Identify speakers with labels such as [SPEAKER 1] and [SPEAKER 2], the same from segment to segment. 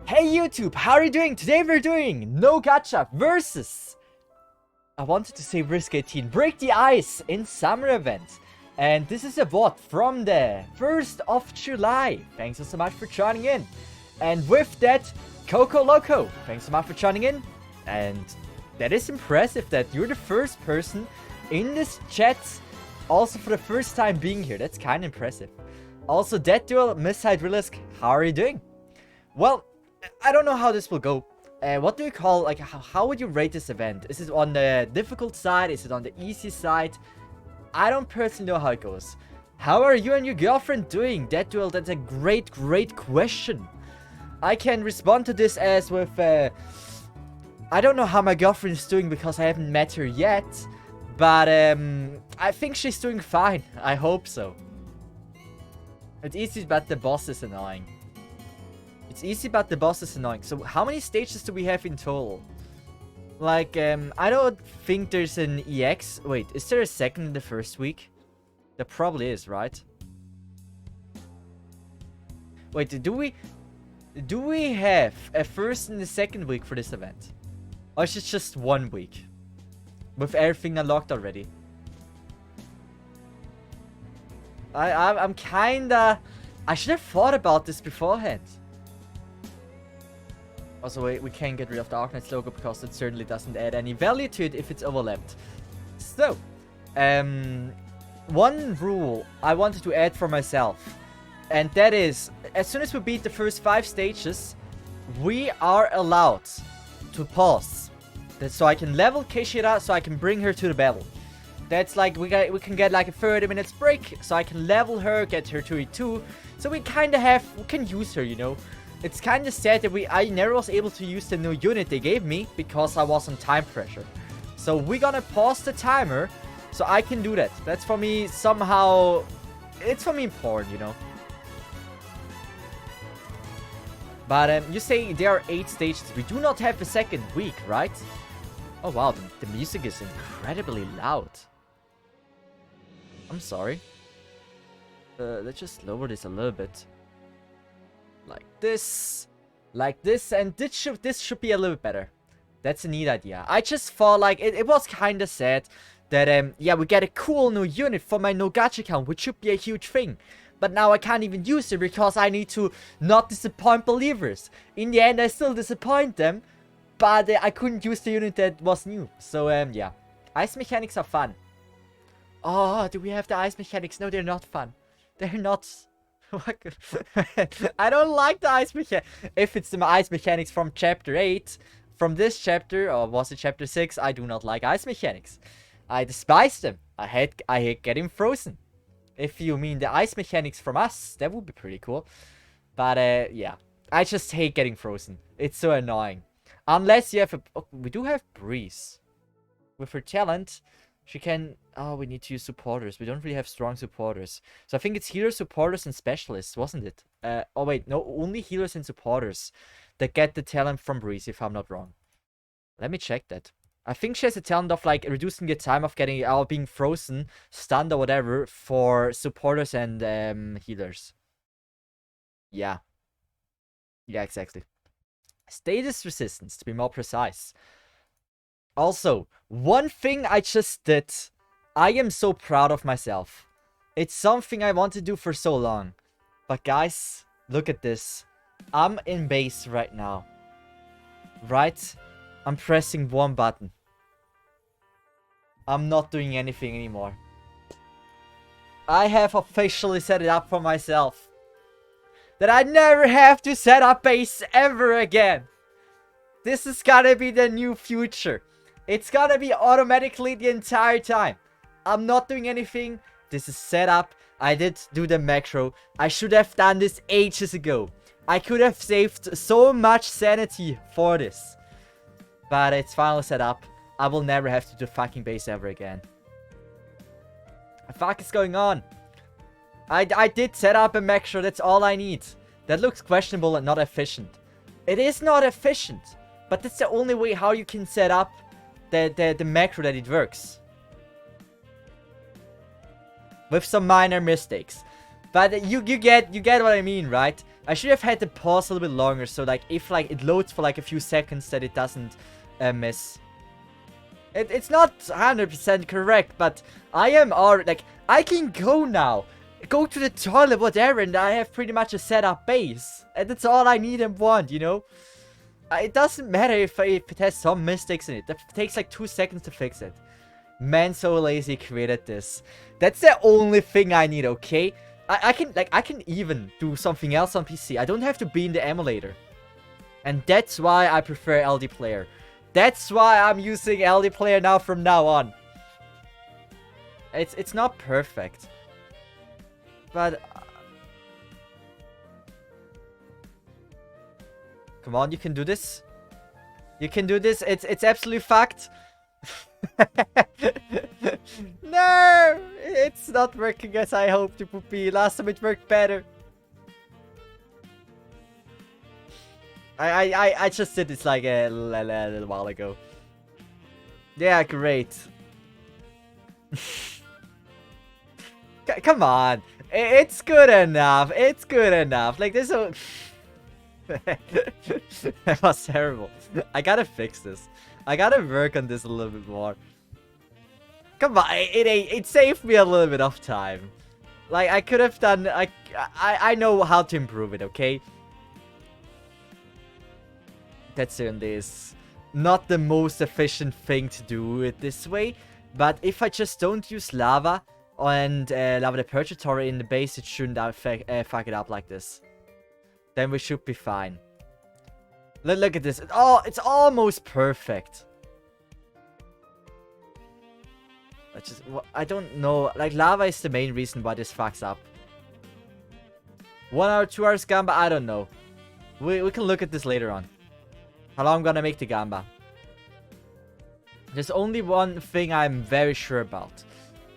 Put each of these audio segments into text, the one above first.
[SPEAKER 1] Hey YouTube, how are you doing? Today we're doing No Gacha versus, I wanted to say Risk 18, Break the Ice in Summer Event. And this is a VOD from the 1st of July. Thanks so much for joining in. And with that, Coco Loco, thanks so much for joining in. And that is impressive that you're the first person in this chat, also for the first time being here. That's kind of impressive. Also, Dead Duel, Miss Hydrilisk, how are you doing? Well, I don't know how this will go. What do you call, like, how would you rate this event? Is it on the difficult side? Is it on the easy side? I don't personally know how it goes. How are you and your girlfriend doing? Dead Duel, that's a great question. I can respond to this as with, I don't know how my girlfriend is doing because I haven't met her yet. But, I think she's doing fine. I hope so. It's easy, but the boss is annoying. It's easy, but the boss is annoying. So, how many stages do we have in total? Like, I don't think there's an EX. Wait, is there a second in the first week? There probably is, right? Wait, do we have a first and a second week for this event? Or is it just 1 week? With everything unlocked already? I'm kinda... I should have thought about this beforehand. Also, wait, we can't get rid of the Arknight's logo because it certainly doesn't add any value to it if it's overlapped. So, one rule I wanted to add for myself. And that is, as soon as we beat the first 5 stages, we are allowed to pause. That's so I can level Keshira, so I can bring her to the battle. That's like, we can get like a 30 minutes break, so I can level her, get her to E2. So we can use her, you know. It's kind of sad that I never was able to use the new unit they gave me because I was on time pressure. So we're gonna pause the timer so I can do that. That's for me somehow, it's for me important, you know. But you say there are 8 stages. We do not have a second week, right? Oh wow, the music is incredibly loud. I'm sorry. Let's just lower this a little bit. Like this, and this should be a little bit better. That's a neat idea. I just thought like it was kind of sad that yeah, we get a cool new unit for my no gacha account, which should be a huge thing. But now I can't even use it because I need to not disappoint believers. In the end, I still disappoint them, but I couldn't use the unit that was new. So yeah, ice mechanics are fun. Oh, do we have the ice mechanics? No, they're not fun. They're not. I don't like the ice mechanics. If it's the ice mechanics from chapter 8, from this chapter, or was it chapter 6, I do not like ice mechanics. I despise them. I hate getting frozen. If you mean the ice mechanics from us, that would be pretty cool. But yeah, I just hate getting frozen. It's so annoying. Unless you have a... Oh, we do have Breeze. With her talent, she can... Oh, we need to use supporters. We don't really have strong supporters. So I think it's healers, supporters, and specialists, wasn't it? Oh wait, no, only healers and supporters that get the talent from Breeze, if I'm not wrong. Let me check that. I think she has a talent of like reducing the time of getting being frozen, stunned, or whatever for supporters and healers. Yeah. Yeah, exactly. Status resistance, to be more precise. Also, one thing I just did. I am so proud of myself. It's something I want to do for so long. But guys, look at this. I'm in base right now. Right? I'm pressing one button. I'm not doing anything anymore. I have officially set it up for myself. That I never have to set up base ever again. This is gonna be the new future. It's gonna be automatically the entire time. I'm not doing anything. This is set up. I did do the macro. I should have done this ages ago. I could have saved so much sanity for this. But it's finally set up. I will never have to do fucking base ever again. What the fuck is going on? I did set up a macro. That's all I need. That looks questionable and not efficient. It is not efficient. But that's the only way how you can set up the macro that it works. With some minor mistakes. But you get what I mean, right? I should have had the pause a little bit longer, so like if like it loads for like a few seconds that it doesn't miss. It's not 100% correct, but I am already like I can go now, go to the toilet, whatever, and I have pretty much a set up base, and that's all I need and want, you know. It doesn't matter if it has some mistakes in it. It takes like 2 seconds to fix it. Man, so lazy created this. That's the only thing I need, okay? I can even do something else on PC. I don't have to be in the emulator. And that's why I prefer LD Player. That's why I'm using LD Player now from now on. It's not perfect. But come on, you can do this. You can do this. It's absolutely fucked. No, it's not working as I hoped it would be. Last time it worked better. I just did this like a little while ago. Yeah, great. Come on, it's good enough. It's good enough. Like this. That was terrible. I gotta fix this. I gotta work on this a little bit more. Come on, it saved me a little bit of time. Like I could have done. I know how to improve it. Okay. That certainly is not the most efficient thing to do it this way. But if I just don't use lava and lava the purgatory in the base, it shouldn't fuck it up like this. Then we should be fine. Look at this. Oh, it's almost perfect. I don't know. Like, lava is the main reason why this fucks up. 1 hour, 2 hours gamba? I don't know. We can look at this later on. How long I'm gonna make the gamba. There's only one thing I'm very sure about.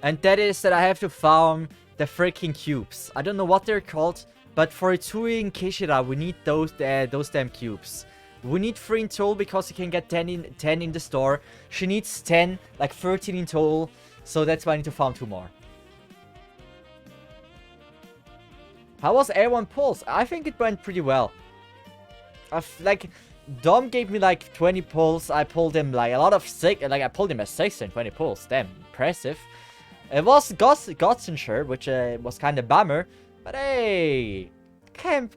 [SPEAKER 1] And that is that I have to farm the freaking cubes. I don't know what they're called. But for Itsui and Kishida, we need those damn cubes. We need 3 in total because you can get 10 in the store. She needs 10, like 13 in total. So that's why I need to farm 2 more. How was everyone pulls? I think it went pretty well. Like, Dom gave me like 20 pulls. I pulled him like a lot of 6. Like I pulled him at 6 and 20 pulls. Damn, impressive. It was Gotzenshire, which was kind of bummer. But hey, can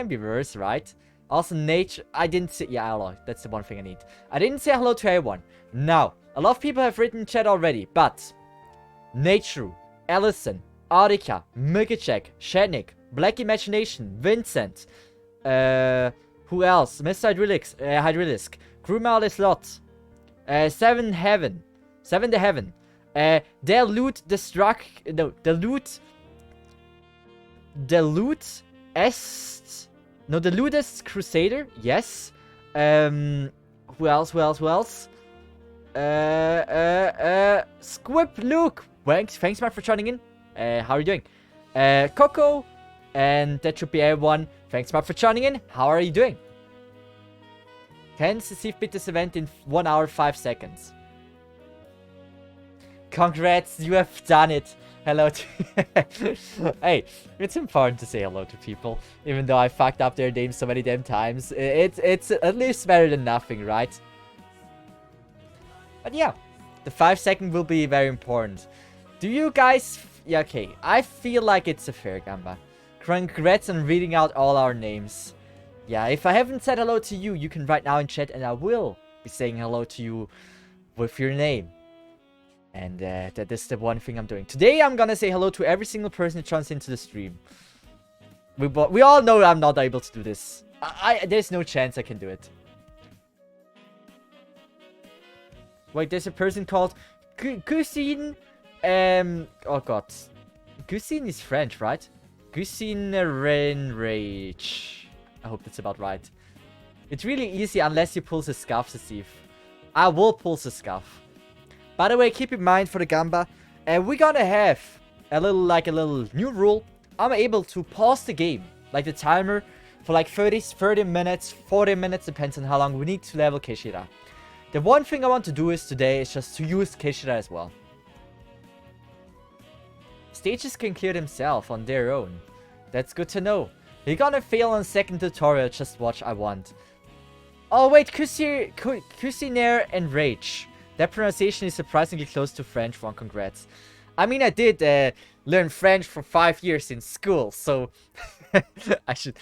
[SPEAKER 1] be worse, right? Also, Nate, I didn't say... Yeah, hello. That's the one thing I need. I didn't say hello to everyone. Now, a lot of people have written in chat already, but... Nature, Allison, Arika, Mugachek, Shadnik, Black Imagination, Vincent, who else? Mr. Hydrilisk, Grumal is Lot, Seven the Heaven, their loot destruct... No, the loot est... No, the Ludist Crusader, yes. Who else? Squip Luke. Thanks, Mark, for joining in. How are you doing? Coco. And that should be everyone. Thanks, Mark, for joining in. How are you doing? Can Cesith beat this event in 1 hour 5 seconds? Congrats, you have done it. Hello to... Hey, it's important to say hello to people. Even though I fucked up their names so many damn times. It's at least better than nothing, right? But yeah, the 5 second will be very important. Do you guys... Yeah, okay. I feel like it's a fair gamba. Congrats on reading out all our names. Yeah, if I haven't said hello to you, you can write now in chat and I will be saying hello to you with your name. And that is the one thing I'm doing. Today I'm gonna say hello to every single person who joins into the stream. We all know I'm not able to do this. There's no chance I can do it. Wait, there's a person called Gusine. Oh god. Gusine is French, right? Gusine Renrage. I hope that's about right. It's really easy unless you pull the scuff, Cesith. I will pull the scuff. By the way, keep in mind for the gamba, we're gonna have a little new rule. I'm able to pause the game, like the timer, for like 30 minutes, 40 minutes, depends on how long we need to level Kishida. The one thing I want to do today is just to use Kishida as well. Stages can clear themselves on their own. That's good to know. You're gonna fail on second tutorial, just watch, I want. Oh wait, Cuisinaire and Rage. That pronunciation is surprisingly close to French one, congrats. I mean, I did learn French for 5 years in school, so... I should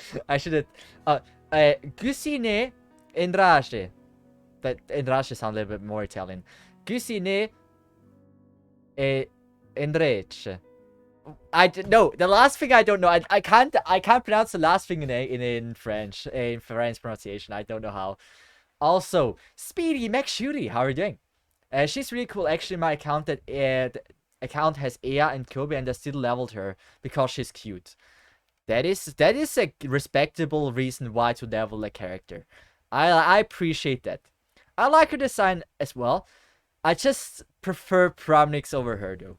[SPEAKER 1] Cuisine and Rage. That Enrage sounds a little bit more Italian. Cuisine and Rage. No, the last thing I don't know. I can't pronounce the last thing in French, in French pronunciation. I don't know how. Also, Speedy McShooty, how are you doing? She's really cool. Actually, my account account has Ea and Kobe, and I still leveled her because she's cute. That is a respectable reason why to level a character. I appreciate that. I like her design as well. I just prefer Promnix over her though.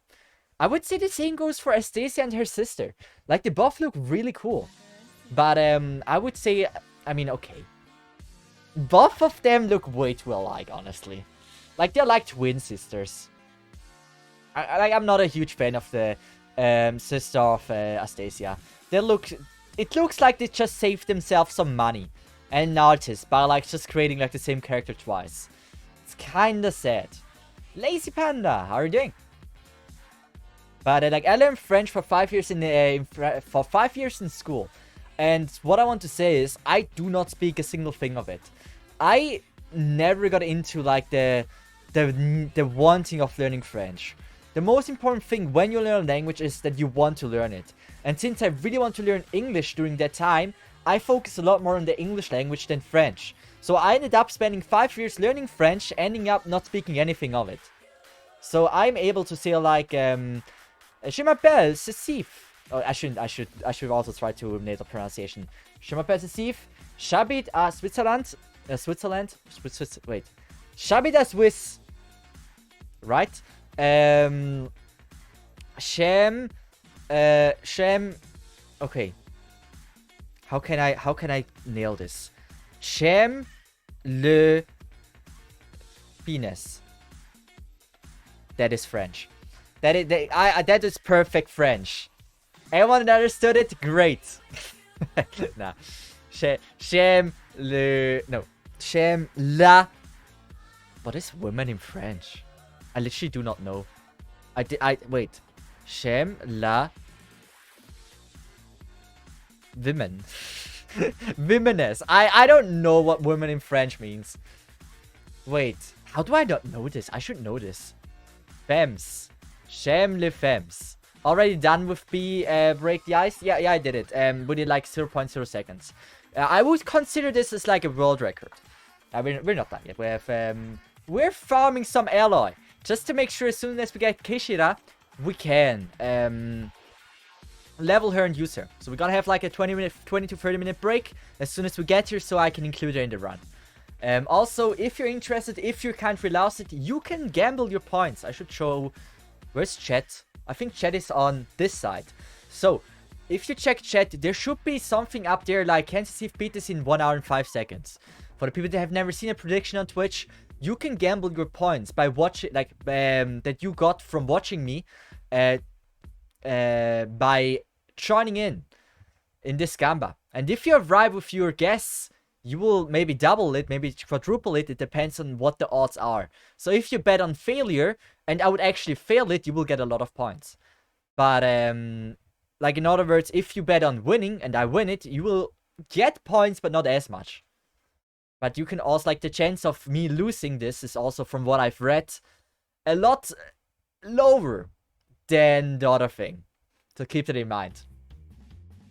[SPEAKER 1] I would say the same goes for Astasia and her sister. Like, they both look really cool. But, I would say, I mean, okay. Both of them look way too alike, honestly. Like, they're like twin sisters. I'm not a huge fan of the sister of Astasia. It looks like they just saved themselves some money and an artist by, like, just creating, like, the same character twice. It's kinda sad. Lazy Panda, how are you doing? But like, I learned French for 5 years for 5 years in school, and what I want to say is I do not speak a single thing of it. I never got into like the wanting of learning French. The most important thing when you learn a language is that you want to learn it. And since I really want to learn English during that time, I focus a lot more on the English language than French. So I ended up spending 5 years learning French, ending up not speaking anything of it. So I'm able to say like Je m'appelle Cesith. Oh, I should also try to nail the pronunciation. Je m'appelle Cesith. J'habite à Switzerland. Wait. J'habite à Swiss. Right? Shem. Okay. How can I nail this? Shem le penis. That is French. That is perfect French. Everyone that understood it, great. Nah. J'aime la. What is women in French? I literally do not know. Wait. J'aime la. Women. Womeness. I don't know what women in French means. Wait. How do I not know this? I should know this. Femmes. J'aime les femmes. Already done with break the ice? Yeah, I did it. We did like 0.0 seconds. I would consider this as like a world record. We're not done yet. We're farming some alloy just to make sure as soon as we get Kishira, we can level her and use her. So we're gonna have like a 20 to 30 minute break as soon as we get here, so I can include her in the run. Also, if you're interested, if your country allows it, you can gamble your points. I should show. Where's chat? I think chat is on this side. So, if you check chat, there should be something up there like can Cesith beat this in 1 hour and 5 seconds. For the people that have never seen a prediction on Twitch, you can gamble your points by watching, like, that you got from watching me, by joining in this gamba. And if you arrive with your guess, you will maybe double it, maybe quadruple it. It depends on what the odds are. So if you bet on failure, and I would actually fail it, you will get a lot of points. But, like in other words, if you bet on winning, and I win it, you will get points, but not as much. But you can also, like, the chance of me losing this is also, from what I've read, a lot lower than the other thing. So keep that in mind.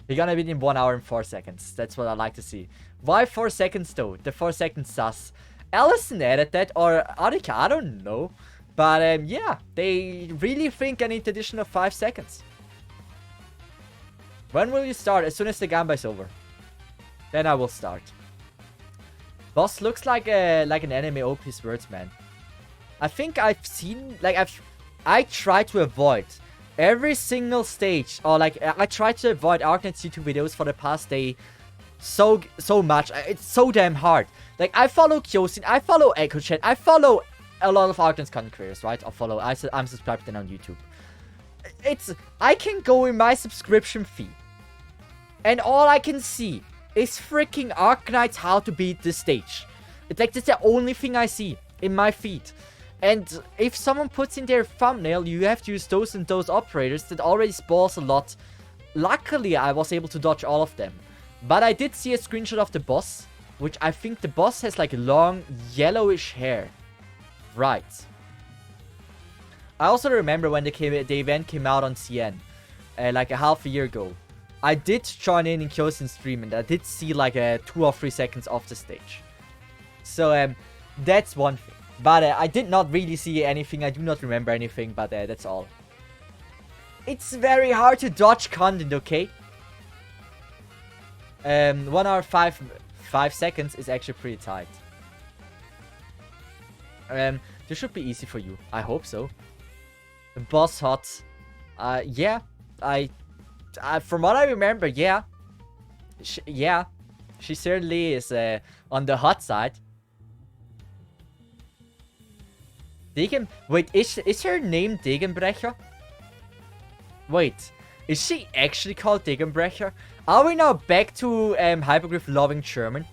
[SPEAKER 1] You're gonna be in 1 hour and 4 seconds. That's what I like to see. Why 4 seconds though? The 4 seconds sus. Allison added that, or Arika, I don't know. But yeah, they really think I need an additional 5 seconds. When will you start? As soon as the gamba is over. Then I will start. Boss looks like an anime OP swordsman. I think I've seen, like, I try to avoid every single stage, or like I try to avoid Arknet's YouTube videos for the past day so much. It's so damn hard. Like, I follow Kyosin, I follow EchoChat, I follow a lot of Arknet's content creators, right? I'm subscribed to them on YouTube. I can go in my subscription fee And all I can see is freaking Arknights how to beat this stage. It's like, that's the only thing I see in my feed. And if someone puts in their thumbnail, you have to use those and those operators, that already spoils a lot. Luckily, I was able to dodge all of them. But I did see a screenshot of the boss, which I think the boss has like long yellowish hair. Right. I also remember when the event came out on CN, like a half a year ago. I did join in Kyosen's stream, and I did see like 2 or 3 seconds of the stage. So that's one thing. But I did not really see anything. I do not remember anything, but that's all. It's very hard to dodge content, okay? 1 hour 5 seconds is actually pretty tight. This should be easy for you. I hope so. Boss hot. Yeah. From what I remember, yeah. She certainly is on the hot side. Wait, is her name Degenbrecher? Wait, is she actually called Degenbrecher? Are we now back to Hyperglyph loving German?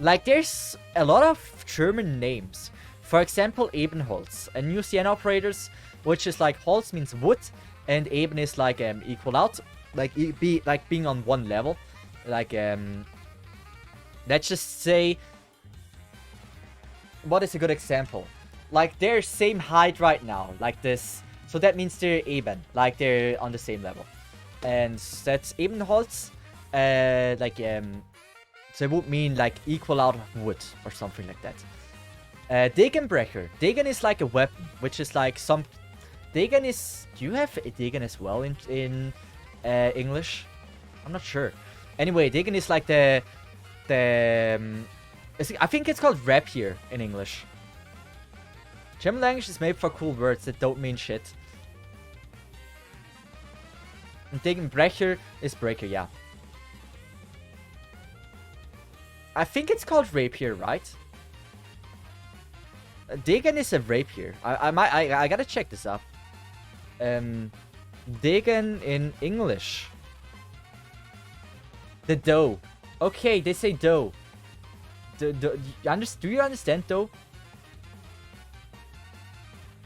[SPEAKER 1] Like, there's a lot of German names. For example, Ebenholz. And new CN operators, which is like, Holz means wood, and Eben is like equal out. Like, being on one level. Like, let's just say, what is a good example? Like, they're same height right now, like this. So that means they're even, like they're on the same level. And that's Ebenholz. So it would mean like equal out of wood or something like that. Degenbrecher. Degen is like a weapon, which is like some... Degen is... Do you have Degen as well in English? I'm not sure. Anyway, Degen is like I think it's called rapier in English. German language is made for cool words that don't mean shit. And Degenbrecher is breaker, yeah. I think it's called rapier, right? Degen is a rapier. I gotta check this up. Degen in English. The dough. Okay, they say dough. Do you understand dough?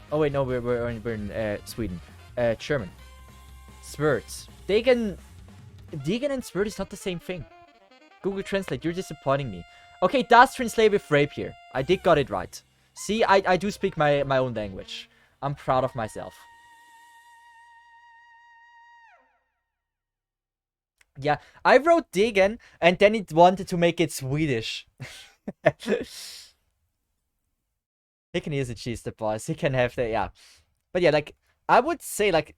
[SPEAKER 1] Oh wait, no, we're in Sweden. German. Sword. Degen and sword is not the same thing. Google Translate, you're disappointing me. Okay, it does translate with rapier. I did got it right. See, I do speak my own language. I'm proud of myself. Yeah, I wrote Degen, and then it wanted to make it Swedish. He can use a cheese, the boss. He can have the, yeah. But yeah, like, I would say, like,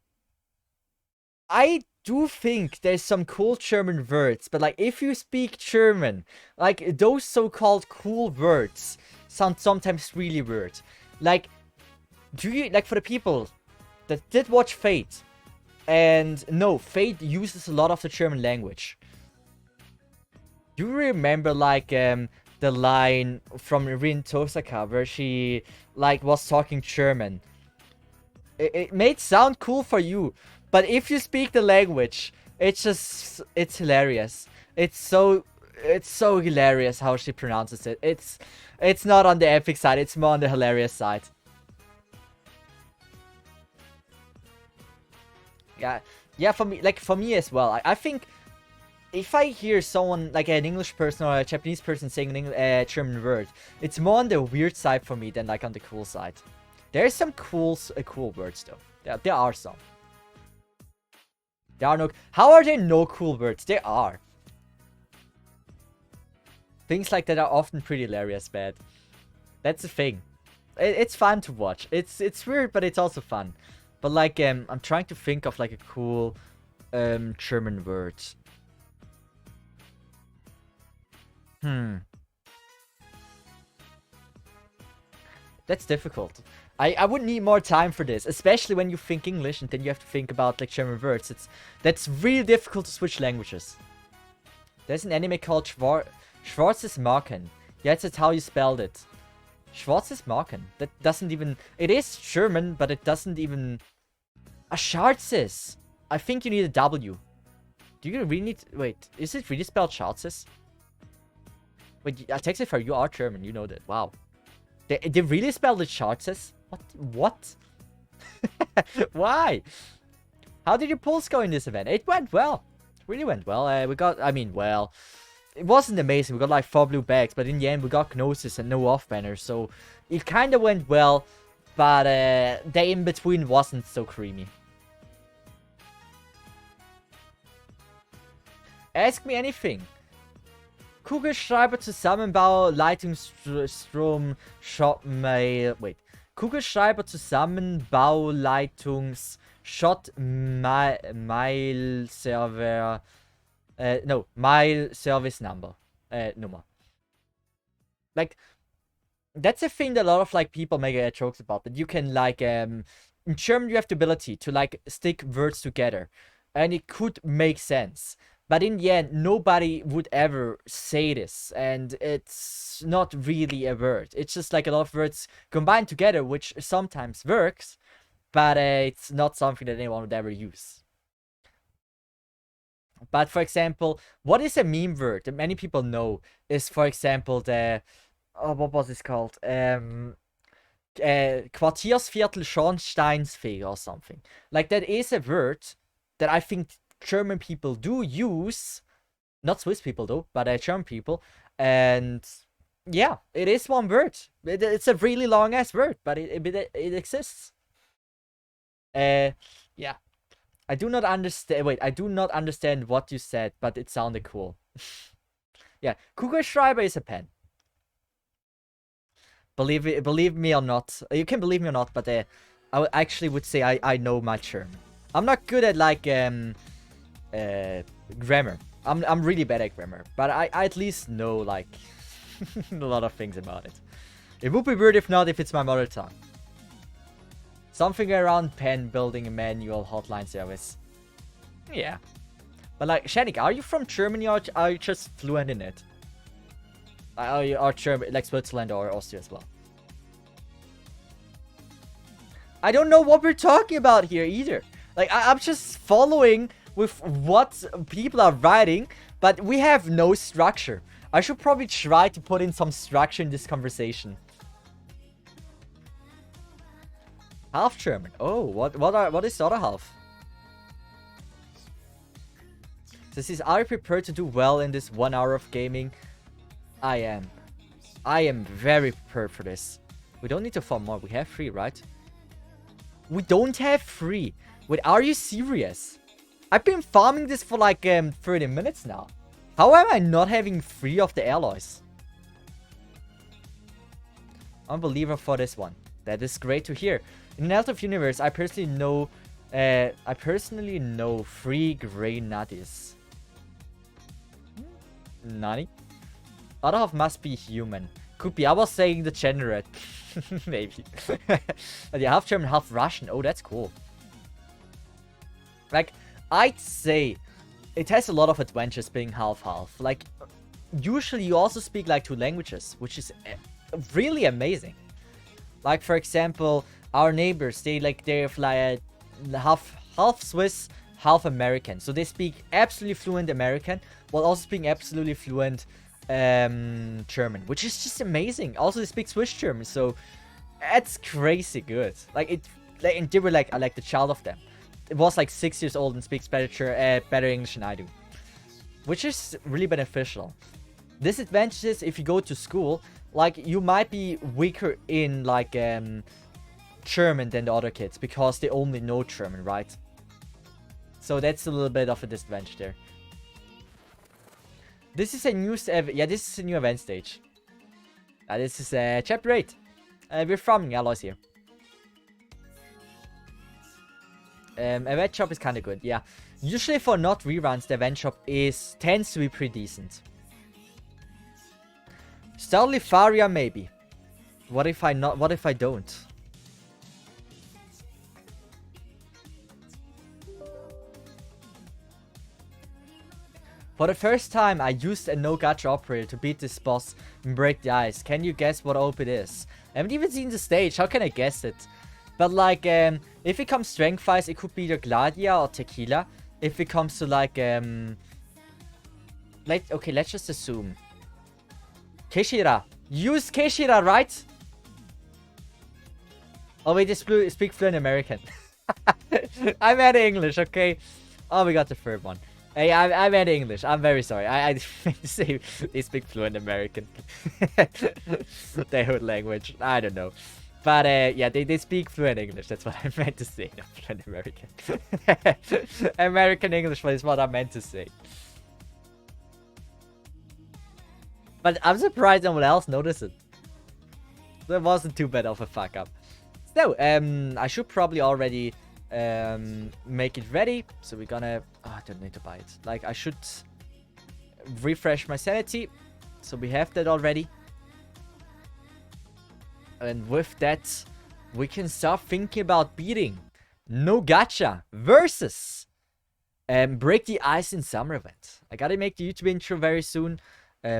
[SPEAKER 1] I do think there's some cool German words, but like, if you speak German, like, those so-called cool words sound sometimes really weird. Like, do you, like, for the people that did watch Fate, and no, Fate uses a lot of the German language. Do you remember, like, the line from Rin Tosaka where she, like, was talking German? It made sound cool for you, but if you speak the language, it's hilarious. It's so hilarious how she pronounces it. It's not on the epic side, it's more on the hilarious side. Yeah, for me as well. I think if I hear someone, like an English person or a Japanese person saying a German word, it's more on the weird side for me than like on the cool side. There's some cool words though. There are some. There are no... How are there no cool words? There are. Things like that are often pretty hilarious, bad. That's the thing. It's fun to watch. It's weird, but it's also fun. But like, I'm trying to think of like a cool German word. That's difficult. I would need more time for this, especially when you think English and then you have to think about like German words. That's really difficult to switch languages. There's an anime called Schwarzes Marken. Yeah, that's how you spelled it. Schwarzes Marken. That doesn't even... It is German, but it doesn't even... A Schwarzes. I think you need a W. Do you really need to... Wait, is it really spelled Cesith? Wait, Cesith, you are German, you know that. Wow. They really spelled it Cesith? What? Why? How did your polls go in this event? It went well. It really went well. We got... I mean, well... It wasn't amazing. We got like 4 blue bags, but in the end we got Gnosis and no off banners, so it kind of went well, but the in between wasn't so creamy. Ask me anything. Kugelschreiber Zusammenbau Leitungsstrom Shot Mail. Wait. Kugelschreiber Zusammenbau Leitungs Shot Mail Server. No, Mail Service Number. Nummer. Like, that's a thing that a lot of like people make jokes about. That you can like in German you have the ability to like stick words together, and it could make sense. But in the end, nobody would ever say this, and it's not really a word. It's just like a lot of words combined together, which sometimes works, but it's not something that anyone would ever use. But for example, what is a meme word that many people know is, for example, the... Oh, what was this called? Quartiersviertel Schornsteinsfeger or something. Like, that is a word that I think German people do use. Not Swiss people, though, but German people. And yeah, it is one word. It's a really long-ass word, but it exists. Yeah. I do not understand. Wait, I do not understand what you said, but it sounded cool. Yeah, Kugelschreiber is a pen. Believe me or not. You can believe me or not, but I actually would say I know my German. I'm not good at like grammar. I'm really bad at grammar, but I at least know like a lot of things about it. It would be weird if not, if it's my mother tongue. Something around pen building a manual hotline service. Yeah. But like, Shanik, are you from Germany or are you just fluent in it? Are you German, like Switzerland or Austria as well? I don't know what we're talking about here either. Like, I'm just following with what people are writing, but we have no structure. I should probably try to put in some structure in this conversation. Half German. Oh, what is the other half? This is, are you prepared to do well in this 1 hour of gaming? I am. I am very prepared for this. We don't need to farm more. We have 3, right? We don't have 3. Wait, are you serious? I've been farming this for like 30 minutes now. How am I not having 3 of the alloys? Unbeliever for this one. That is great to hear. In an Alt of Universe, I personally know 3 Grey Nutties. Nani? Other half must be human. Could be. I was saying the generate. Maybe. Yeah, half German, half Russian. Oh, that's cool. Like, I'd say it has a lot of advantages being half-half. Like, usually you also speak like 2 languages, which is really amazing. Like, for example, our neighbors, they're like half Swiss, half American. So they speak absolutely fluent American, while also speaking absolutely fluent German, which is just amazing. Also, they speak Swiss German, so that's crazy good. Like, and they were like the child of them. It was like 6 years old and speaks better English than I do, which is really beneficial. Disadvantages if you go to school, like, you might be weaker in like German than the other kids because they only know German, right? So that's a little bit of a disadvantage there. This is a new this is a new event stage. This is chapter 8. We're farming alloys here. Event shop is kind of good, yeah. Usually for not reruns, the event shop tends to be pretty decent. Starlifaria maybe. What if I don't? For the first time, I used a no gacha operator to beat this boss and break the ice. Can you guess what op it is? I haven't even seen the stage, how can I guess it? But like, if it comes strength-wise, it could be either Gladia or Tequila. if it comes to like okay, let's just assume Keshira. Use Keshira, right? Oh wait, they speak fluent American. I meant English, okay? Oh, we got the third one. Hey, I meant English. I'm very sorry. I didn't mean to say they speak fluent American. Their whole language. I don't know. But yeah, they speak fluent English. That's what I meant to say. Not fluent American. American English is what I meant to say. But I'm surprised no one else noticed it. That wasn't too bad of a fuck up. So, I should probably already make it ready. So we're gonna... Oh, I don't need to buy it. Like, I should refresh my sanity. So we have that already. And with that, we can start thinking about beating No Gacha versus Break the Ice in Summer Event. I gotta make the YouTube intro very soon.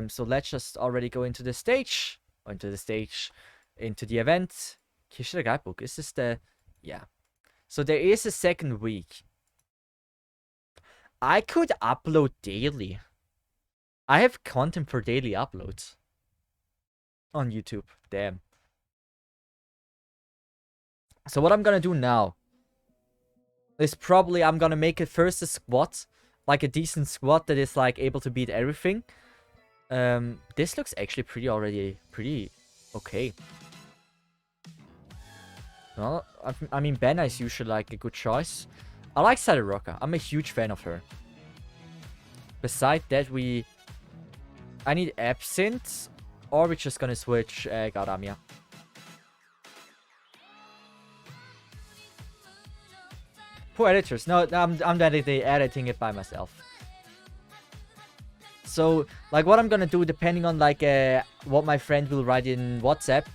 [SPEAKER 1] So let's just already go into the stage. Into the event. Kishira Guidebook. Is this the... Yeah. So there is a second week. I could upload daily. I have content for daily uploads. On YouTube. Damn. So what I'm gonna do now is probably I'm gonna make it first a squad. Like a decent squad that is like able to beat everything. This looks actually pretty okay. Well, I mean, Benna is usually like a good choice. I like Sadaraka. I'm a huge fan of her. Besides that, I need Absinthe, or we're just gonna switch Garamia. Poor editors. No, I'm editing it by myself. So, like, what I'm gonna do, depending on like what my friend will write in WhatsApp,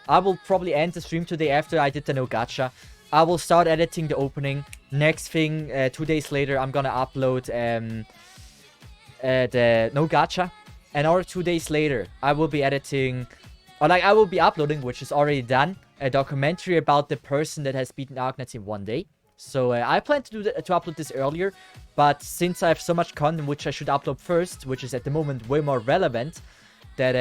[SPEAKER 1] I will probably end the stream today after I did the No Gacha. I will start editing the opening. Next thing, 2 days later, I'm gonna upload the No Gacha. And or 2 days later, I will be editing, or like I will be uploading, which is already done, a documentary about the person that has beaten Agnes in 1 day. So I plan to upload this earlier, but since I have so much content which I should upload first, which is at the moment way more relevant, that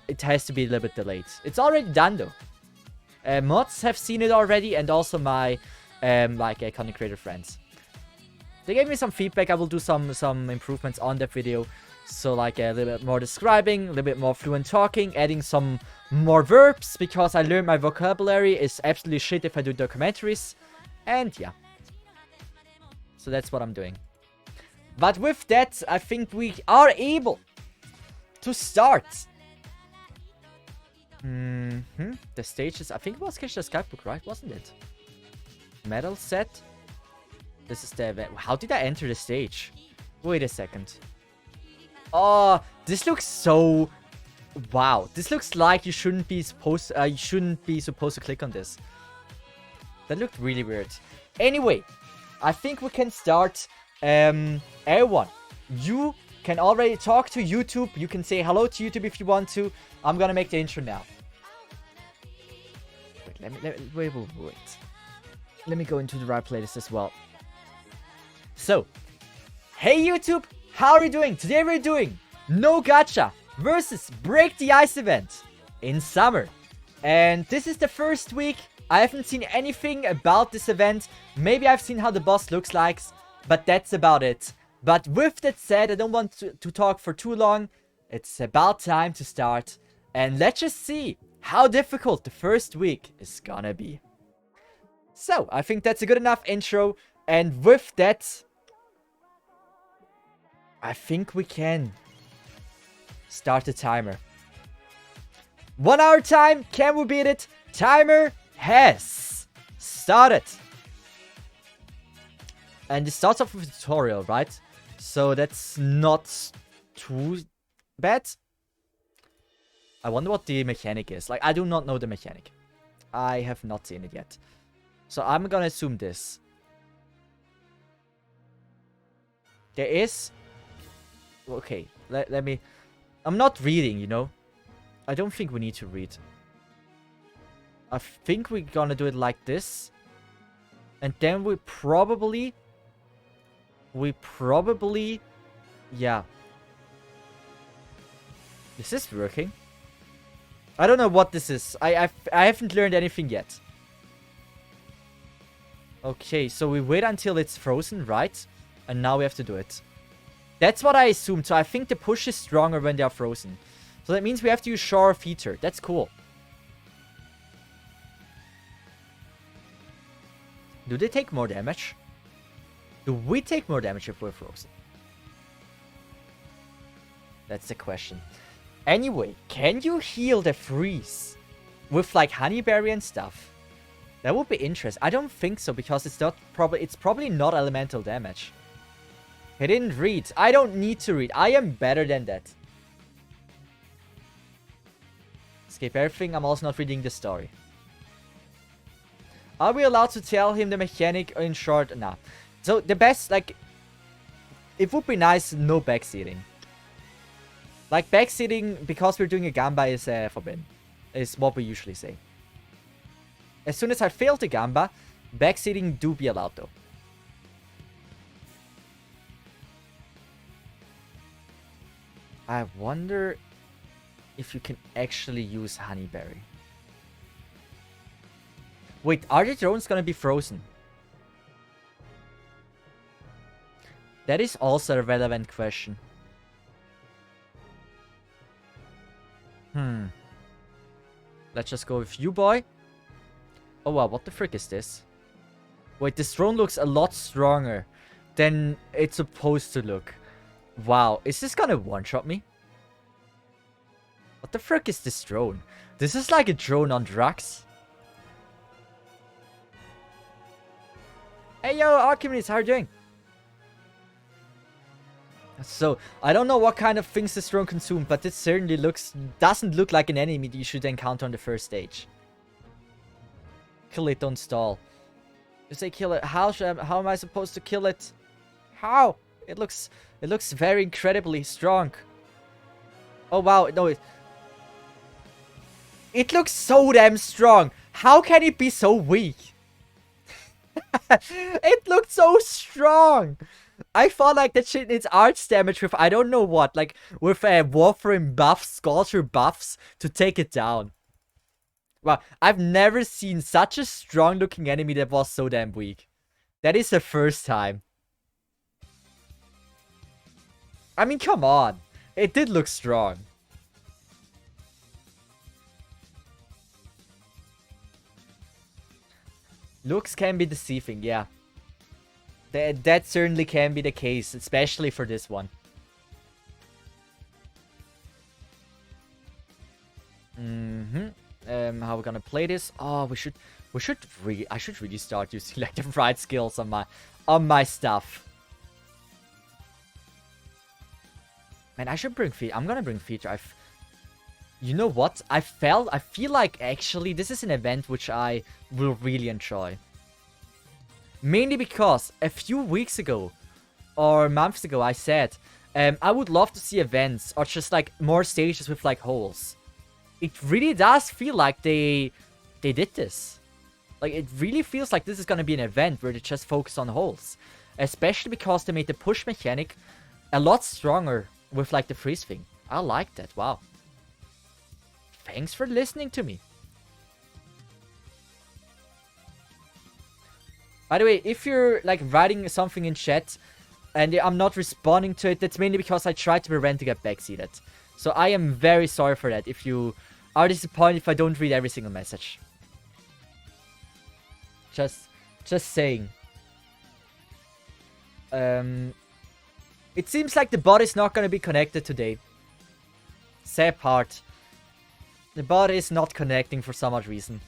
[SPEAKER 1] it has to be a little bit delayed. It's already done though. Mods have seen it already, and also my content creator friends. They gave me some feedback. I will do some improvements on that video. So like a little bit more describing, a little bit more fluent talking, adding some more verbs, because I learned my vocabulary is absolutely shit if I do documentaries. And yeah. So that's what I'm doing. But with that, I think we are able to start. The stages, I think it was Kishira's Guidebook, right? Wasn't it? Medal set. This is the event. How did I enter the stage? Wait a second. Oh, this looks so... Wow. This looks like you shouldn't be supposed to click on this. That looked really weird. Anyway, I think we can start. Everyone, you can already talk to YouTube. You can say hello to YouTube if you want to. I'm gonna make the intro now. Wait. Let me go into the right playlist as well. So, hey YouTube, how are you doing? Today we're doing No Gacha versus Break the Ice event in summer. And this is the first week. I haven't seen anything about this event. Maybe I've seen how the boss looks like, but that's about it. But with that said, I don't want to talk for too long. It's about time to start. And let's just see how difficult the first week is gonna be. So, I think that's a good enough intro. And with that, I think we can start the timer. 1 hour time. Can we beat it? Timer has started. And it starts off with a tutorial, right? So that's not too bad. I wonder what the mechanic is. Like, I do not know the mechanic. I have not seen it yet. So I'm gonna assume this. There is... Okay, let me... I'm not reading, you know? I don't think we need to read. I think we're gonna do it like this. And then we probably we probably... Yeah. Is this working? I don't know what this is. I haven't learned anything yet. Okay, so we wait until it's frozen, right? And now we have to do it. That's what I assumed. So I think the push is stronger when they are frozen. So that means we have to use Shower of Heater. That's cool. Do they take more damage? Do we take more damage if we're frozen? That's the question. Anyway, can you heal the freeze with like honeyberry and stuff? That would be interesting. I don't think so because it's probably not elemental damage. I didn't read. I don't need to read. I am better than that. Escape everything. I'm also not reading the story. Are we allowed to tell him the mechanic in short? Nah. So the best, like, it would be nice no backseating. Like backseating because we're doing a gamba is forbidden. Is what we usually say. As soon as I fail the gamba, backseating do be allowed though. I wonder if you can actually use honeyberry. Wait, are the drones gonna be frozen? That is also a relevant question. Let's just go with you, boy. Oh wow, what the frick is this? Wait, this drone looks a lot stronger than it's supposed to look. Wow, is this gonna one-shot me? What the frick is this drone? This is like a drone on drugs. Hey yo, Archimedes, how are you doing? So, I don't know what kind of things this drone consumed, but it certainly doesn't look like an enemy that you should encounter on the first stage. Kill it, don't stall. You say kill it. How am I supposed to kill it? How? It looks very incredibly strong. Oh wow, no, it looks so damn strong. How can it be so weak? It looked so strong. I thought like that shit needs arch damage with I don't know what, like with Warframe buffs, Sculpture buffs to take it down. Wow, I've never seen such a strong looking enemy that was so damn weak. That is the first time. I mean, come on. It did look strong. Looks can be deceiving, yeah. That certainly can be the case, especially for this one. How are we gonna play this? Oh, I should really start using like the right skills on my stuff. Man, I should bring feature. I'm gonna bring feature. You know what? I feel like actually this is an event which I will really enjoy. Mainly because a few weeks ago or months ago I said I would love to see events or just like more stages with like holes. It really does feel like they did this. Like it really feels like this is gonna be an event where they just focus on holes. Especially because they made the push mechanic a lot stronger with like the freeze thing. I like that. Wow. Thanks for listening to me. By the way, if you're like writing something in chat and I'm not responding to it, that's mainly because I tried to prevent to get backseated. So I am very sorry for that if you are disappointed if I don't read every single message. Just saying. It seems like the bot is not going to be connected today. Sad part. The bot is not connecting for some odd reason.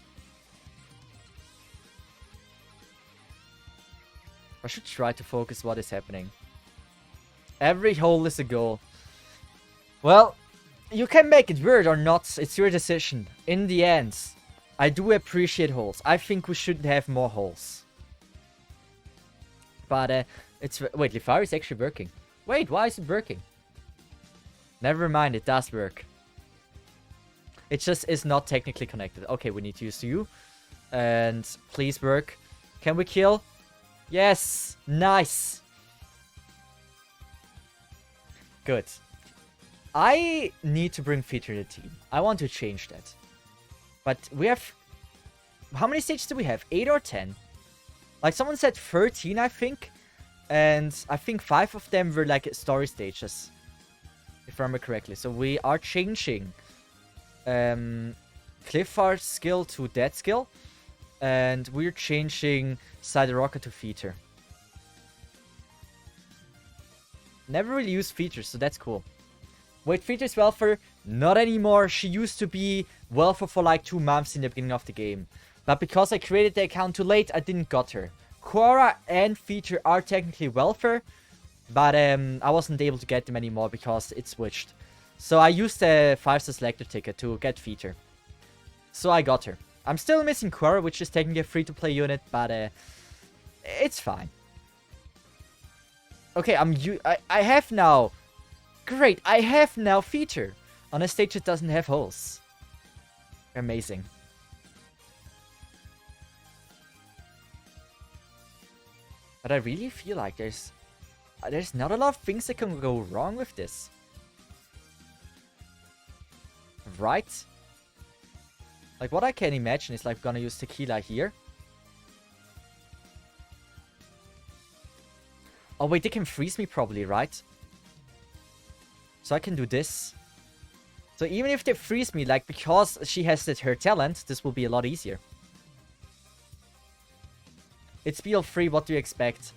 [SPEAKER 1] I should try to focus what is happening. Every hole is a goal. Well, you can make it weird or not. It's your decision. In the end, I do appreciate holes. I think we should have more holes. But, it's... Wait, Lifari is actually working. Wait, why is it working? Never mind, it does work. It just is not technically connected. Okay, we need to use you. And please work. Can we kill? Yes! Nice! Good. I need to bring feature to the team. I want to change that. But we have... How many stages do we have? 8 or 10? Like, someone said 13, I think. And I think 5 of them were, like, story stages. If I remember correctly. So we are changing Clifford's skill to Dead skill. And we're changing Side Rocket to feature. Never really used features, so that's cool. Wait, features welfare? Not anymore. She used to be welfare for like 2 months in the beginning of the game. But because I created the account too late, I didn't got her. Quora and feature are technically welfare. But I wasn't able to get them anymore because it switched. So I used the 5-star selector ticket to get feature. So I got her. I'm still missing Quora, which is technically a free-to-play unit, but it's fine. Okay, I have now... Great, I have now feature on a stage that doesn't have holes. Amazing. But I really feel like there's not a lot of things that can go wrong with this. Right? Like, what I can imagine is, like, we're gonna use tequila here. Oh, wait, they can freeze me probably, right? So I can do this. So even if they freeze me, like, because she has her talent, this will be a lot easier. It's BL3, what do you expect?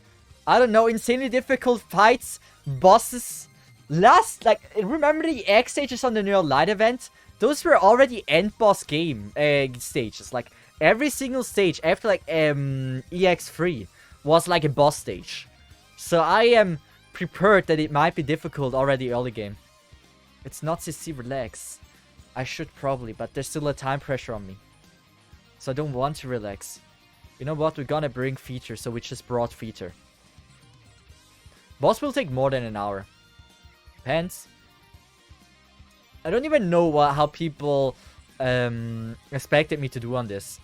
[SPEAKER 1] I don't know, insanely difficult fights, bosses. Like, remember the X stages on the Neural Light event? Those were already end boss game stages. Like, every single stage after, like, EX3 was like a boss stage. So I am prepared that it might be difficult already early game. It's not CC, relax. I should probably, but there's still a time pressure on me. So I don't want to relax. You know what? We're gonna bring feature, so we just brought feature. Boss will take more than an hour. Depends. I don't even know how people expected me to do on this.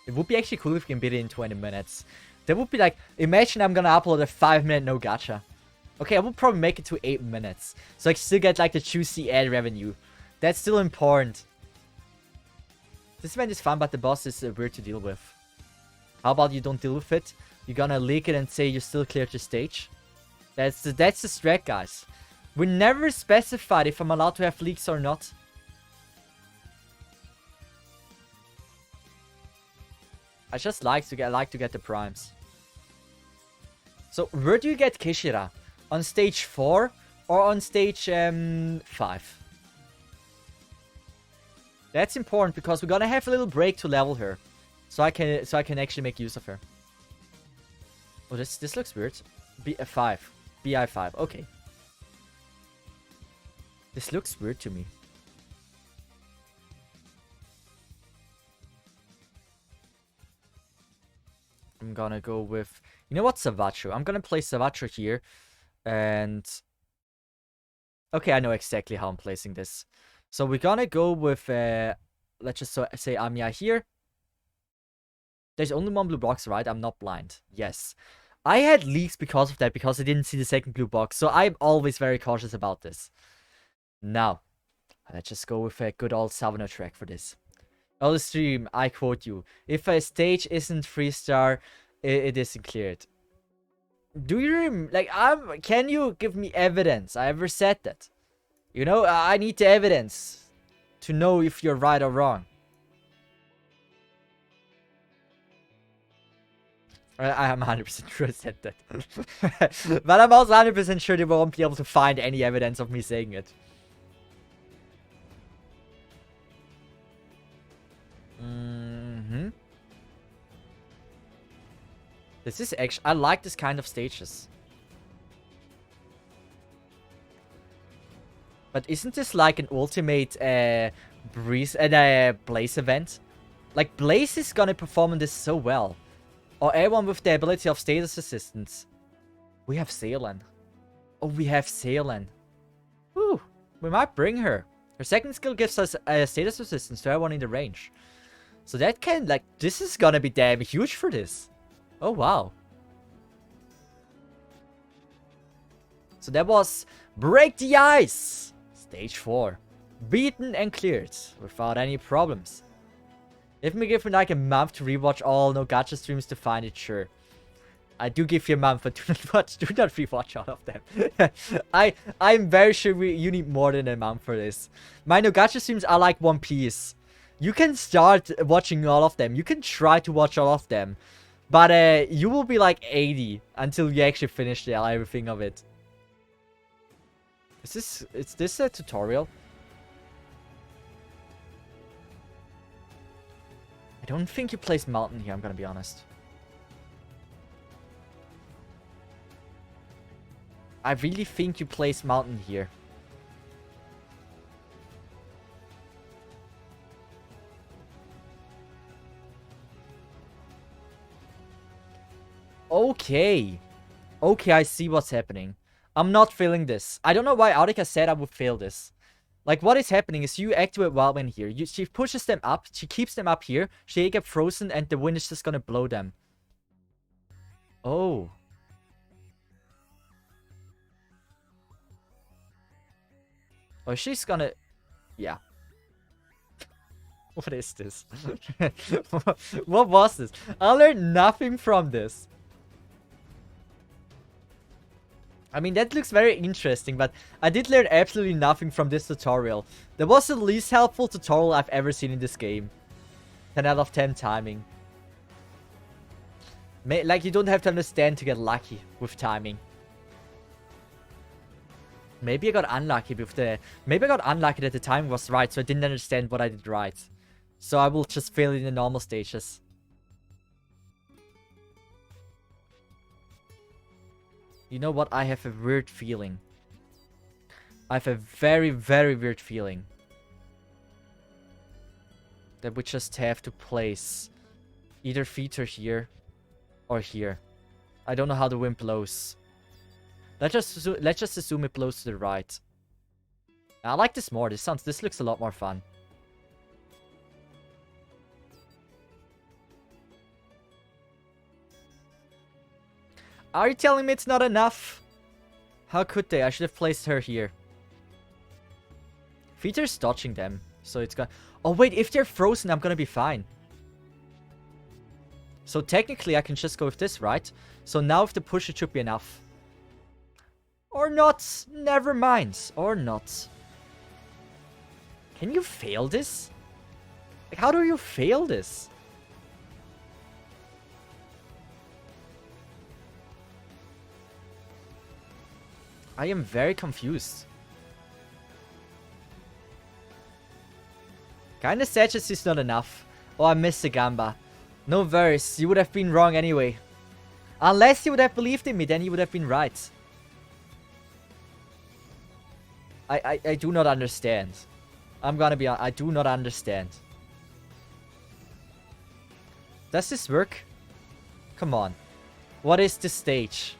[SPEAKER 1] It would be actually cool if we can beat it in 20 minutes. That would be like, imagine I'm gonna upload a 5-minute no gacha. Okay, I will probably make it to 8 minutes. So I still get like the juicy ad revenue. That's still important. This event is fun, but the boss is weird to deal with. How about you don't deal with it? You're gonna leak it and say you still cleared the stage? That's the strat, guys. We never specified if I'm allowed to have leaks or not. I just like to get the primes. So where do you get Kishira? On stage 4 or on stage 5? That's important because we're gonna have a little break to level her, so I can actually make use of her. Oh, this looks weird. BI5, BI5. Okay. This looks weird to me. I'm gonna go with... You know what? Savacho. I'm gonna play Savacho here. And... Okay, I know exactly how I'm placing this. So we're gonna go with... let's just say Amiya here. There's only one blue box, right? I'm not blind. Yes. I had leaks because of that, because I didn't see the second blue box. So I'm always very cautious about this. Now, let's just go with a good old Savannah track for this. Early stream, I quote you. If a stage isn't 3-star, it isn't cleared. Do you can you give me evidence? I ever said that? You know, I need the evidence to know if you're right or wrong. I'm 100% sure I said that. But I'm also 100% sure they won't be able to find any evidence of me saying it. This is actually... I like this kind of stages. But isn't this like an ultimate Blaze event? Like, Blaze is gonna perform in this so well. Or anyone with the ability of status assistance. We have Salen. Oh, we have Salen. Whew. We might bring her. Her second skill gives us status resistance to everyone in the range. So that can, like, this is gonna be damn huge for this. Oh, wow. So that was Break the Ice, Stage 4. Beaten and cleared without any problems. If me given like a month to rewatch all No Gacha streams to find it, sure. I do give you a month, but do not rewatch all of them. I'm very sure you need more than a month for this. My No Gacha streams are like One Piece. You can start watching all of them. You can try to watch all of them. But you will be like 80 until you actually finish everything of it. Is this a tutorial? I don't think you place mountain here, I'm gonna be honest. I really think you place mountain here. Okay. Okay, I see what's happening. I'm not feeling this. I don't know why Aurika said I would fail this. Like, what is happening is you activate Wildwind here. She pushes them up. She keeps them up here. She get frozen and the wind is just gonna blow them. Oh. Oh, she's gonna... Yeah. What is this? What was this? I learned nothing from this. I mean, that looks very interesting, but I did learn absolutely nothing from this tutorial. That was the least helpful tutorial I've ever seen in this game. 10 out of 10 timing. Like, you don't have to understand to get lucky with timing. Maybe I got unlucky with the... Maybe I got unlucky that the timing was right, so I didn't understand what I did right. So I will just fail in the normal stages. You know what? I have a weird feeling. I have a very, very weird feeling that we just have to place either feature here or here. I don't know how the wind blows. Let's just assume it blows to the right. I like this more. This looks a lot more fun. Are you telling me it's not enough? How could they? I should have placed her here. Feater's dodging them, so it's gonna... Oh wait, if they're frozen, I'm gonna be fine. So technically, I can just go with this, right? So now with the push, it should be enough. Or not. Never mind. Or not. Can you fail this? Like, how do you fail this? I am very confused. Kinda Cesith is not enough. Oh, I missed the Gamba. No worries, you would have been wrong anyway. Unless you would have believed in me, then you would have been right. I do not understand. I'm gonna be honest, I do not understand. Does this work? Come on. What is this stage?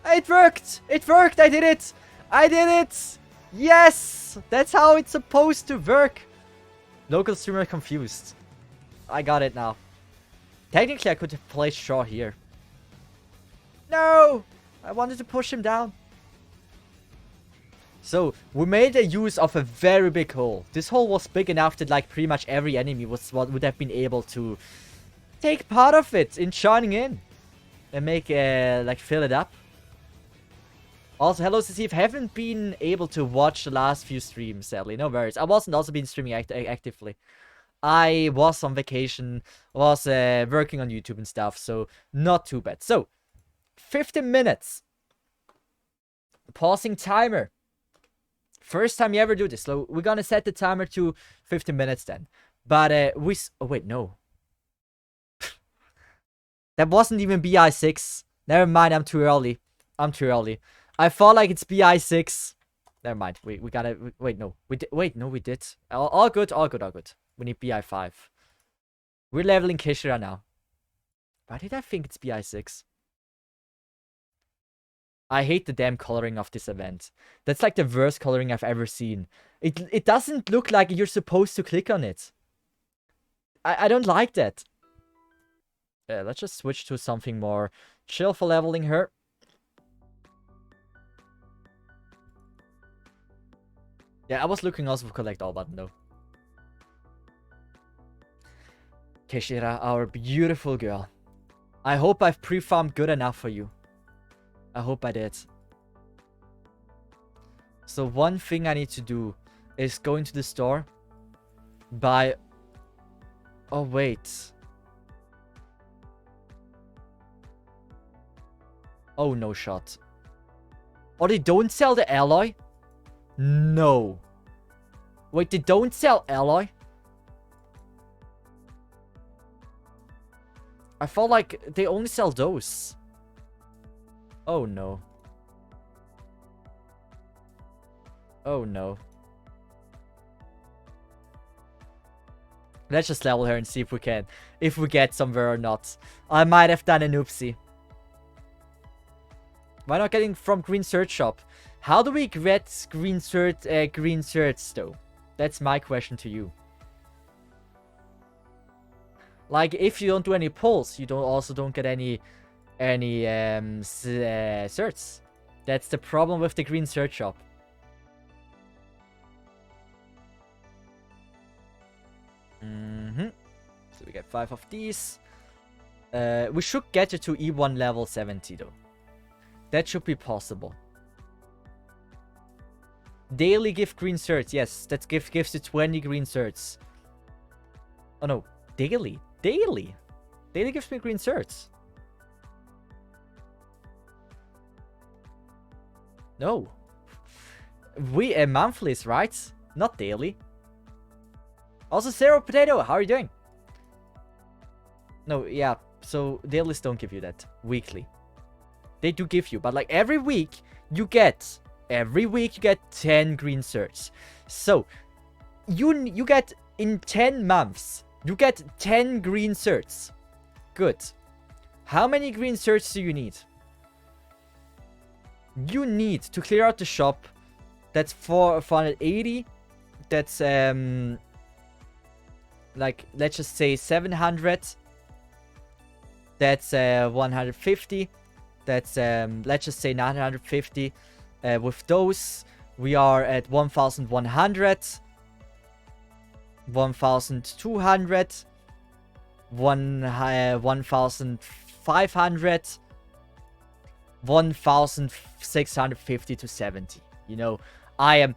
[SPEAKER 1] It worked! It worked! I did it! I did it! Yes! That's how it's supposed to work! Local streamer confused. I got it now. Technically, I could have placed Shaw here. No! I wanted to push him down. So, we made a use of a very big hole. This hole was big enough that like pretty much every enemy would have been able to take part of it in joining in. And make, like, fill it up. Also, hello Cesith, haven't been able to watch the last few streams, sadly. No worries. I wasn't also been streaming actively. I was on vacation, was working on YouTube and stuff, so not too bad. So, 15 minutes. Pausing timer. First time you ever do this. So, we're gonna set the timer to 15 minutes then. But, oh, wait, no. That wasn't even BI6. Never mind, I'm too early. I'm too early. I felt like it's BI6. Never mind. We gotta... Wait, no. Wait, no, we did. All good, all good, all good. We need BI5. We're leveling Kishira now. Why did I think it's BI6? I hate the damn coloring of this event. That's like the worst coloring I've ever seen. It doesn't look like you're supposed to click on it. I don't like that. Let's just switch to something more chill for leveling her. Yeah, I was looking also for collect all button though. Keshira, our beautiful girl. I hope I've pre-farmed good enough for you. I hope I did. So one thing I need to do is go into the store. Buy... Oh, wait. Oh, no shot. Oh, they don't sell the alloy? No. Wait, they don't sell alloy? I felt like they only sell those. Oh, no. Oh, no. Let's just level her and see if we can. If we get somewhere or not. I might have done an oopsie. Why not getting from Green Search Shop? How do we get Green Search though? That's my question to you. Like, if you don't do any pulls, you don't get any certs. That's the problem with the Green Search Shop. So we get 5 of these. We should get it to E1 level 70 though. That should be possible. Daily gift green certs. Yes, that gives you 20 green certs. Oh no, daily. Daily gives me green certs. No. We monthlies, right? Not daily. Also, Zero Potato, how are you doing? No, yeah, so dailies don't give you that. Weekly. They do give you, but like every week you get 10 green certs. So you get in 10 months, you get 10 green certs. Good. How many green certs do you need? You need to clear out the shop. That's 480. That's like, let's just say 700. That's 150. That's let's just say 950. With those, we are at 1100, 1200, 1500, 1650 to 70. You know, I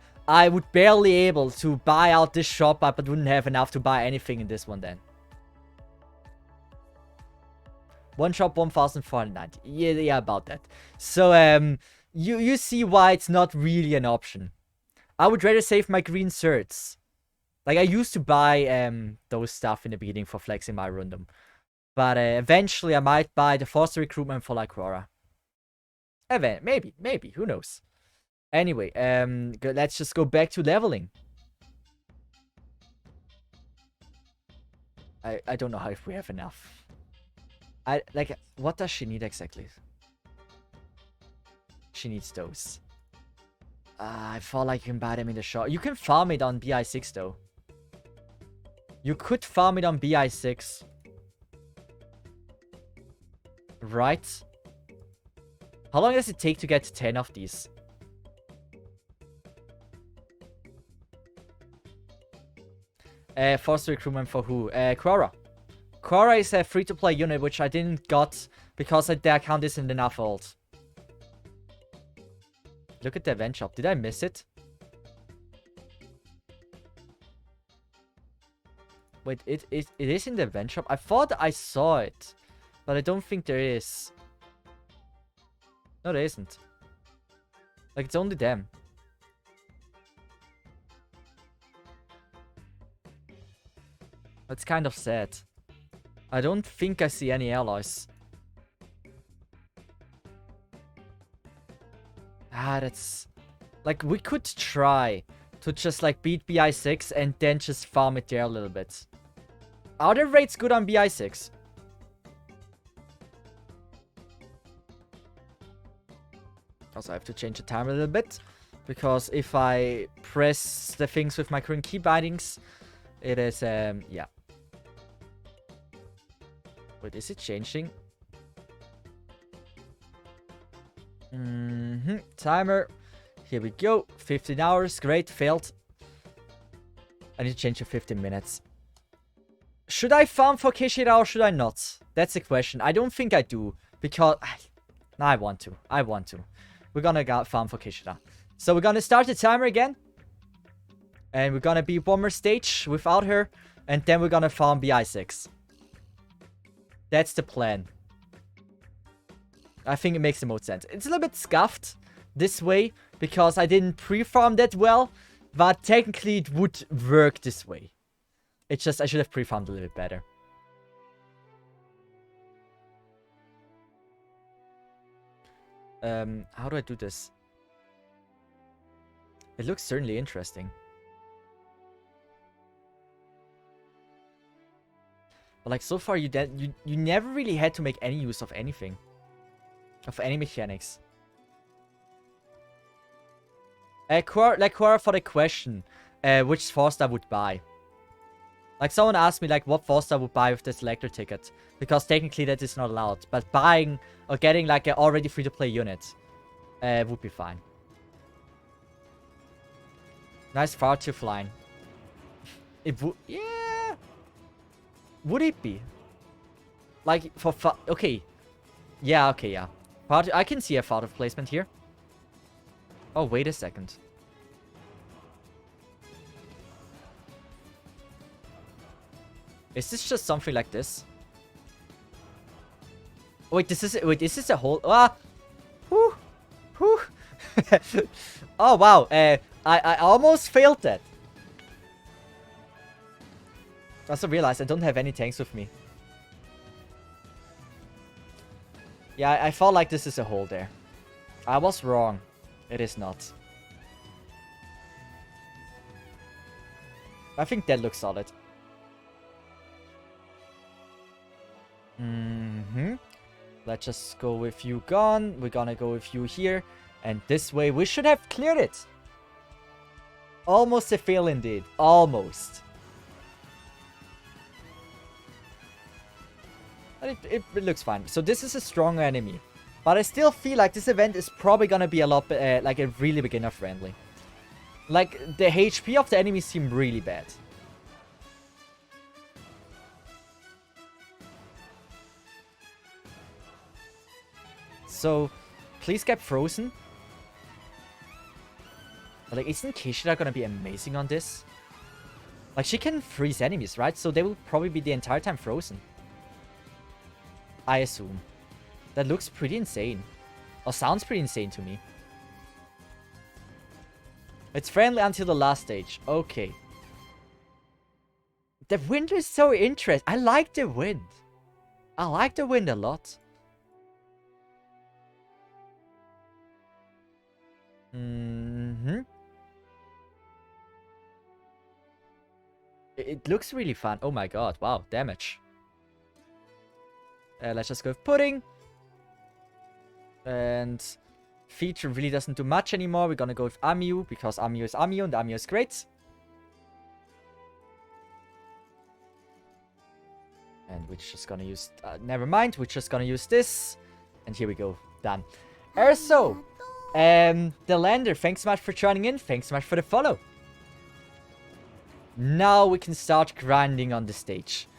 [SPEAKER 1] would barely able to buy out this shop, but wouldn't have enough to buy anything in this one then. One shop, 1490. Yeah, about that. So, you see why it's not really an option. I would rather save my green certs. Like, I used to buy those stuff in the beginning for flexing my random. But eventually I might buy the Force Recruitment for like Quora. Maybe, who knows. Anyway, let's just go back to leveling. I don't know how if we have enough. Like, what does she need exactly? She needs those. I feel like you can buy them in the shop. You can farm it on BI6 though. You could farm it on BI6. Right? How long does it take to get 10 of these? Force recruitment for who? Quora. Quora is a free-to-play unit, which I didn't got because the account isn't enough old. Look at the event shop. Did I miss it? Wait, it is in the event shop? I thought I saw it, but I don't think there is. No, there isn't. Like, it's only them. That's kind of sad. I don't think I see any alloys. That's... Like, we could try to just, like, beat BI6 and then just farm it there a little bit. Are the rates good on BI6? Also, I have to change the time a little bit. Because if I press the things with my current key bindings, it is, yeah. Wait, is it changing? Timer. Here we go. 15 hours. Great. Failed. I need to change to 15 minutes. Should I farm for Kishida or should I not? That's the question. I don't think I do. Because... No, I want to. I want to. We're gonna farm for Kishida. So we're gonna start the timer again. And we're gonna be one more stage without her. And then we're gonna farm BI6. That's the plan. I think it makes the most sense. It's a little bit scuffed this way. Because I didn't pre-farm that well. But technically it would work this way. It's just I should have pre-farmed a little bit better. How do I do this? It looks certainly interesting. But like so far you never really had to make any use of anything. Of any mechanics. Quora for the question, which 4-star would buy. Like someone asked me like what 4-star would buy with the selector ticket. Because technically that is not allowed. But buying or getting like an already free-to-play unit would be fine. Nice far to flying. It would... Yeah. Would it be? Like for... Okay. Yeah, okay, yeah. I can see a far of placement here. Oh, wait a second. Is this just something like this? Wait, this is a whole... Ah! Whew! Whew! Oh, wow. I almost failed that. I also realized I don't have any tanks with me. Yeah, I felt like this is a hole there. I was wrong. It is not. I think that looks solid. Let's just go with you gone. We're gonna go with you here. And this way we should have cleared it. Almost a fail indeed. Almost. But it looks fine. So this is a stronger enemy. But I still feel like this event is probably gonna be a lot, like a really beginner friendly. Like, the HP of the enemies seem really bad. So, please get frozen. But like, isn't Kishida gonna be amazing on this? Like, she can freeze enemies, right? So they will probably be the entire time frozen. I assume. That looks pretty insane. Or sounds pretty insane to me. It's friendly until the last stage. Okay. The wind is so interesting. I like the wind. I like the wind a lot. It looks really fun. Oh my god. Wow. Damage. Let's just go with pudding. And feature really doesn't do much anymore. We're gonna go with Amiu because Amiu is Amiu and Amiu is great. And we're just gonna use... never mind. We're just gonna use this. And here we go. Done. Erso! The Lander, thanks so much for joining in. Thanks so much for the follow. Now we can start grinding on the stage.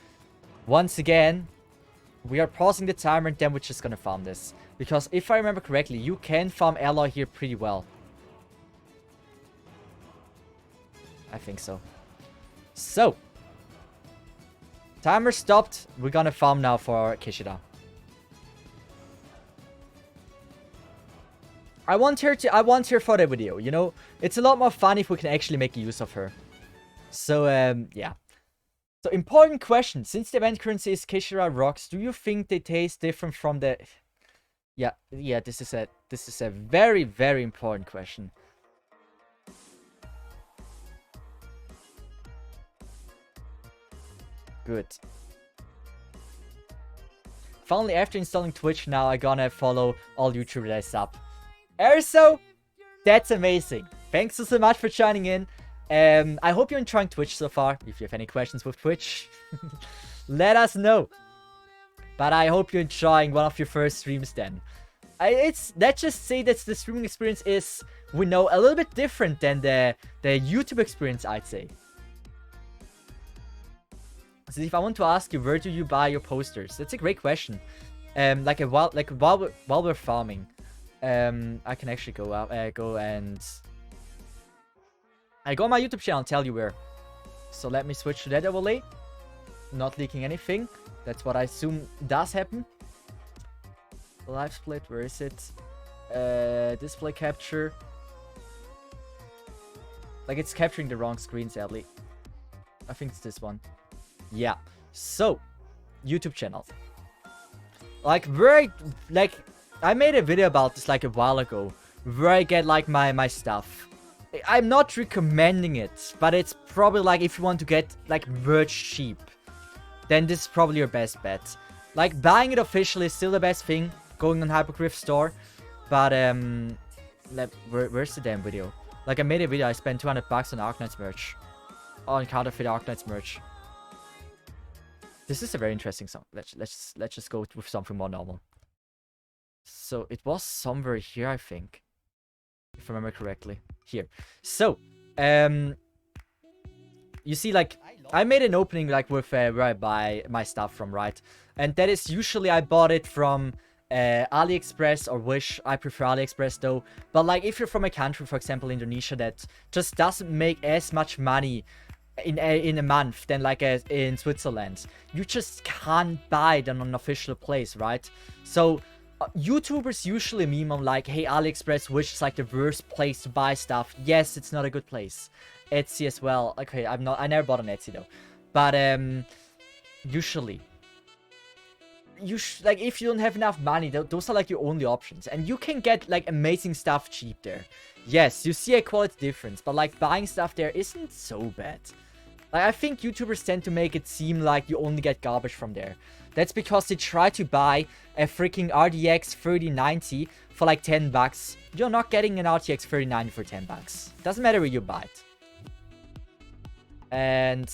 [SPEAKER 1] Once again, we are pausing the timer and then we're just gonna farm this. Because if I remember correctly, you can farm alloy here pretty well. I think so. So. Timer stopped. We're gonna farm now for Kishida. I want her for the video, you know? It's a lot more fun if we can actually make use of her. So, yeah. So, important question. Since the event currency is Kishida rocks, do you think they taste different from the... Yeah, this is a very, very important question. Good. Finally, after installing Twitch, now I'm gonna follow all YouTubers that I sub. Erso, that's amazing. Thanks so much for joining in. I hope you're enjoying Twitch so far. If you have any questions with Twitch, let us know. But I hope you're enjoying one of your first streams then. Let's just say that the streaming experience is, we know, a little bit different than the YouTube experience, I'd say. Cesith, I want to ask you, where do you buy your posters? That's a great question. While we're farming, I can actually go out, I go on my YouTube channel and tell you where. So let me switch to that overlay. Not leaking anything. That's what I assume does happen. Live split, where is it? Display capture. Like, it's capturing the wrong screen, sadly. I think it's this one. Yeah. So, YouTube channel. Like, I made a video about this like a while ago, where I get like my stuff. I'm not recommending it, but it's probably like if you want to get like merch cheap, then this is probably your best bet. Like, buying it officially is still the best thing, going on Hypergriff store, but where's the damn video? Like, I made a video, I spent 200 bucks on Arknight's merch, on counterfeit Arknight's merch. This is a very interesting song. Let's just go with something more normal. So it was somewhere here, I think, if I remember correctly. Here. So, you see, like, I made an opening like with where I buy my stuff from, right? And that is usually I bought it from AliExpress or Wish. I prefer AliExpress though. But like, if you're from a country, for example Indonesia, that just doesn't make as much money in a month than like in Switzerland, you just can't buy it on an official place, right? So YouTubers usually meme on like, hey, AliExpress, Wish is like the worst place to buy stuff. Yes, it's not a good place. Etsy as well. Okay, I never bought on Etsy though. But usually, like, if you don't have enough money, those are like your only options, and you can get like amazing stuff cheap there. Yes, you see a quality difference, but like buying stuff there isn't so bad. Like, I think YouTubers tend to make it seem like you only get garbage from there. That's because they try to buy a freaking RTX 3090 for like 10 bucks. You're not getting an RTX 3090 for 10 bucks. Doesn't matter where you buy it. And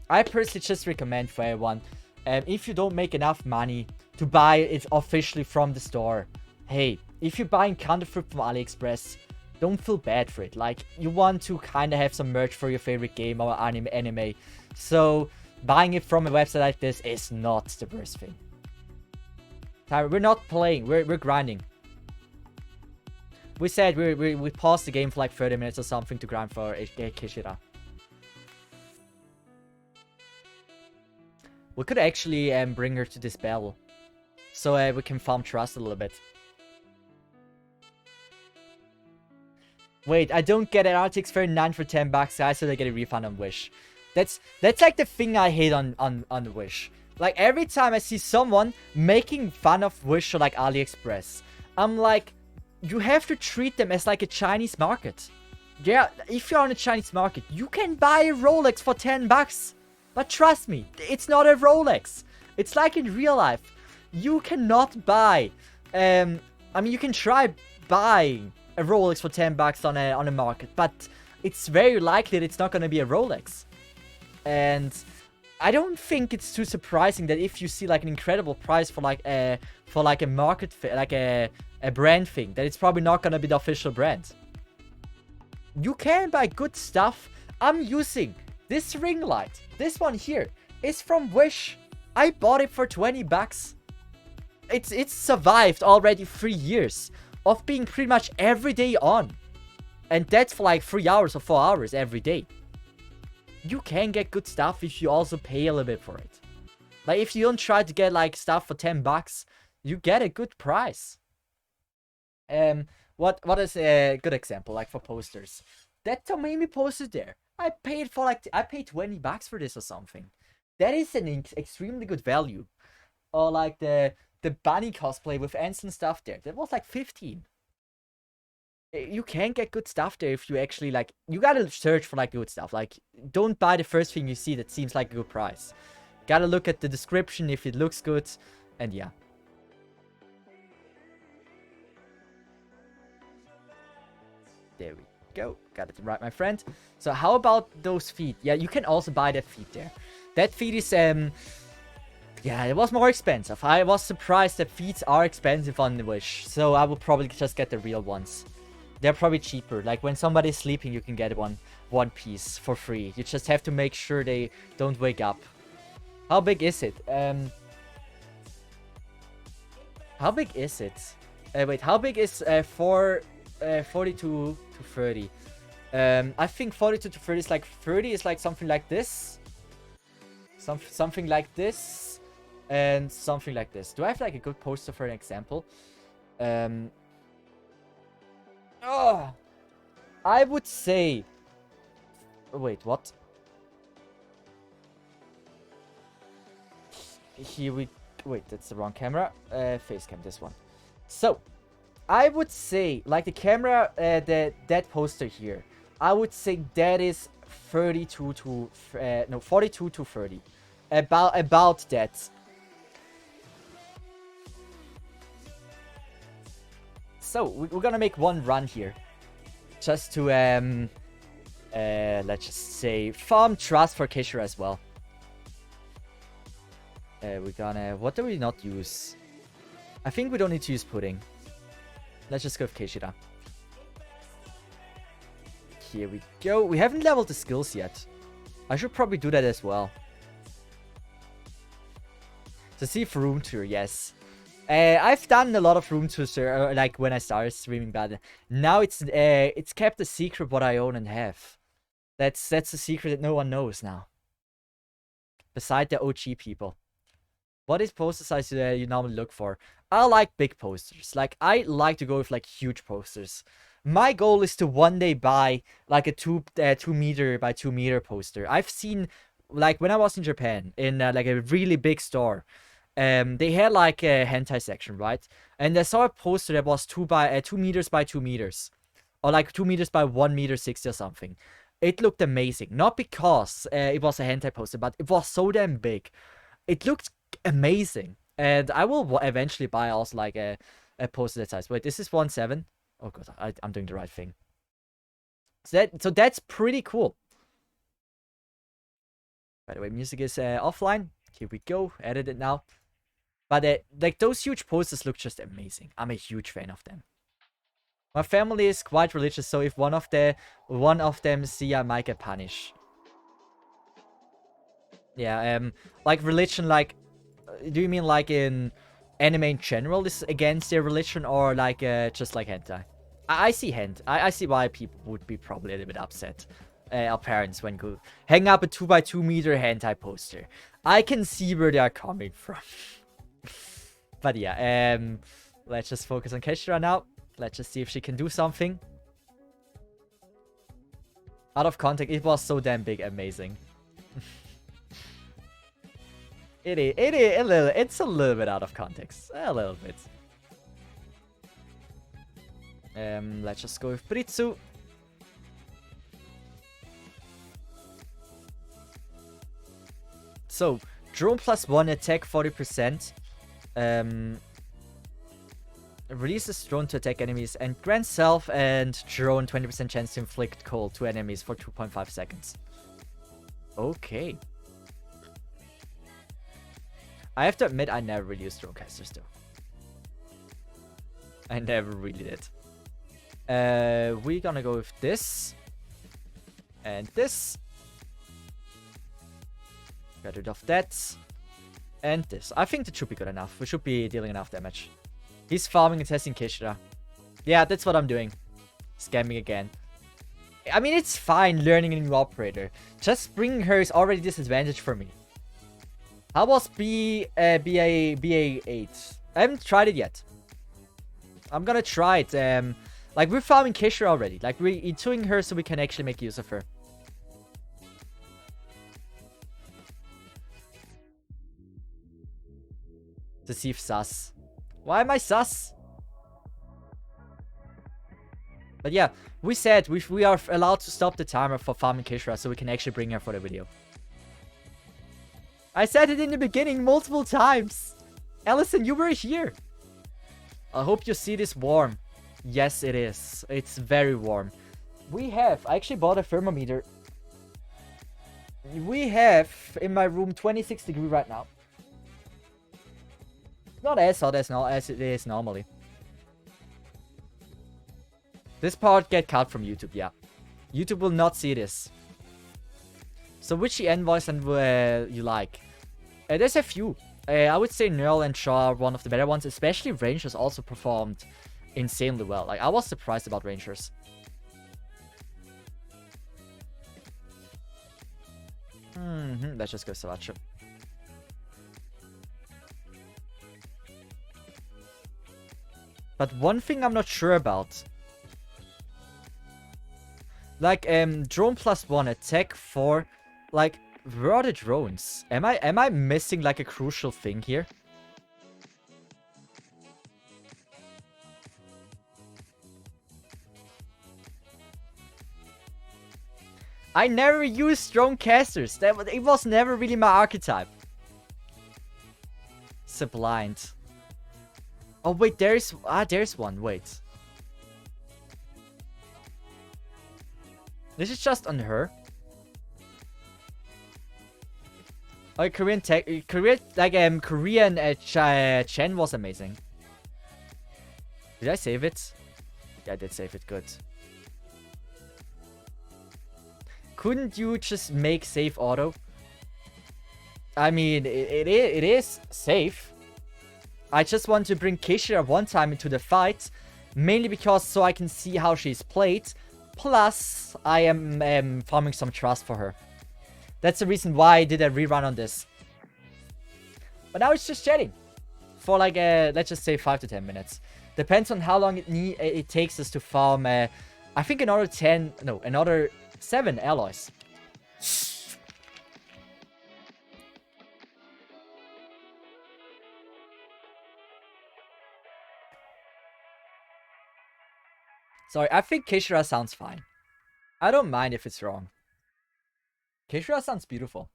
[SPEAKER 1] I personally just recommend for everyone, if you don't make enough money to buy it officially from the store, hey, if you're buying counterfeit from AliExpress, don't feel bad for it. Like, you want to kind of have some merch for your favorite game or anime. So, buying it from a website like this is not the worst thing. We're not playing, we're grinding. We said we paused the game for like 30 minutes or something to grind for Kishira. We could actually bring her to this battle, so we can farm trust a little bit. Wait, I don't get an RTX 3090 for 10 bucks, guys, so I get a refund on Wish. That's like the thing I hate on Wish. Like, every time I see someone making fun of Wish or like AliExpress, I'm like, you have to treat them as like a Chinese market. Yeah, if you're on a Chinese market, you can buy a Rolex for 10 bucks. But trust me, it's not a Rolex. It's like in real life. You cannot buy, I mean, you can try buying a Rolex for 10 bucks on a market, but it's very likely that it's not going to be a Rolex. And I don't think it's too surprising that if you see like an incredible price for like a market, like a brand thing, that it's probably not going to be the official brand. You can buy good stuff. I'm using this ring light. This one here is from Wish. I bought it for 20 bucks. It's survived already 3 years of being pretty much every day on. And that's for like 3 hours or 4 hours every day. You can get good stuff if you also pay a little bit for it. Like, if you don't try to get like stuff for 10 bucks, you get a good price. What is a good example, like for posters? That Tomimi poster there. I paid 20 bucks for this or something. That is an extremely good value. Or like the bunny cosplay with ants and stuff there. That was like 15. You can get good stuff there if you actually like, you gotta search for like good stuff. Like, don't buy the first thing you see that seems like a good price. Gotta look at the description if it looks good, and yeah. There we go. Got it right, my friend. So how about those feet? Yeah, you can also buy that feet there. That feet is yeah, it was more expensive. I was surprised that feet are expensive on the Wish, so I will probably just get the real ones. They're probably cheaper. Like, when somebody's sleeping, you can get one piece for free. You just have to make sure they don't wake up. How big is it? How big is it? Wait, how big is 42 to 30? I think 42 to 30 is like 30 is like something like this. Something like this. And something like this. Do I have like a good poster for an example? Oh, I would say... Wait, what? Here we... Wait, that's the wrong camera. Facecam, this one. So, I would say, like the camera, that poster here, I would say that is 32 to... no, 42 to 30. About that. So, we're gonna make one run here. Just to, let's just say, farm trust for Kishra as well. We're gonna... What do we not use? I think we don't need to use pudding. Let's just go with Kishira. Here we go. We haven't leveled the skills yet. I should probably do that as well. Cesith room tour, yes. I've done a lot of room tours, like when I started streaming, but now it's kept a secret what I own and have. That's a secret that no one knows now. Beside the OG people. What is poster size you normally look for? I like big posters. Like, I like to go with like huge posters. My goal is to one day buy like a 2 meter by 2 meter poster. I've seen, like when I was in Japan, in like a really big store, they had like a hentai section, right? And I saw a poster that was 2 meters by 2 meters, or like 2 meters by 1 meter 60 or something. It looked amazing, not because it was a hentai poster, but it was so damn big. It looked amazing, and I will eventually buy also like a poster that size. Wait, this is 1.7. Oh god, I'm doing the right thing. So that's pretty cool. By the way, music is offline. Here we go. Edit it now. But like those huge posters look just amazing. I'm a huge fan of them. My family is quite religious, so if one of them see, I might get punished. Yeah, like religion, like, do you mean like in anime in general is against their religion, or like just like hentai? I see I see why people would be probably a little bit upset. Our parents when go hang up a 2 by 2 meter hentai poster. I can see where they are coming from. But yeah, let's just focus on Keshira now. Let's just see if she can do something. Out of context, it was so damn big, amazing. It's a little bit out of context. A little bit. Let's just go with Britsu. So, drone +1, attack 40%. Releases drone to attack enemies, and grants self and drone 20% chance to inflict cold to enemies for 2.5 seconds. Okay. I have to admit, I never really used Dronecasters though. I never really did. We're gonna go with this. And this. Get rid of that. And this. I think that should be good enough. We should be dealing enough damage. He's farming and testing Kishira. Yeah, that's what I'm doing. Scamming again. I mean, it's fine learning a new operator. Just bringing her is already a disadvantage for me. How was BA8? I haven't tried it yet. I'm gonna try it. Like, we're farming Kishira already. Like, we're E2ing her so we can actually make use of her. Cesith sus. Why am I sus? But yeah, we said we are allowed to stop the timer for farming Kishira so we can actually bring her for the video. I said it in the beginning multiple times. Allison, you were here. I hope you see this warm. Yes, it is. It's very warm. I actually bought a thermometer. We have in my room 26 degrees right now. Not as hot as it is normally. This part get cut from YouTube, yeah. YouTube will not see this. So which EN voice and you like? There's a few. I would say Neural and Shaw are one of the better ones. Especially Rangers also performed insanely well. Like, I was surprised about Rangers. Let's just go Savacho. But one thing I'm not sure about. Like, drone +1, attack 4. Like, where are the drones? Am I missing like a crucial thing here? I never used drone casters. It was never really my archetype. Sublimed. Oh wait, there's one. Wait. This is just on her. Oh, Korean Chen was amazing. Did I save it? Yeah, I did save it. Good. Couldn't you just make save auto? I mean, it is safe. I just want to bring Keishira one time into the fight, mainly because so I can see how she's played. Plus, I am farming some trust for her. That's the reason why I did a rerun on this. But now it's just chatting for like let's just say 5 to 10 minutes. Depends on how long it takes us to farm. I think another 7 alloys. Sorry, I think Keishira sounds fine. I don't mind if it's wrong. Keishira sounds beautiful.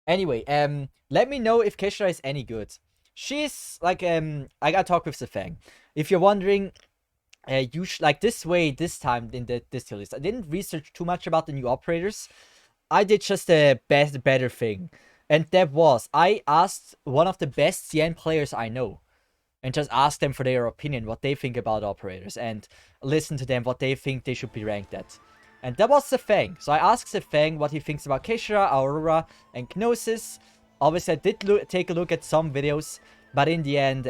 [SPEAKER 1] Anyway, let me know if Keishira is any good. She's like, I gotta talk with Sefang. If you're wondering, like this time in this tier list, I didn't research too much about the new operators. I did just the better thing. And that was, I asked one of the best CN players I know. And just ask them for their opinion, what they think about operators. And listen to them, what they think they should be ranked at. And that was Sefang. So I asked Sefang what he thinks about Keishira, Aurora, and Gnosis. Obviously, I did take a look at some videos. But in the end,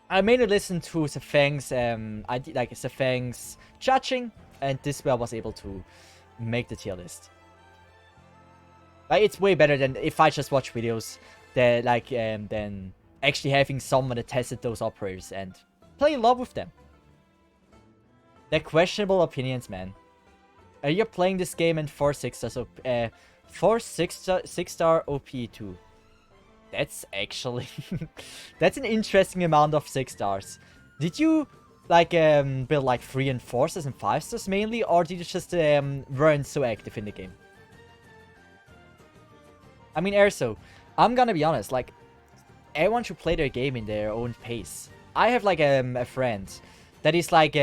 [SPEAKER 1] I mainly listened to Sefang's, Sefang's judging. And this way I was able to make the tier list. Like, it's way better than if I just watch videos that, than actually having someone that tested those operators and play in love with them. They're questionable opinions, man. You're playing this game in 4 6-star, so 4 6-star OP too. That's actually that's an interesting amount of 6 stars. Did you build like 3 and 4s and 5 stars mainly, or did you just weren't so active in the game? I mean, Erso, I'm gonna be honest, like, everyone should play their game in their own pace. I have like a friend that is like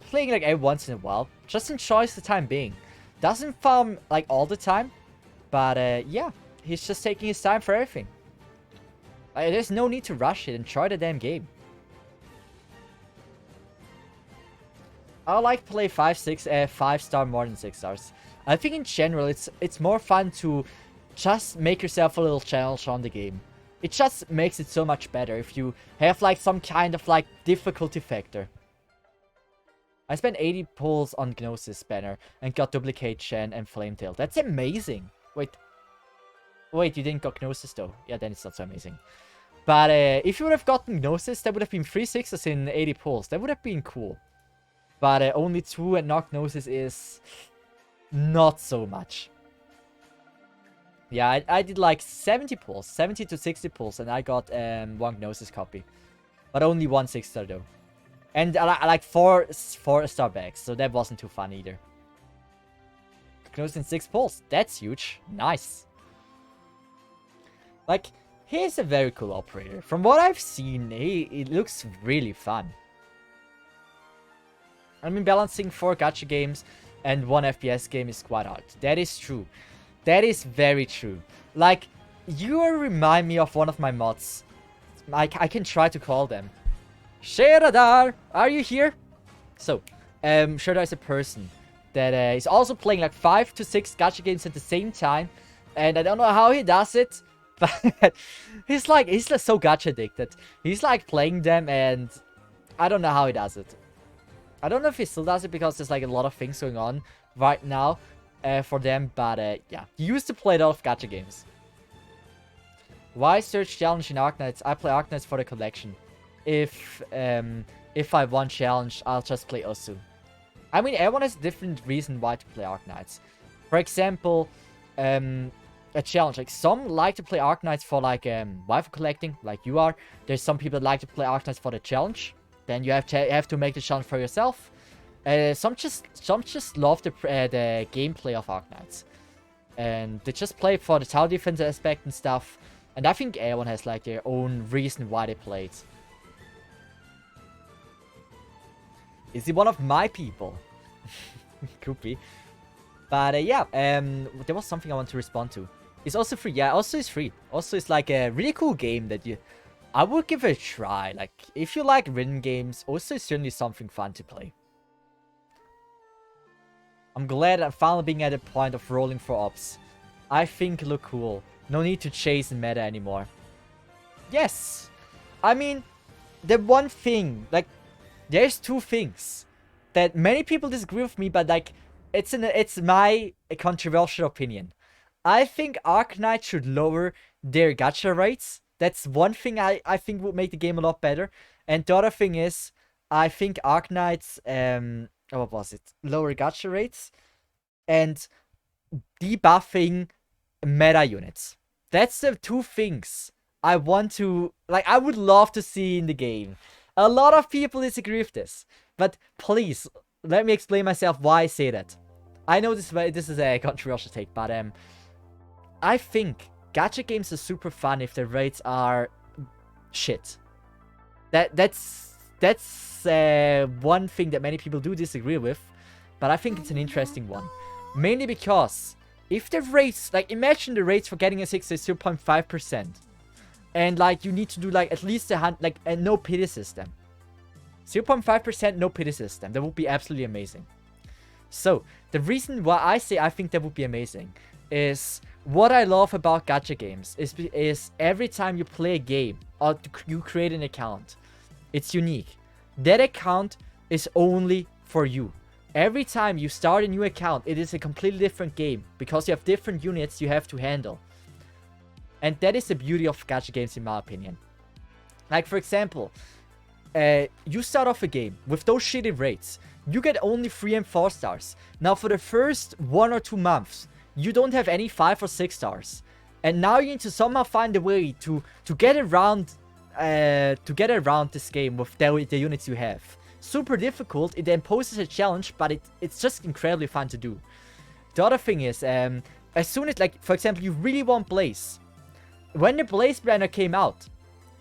[SPEAKER 1] playing like every once in a while, just enjoys the time being. Doesn't farm like all the time, but yeah, he's just taking his time for everything. There's no need to rush it. Enjoy the damn game. I like to play 5-star more than 6 stars. I think in general it's more fun to just make yourself a little challenge on the game. It just makes it so much better if you have like some kind of like difficulty factor. I spent 80 pulls on Gnosis banner and got Duplicate Shen and Flametail. That's amazing. Wait, you didn't got Gnosis though. Yeah, then it's not so amazing. But if you would have gotten Gnosis, that would have been 3 6s in 80 pulls. That would have been cool. But only 2 and not Gnosis is not so much. Yeah, I did like 70 pulls, 70 to 60 pulls, and I got 1 Gnosis copy. But only 1 6-star though. And I like 4 4-star bags, so that wasn't too fun either. Gnosis in 6 pulls, that's huge. Nice. Like, he's a very cool operator. From what I've seen, it looks really fun. I mean, balancing 4 gacha games and 1 FPS game is quite hard. That is true. That is very true. Like, you remind me of one of my mods. I can try to call them. Sheradar, are you here? So, Sheradar is a person that is also playing like 5 to 6 gacha games at the same time. And I don't know how he does it, But he's just so gacha addicted. He's like playing them, and I don't know how he does it. I don't know if he still does it because there's like a lot of things going on right now for them. But yeah, he used to play a lot of gacha games. Why search challenge in Arknights? I play Arknights for the collection. If I want challenge, I'll just play Osu. I mean, everyone has a different reason why to play Arknights. For example, a challenge. Like, some like to play Arknights for like waifu collecting, like you are. There's some people that like to play Arknights for the challenge. Then you have to make the challenge for yourself. Some just love the gameplay of Arknights, and they just play for the tower defense aspect and stuff. And I think everyone has like their own reason why they play it. Is he one of my people? Could be. But yeah, there was something I want to respond to. It's also free. Yeah, also is free. Also, it's like a really cool game that I would give it a try. Like, if you like rhythm games, also is certainly something fun to play. I'm glad I'm finally being at a point of rolling for ops. I think look cool. No need to chase in meta anymore. Yes. I mean, the one thing, like, there's two things that many people disagree with me, but like, it's my controversial opinion. I think Arknights should lower their gacha rates. That's one thing I think would make the game a lot better. And the other thing is, I think Arknights, what was it? Lower gacha rates and debuffing meta units. That's the two things I want to, like, I would love to see in the game. A lot of people disagree with this, but please, let me explain myself why I say that. I know this is a controversial take, but I think gacha games are super fun if the rates are shit. That's one thing that many people do disagree with, but I think it's an interesting one. Mainly because if the rates, like, imagine the rates for getting a 6 is 0.5%. And like, you need to do like at least a no pity system. 0.5% no pity system. That would be absolutely amazing. So, the reason why I say I think that would be amazing is what I love about gacha games is every time you play a game or you create an account, it's unique. That account is only for you. Every time you start a new account, it is a completely different game because you have different units you have to handle. And that is the beauty of gacha games, in my opinion. Like, for example, you start off a game with those shitty rates. You get only 3 and 4 stars. Now, for the first 1 or 2 months, you don't have any 5 or 6 stars. And now you need to somehow find a way to get around this game with the units you have. Super difficult. It then poses a challenge, but it's just incredibly fun to do. The other thing is, as soon as, like, for example, you really want Blaze. When the Blaze banner came out,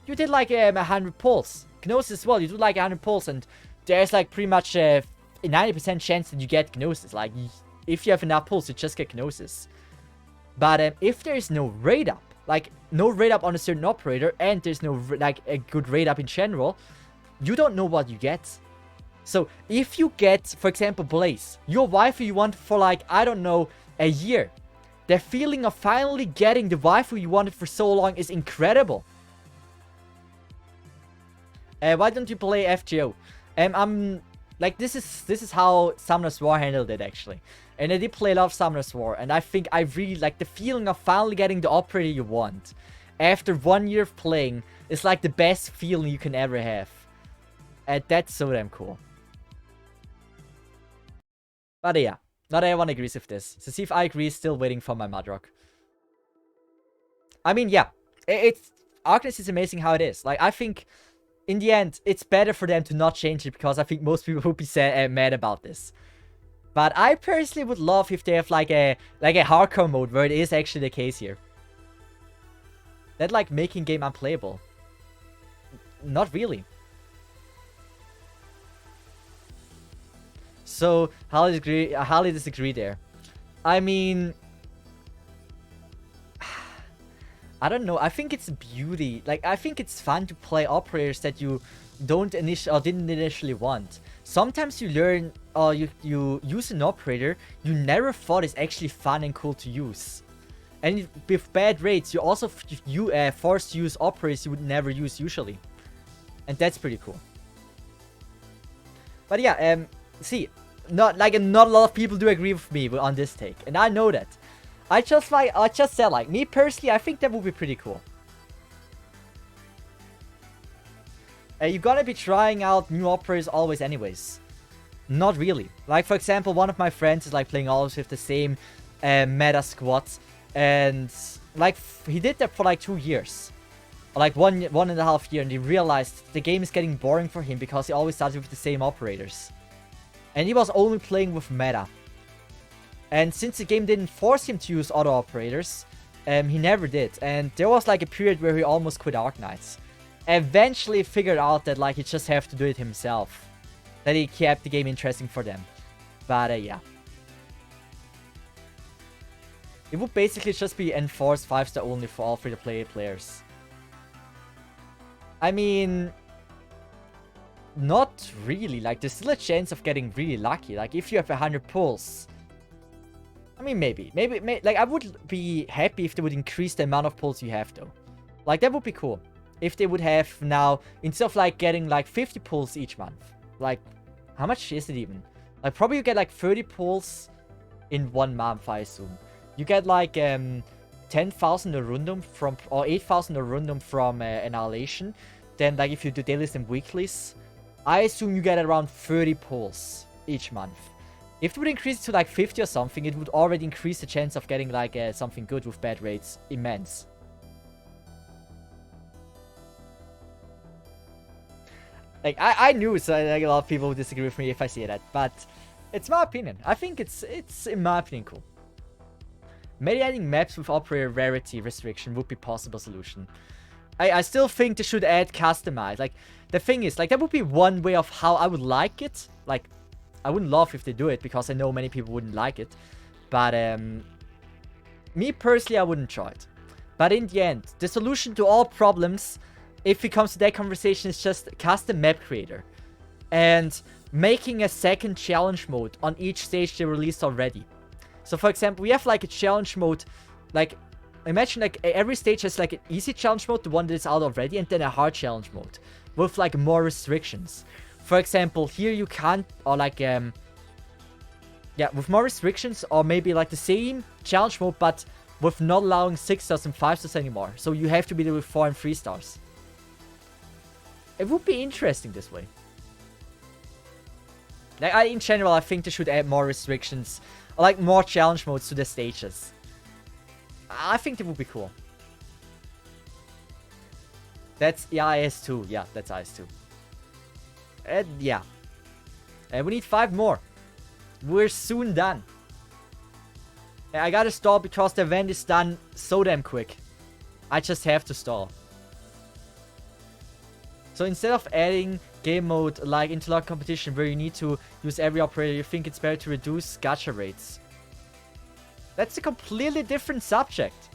[SPEAKER 1] you did like 100 pulls. Gnosis as well, you do like 100 pulls, and there's like pretty much a 90% chance that you get Gnosis. Like, if you have enough pulls, you just get Gnosis. But if there is no raid up, like no raid up on a certain operator, and there's no like a good raid up in general, you don't know what you get. So if you get, for example, Blaze, your waifu you want for like, I don't know, a year. The feeling of finally getting the waifu you wanted for so long is incredible. Why don't you play FGO? I'm like, this is how Summoner's War handled it, actually. And I did play a lot of Summoner's War, and I think I really like the feeling of finally getting the operator you want. After 1 year of playing, it's like the best feeling you can ever have. And that's so damn cool. But yeah, not everyone agrees with this. Cesith, I agree, still waiting for my Mudrock. I mean, yeah, Arknights is amazing how it is. Like, I think in the end, it's better for them to not change it, because I think most people would be mad about this. But I personally would love if they have like a hardcore mode where it is actually the case here. That like making game unplayable. Not really. So highly disagree there. I mean, I don't know. I think it's beauty. Like, I think it's fun to play operators that you didn't initially want. Sometimes you learn or you use an operator you never thought is actually fun and cool to use. And with bad rates, you also forced to use operators you would never use usually. And that's pretty cool. But yeah, see, not a lot of people do agree with me on this take, and I know that. I just said, like, me personally, I think that would be pretty cool. You're gonna be trying out new operators always anyways. Not really. Like, for example, one of my friends is like playing always with the same meta squads, and like he did that for like 2 years. Or like one and a half year, and he realized the game is getting boring for him because he always started with the same operators. And he was only playing with meta. And since the game didn't force him to use other operators, he never did. And there was like a period where he almost quit Arknights. Eventually figured out that like he just have to do it himself. That he kept the game interesting for them. But yeah. It would basically just be enforced 5-star only for all free-to-play players. I mean, not really. Like, there's still a chance of getting really lucky. Like, if you have 100 pulls. I mean, maybe. Like, I would be happy if they would increase the amount of pulls you have, though. Like, that would be cool. If they would have now, instead of, like, getting, like, 50 pulls each month. Like, how much is it even? Like, probably you get, like, 30 pulls in 1 month, I assume. You get, like, 10,000 a rundum from, or 8,000 a rundum from Annihilation. Then, like, if you do dailies and weeklies, I assume you get around 30 pulls each month. If it would increase it to, like, 50 or something, it would already increase the chance of getting, like, something good with bad rates immense. Like, I knew so, like, a lot of people would disagree with me if I say that, but it's my opinion. I think it's in my opinion, cool. Maybe adding maps with operator rarity restriction would be a possible solution. I still think they should add customize. Like, the thing is, like, that would be one way of how I would like it. Like, I wouldn't love if they do it, because I know many people wouldn't like it. But, me personally, I wouldn't try it. But in the end, the solution to all problems, if it comes to that conversation, is just custom map creator. And making a second challenge mode on each stage they released already. So, for example, we have, like, a challenge mode, like, imagine, like, every stage has, like, an easy challenge mode, the one that is out already, and then a hard challenge mode, with, like, more restrictions. For example, here you can't, or, like, yeah, with more restrictions, or maybe, like, the same challenge mode, but with not allowing 6 stars and 5 stars anymore. So you have to be there with 4 and 3 stars. It would be interesting this way. Like, in general, I think they should add more restrictions, or, like, more challenge modes to the stages. I think that would be cool. That's, yeah, IS2. Yeah, that's IS2. And, yeah. And we need 5 more. We're soon done. I gotta stall because the event is done so damn quick. I just have to stall. So instead of adding game mode like interlock competition where you need to use every operator, you think it's better to reduce gacha rates. That's a completely different subject.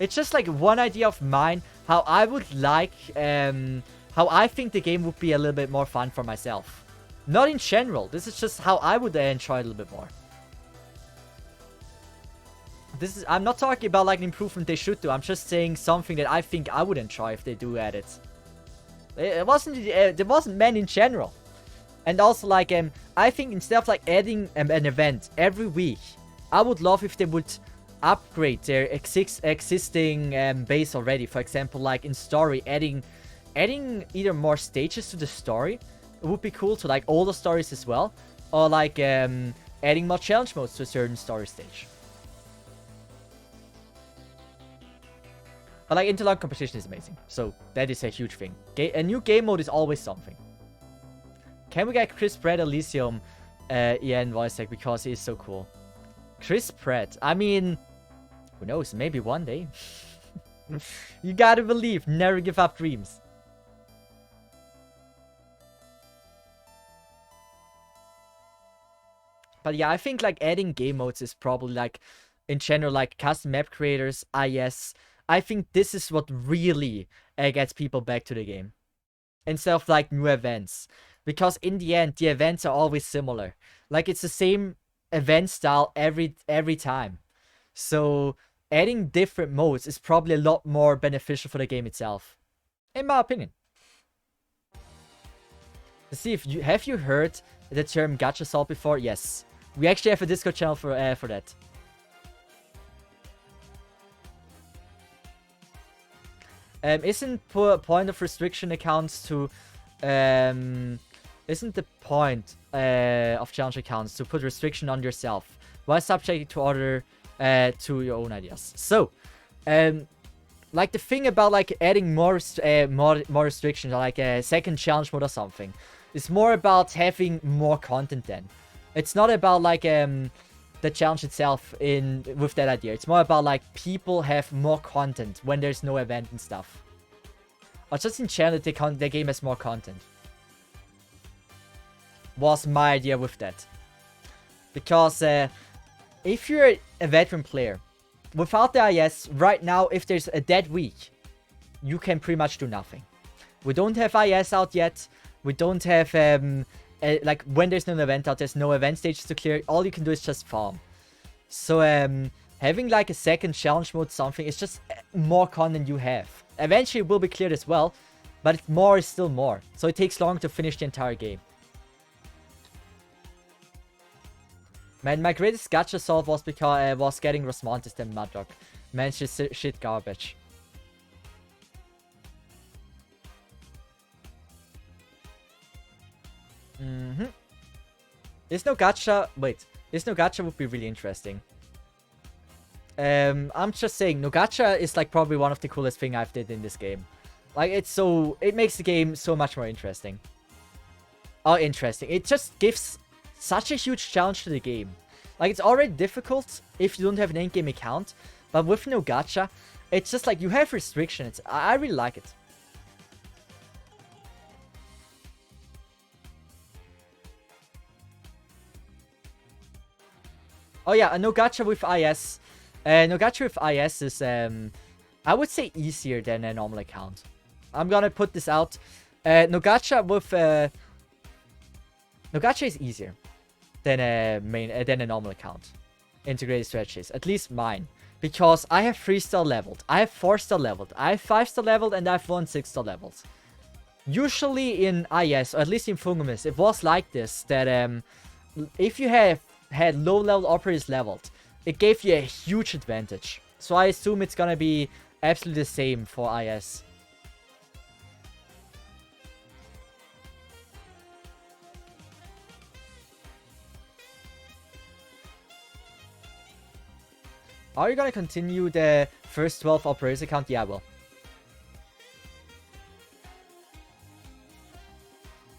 [SPEAKER 1] It's just like one idea of mine, how I would like, how I think the game would be a little bit more fun for myself. Not in general, this is just how I would enjoy it a little bit more. I'm not talking about like an improvement they should do, I'm just saying something that I think I would enjoy if they do add it. There wasn't many in general. And also, like, I think instead of like adding an event every week, I would love if they would upgrade their existing base already. For example, like in story, adding either more stages to the story. It would be cool to like older stories as well, or like adding more challenge modes to a certain story stage. But like interlock competition is amazing, so that is a huge thing. A new game mode is always something. Can we get Chris Pratt Elysium EN voice act because he is so cool? Chris Pratt, I mean, who knows? Maybe one day. You gotta believe, never give up dreams. But yeah, I think like adding game modes is probably like, in general, like custom map creators, IS. I think this is what really gets people back to the game. Instead of like new events. Because in the end, the events are always similar. Like it's the same event style every time. So adding different modes is probably a lot more beneficial for the game itself. In my opinion. Let's see if you have you heard the term Gacha Salt before? Yes. We actually have a Discord channel for that. Isn't point of restriction accounts to isn't the point of challenge accounts to put restriction on yourself while subject to other to your own ideas? So like the thing about like adding more restrictions, like a second challenge mode or something, is more about having more content then. It's not about like the challenge itself with that idea. It's more about like people have more content when there's no event and stuff. Or just in general, the game has more content. Was my idea with that. Because if you're a veteran player, without the IS, right now, if there's a dead week, you can pretty much do nothing. We don't have IS out yet. We don't have, like, when there's no event out, there's no event stages to clear. All you can do is just farm. So, having, like, a second challenge mode something is just more content you have. Eventually, it will be cleared as well, but more is still more. So, it takes long to finish the entire game. Man, my greatest gacha solve was because was getting Rosmontis than Mudrock. Man, she's shit garbage. This no gacha. Wait, this no gacha would be really interesting. I'm just saying, no gacha is like probably one of the coolest thing I've did in this game. Like it makes the game so much more interesting. Oh, interesting. It just gives such a huge challenge to the game. Like, it's already difficult if you don't have an in-game account, but with no gacha, it's just like you have restrictions. I really like it. Oh yeah, a no gacha with IS. No gacha with IS is, I would say easier than a normal account. I'm gonna put this out. No gacha with, no gacha is easier than a normal account. Integrated strategies, at least mine, because I have 3-star leveled, I have 4-star leveled, I have 5-star leveled, and I have 1 6-star leveled. Usually in IS, or at least in Fungumis, it was like this, that if you have had low level operators leveled, it gave you a huge advantage. So I assume it's gonna be absolutely the same for IS. Are you gonna continue the first 12 operators account? Yeah, I will.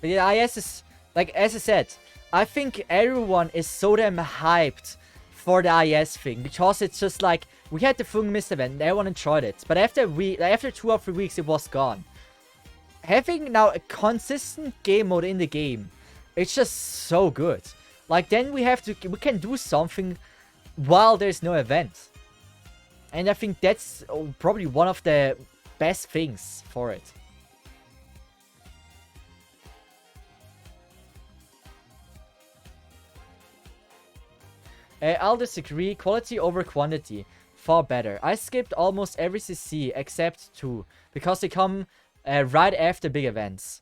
[SPEAKER 1] But yeah, IS is, like, as I said, I think everyone is so damn hyped for the IS thing, because it's just like, we had the Fungumis event and everyone enjoyed it, but after 2 or 3 weeks it was gone. Having now a consistent game mode in the game, it's just so good. Like, then we can do something while there's no event. And I think that's probably one of the best things for it. I'll disagree. Quality over quantity. Far better. I skipped almost every CC except 2, because they come right after big events.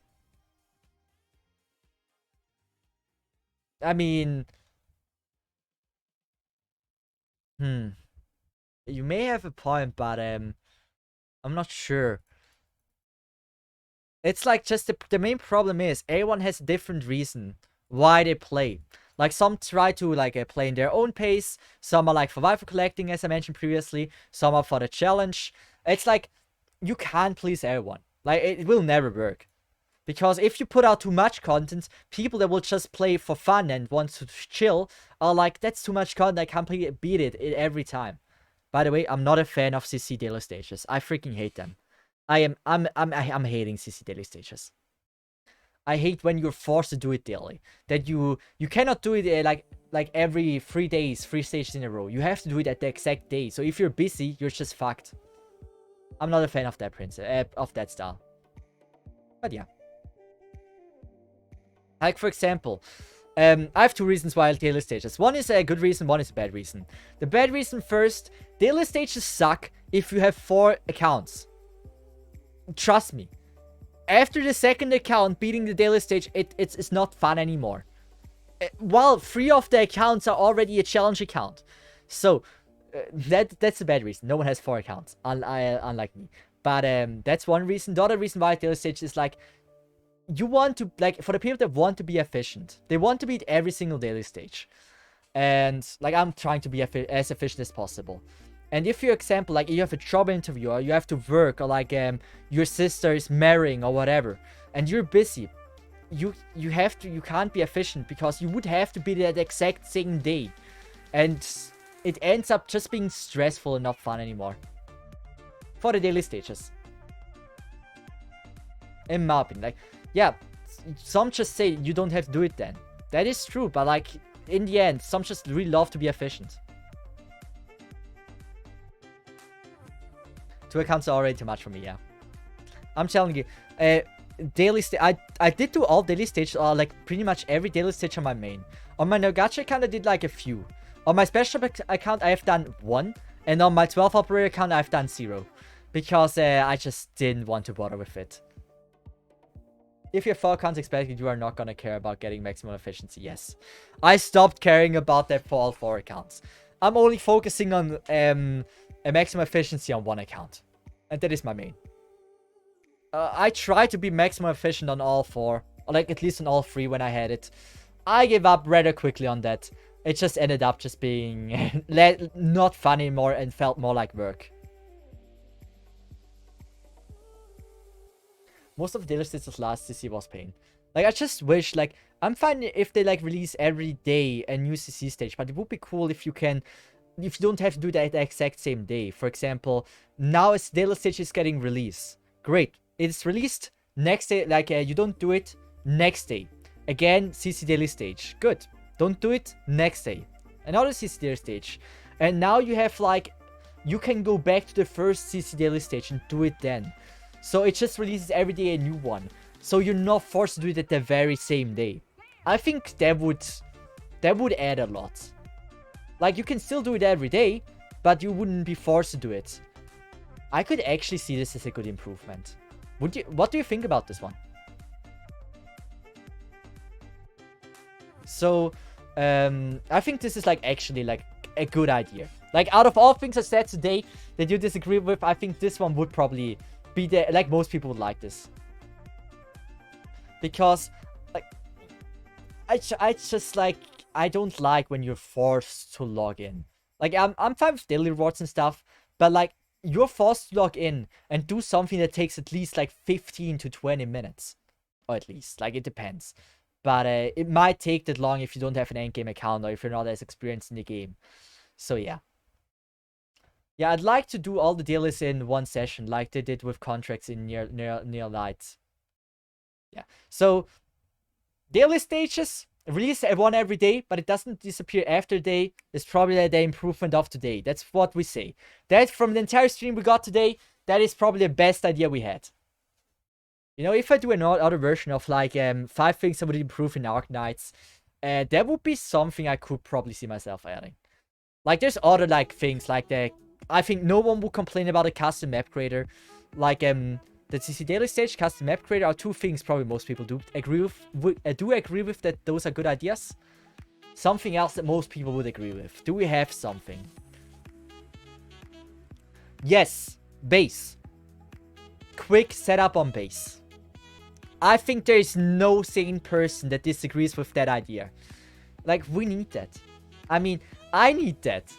[SPEAKER 1] I mean... You may have a point, but I'm not sure. It's like just the main problem is everyone has a different reason why they play. Like, some try to like play in their own pace, some are like for Viper collecting, as I mentioned previously, some are for the challenge. It's like, you can't please everyone. Like, it will never work. Because if you put out too much content, people that will just play for fun and want to chill are like, that's too much content, I can't beat it every time. By the way, I'm not a fan of CC daily stages. I freaking hate them. I'm hating CC daily stages. I hate when you're forced to do it daily. That you cannot do it like every 3 days, 3 stages in a row. You have to do it at the exact day. So if you're busy, you're just fucked. I'm not a fan of that of that style. But yeah. Like, for example, I have two reasons why daily stages. One is a good reason, one is a bad reason. The bad reason first, daily stages suck if you have 4 accounts. Trust me. After the second account beating the daily stage, it's not fun anymore. While 3 of the accounts are already a challenge account. So, that's the bad reason. No one has 4 accounts, unlike me. But that's one reason. The other reason why daily stage is like, you want to, like, for the people that want to be efficient, they want to beat every single daily stage. And, like, I'm trying to be as efficient as possible. And if, for example, like, you have a job interview, or you have to work, or, like, your sister is marrying, or whatever, and you're busy, you can't be efficient, because you would have to be there the exact same day. And it ends up just being stressful and not fun anymore. For the daily stages. In my opinion, like, yeah, some just say you don't have to do it then. That is true, but like, in the end, some just really love to be efficient. 2 accounts are already too much for me, yeah. I'm telling you, daily stage, I did do all daily stages, or like pretty much every daily stage on my main. On my Gacha account, I did like a few. On my special account, I have done 1, and on my 12 operator account, I've done 0. Because I just didn't want to bother with it. If you have 4 accounts expected, you are not gonna care about getting maximum efficiency. Yes. I stopped caring about that for all 4 accounts. I'm only focusing on a maximum efficiency on 1 account. And that is my main. I tried to be maximum efficient on all 4. Or like at least on all 3 when I had it. I gave up rather quickly on that. It just ended up just being not fun anymore and felt more like work. Most of the daily stages last CC was pain. Like, I just wish, like, I'm fine if they, like, release every day a new CC stage, but it would be cool if you don't have to do that the exact same day. For example, now as daily stage is getting released. Great. It's released next day, like, you don't do it next day. Again, CC daily stage. Good. Don't do it next day. Another CC daily stage. And now you have, like, you can go back to the first CC daily stage and do it then. So it just releases every day a new one. So you're not forced to do it at the very same day. I think that would add a lot. Like, you can still do it every day, but you wouldn't be forced to do it. I could actually see this as a good improvement. What do you think about this one? So, I think this is like actually like a good idea. Like, out of all things I said today that you disagree with, I think this one would probably be there. Like, most people would like this. Because, like, I just like, I don't like when you're forced to log in. Like, I'm fine with daily rewards and stuff, but like, you're forced to log in and do something that takes at least like 15 to 20 minutes. Or at least, like, it depends. But it might take that long if you don't have an endgame account or if you're not as experienced in the game. So yeah. Yeah, I'd like to do all the dailies in one session, like they did with contracts in Near Light. Yeah. So, daily stages, release one every day, but it doesn't disappear after day. It's probably the improvement of today. That's what we say. That, from the entire stream we got today, that is probably the best idea we had. You know, if I do another version of, like, 5 things I would improve in Arknights, that would be something I could probably see myself adding. Like, there's other, like, things, like the... I think no one would complain about a custom map creator. Like, the CC Daily Stage, custom map creator are 2 things probably most people do agree with that those are good ideas. Something else that most people would agree with. Do we have something? Yes, base. Quick setup on base. I think there is no sane person that disagrees with that idea. Like, we need that. I mean, I need that.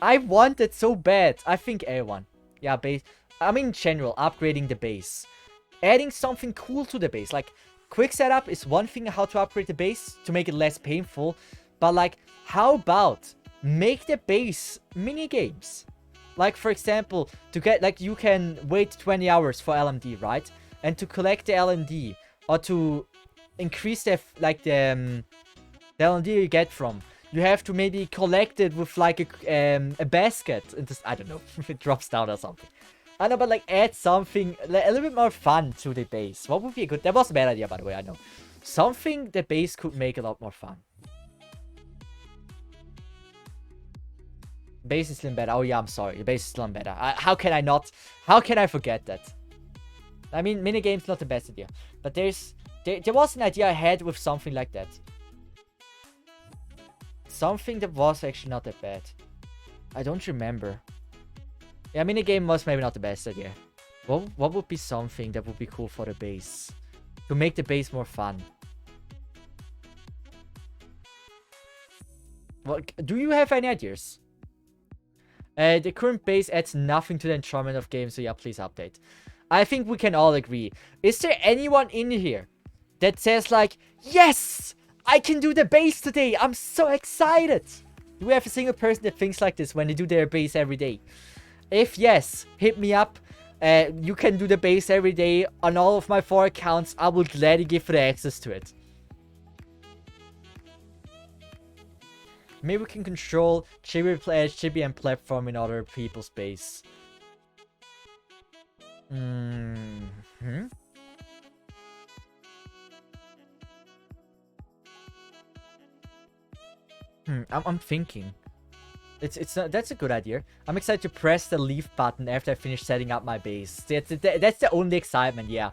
[SPEAKER 1] I want it so bad. I think everyone. Yeah, base. I mean, in general, upgrading the base. Adding something cool to the base. Like, quick setup is one thing, how to upgrade the base to make it less painful. But, like, how about make the base mini games? Like, for example, to get, like, you can wait 20 hours for LMD, right? And to collect the LMD, or to increase the, like, the LMD you get from, you have to maybe collect it with, like, a basket. And just, I don't know, if it drops down or something. I know, but, like, add something, like, a little bit more fun to the base. What would be a good... That was a bad idea, by the way, I know. Something the base could make a lot more fun. Base is still better. Oh yeah, I'm sorry. The base is still better. How can I not? How can I forget that? I mean, minigame's not the best idea. But there was an idea I had with something like that. Something that was actually not that bad. I don't remember. Yeah, minigame was maybe not the best idea. What would be something that would be cool for the base? To make the base more fun. What, do you have any ideas? The current base adds nothing to the enjoyment of games, so yeah, please update. I think we can all agree. Is there anyone in here that says like, yes, I can do the base today, I'm so excited? Do we have a single person that thinks like this when they do their base every day? If yes, hit me up. You can do the base every day on all of my 4 accounts. I will gladly give you the access to it. Maybe we can control chibi and platform in other people's base. I'm thinking. That's a good idea. I'm excited to press the leave button after I finish setting up my base. That's the only excitement, yeah.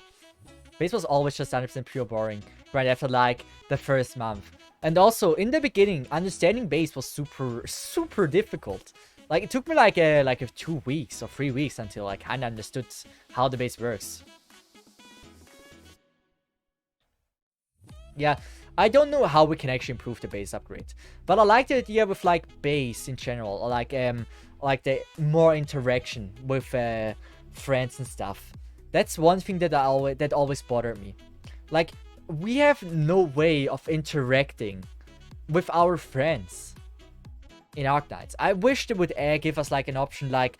[SPEAKER 1] Base was always just 100% pure boring right after like the first month. And also, in the beginning, understanding base was super difficult. Like, it took me like 2 weeks or 3 weeks until I kind of understood how the base works. Yeah, I don't know how we can actually improve the base upgrade. But I like the idea with, like, base in general. Or, like the more interaction with friends and stuff. That's one thing that always bothered me. Like, we have no way of interacting with our friends in Arknights. I wish they would give us like an option like,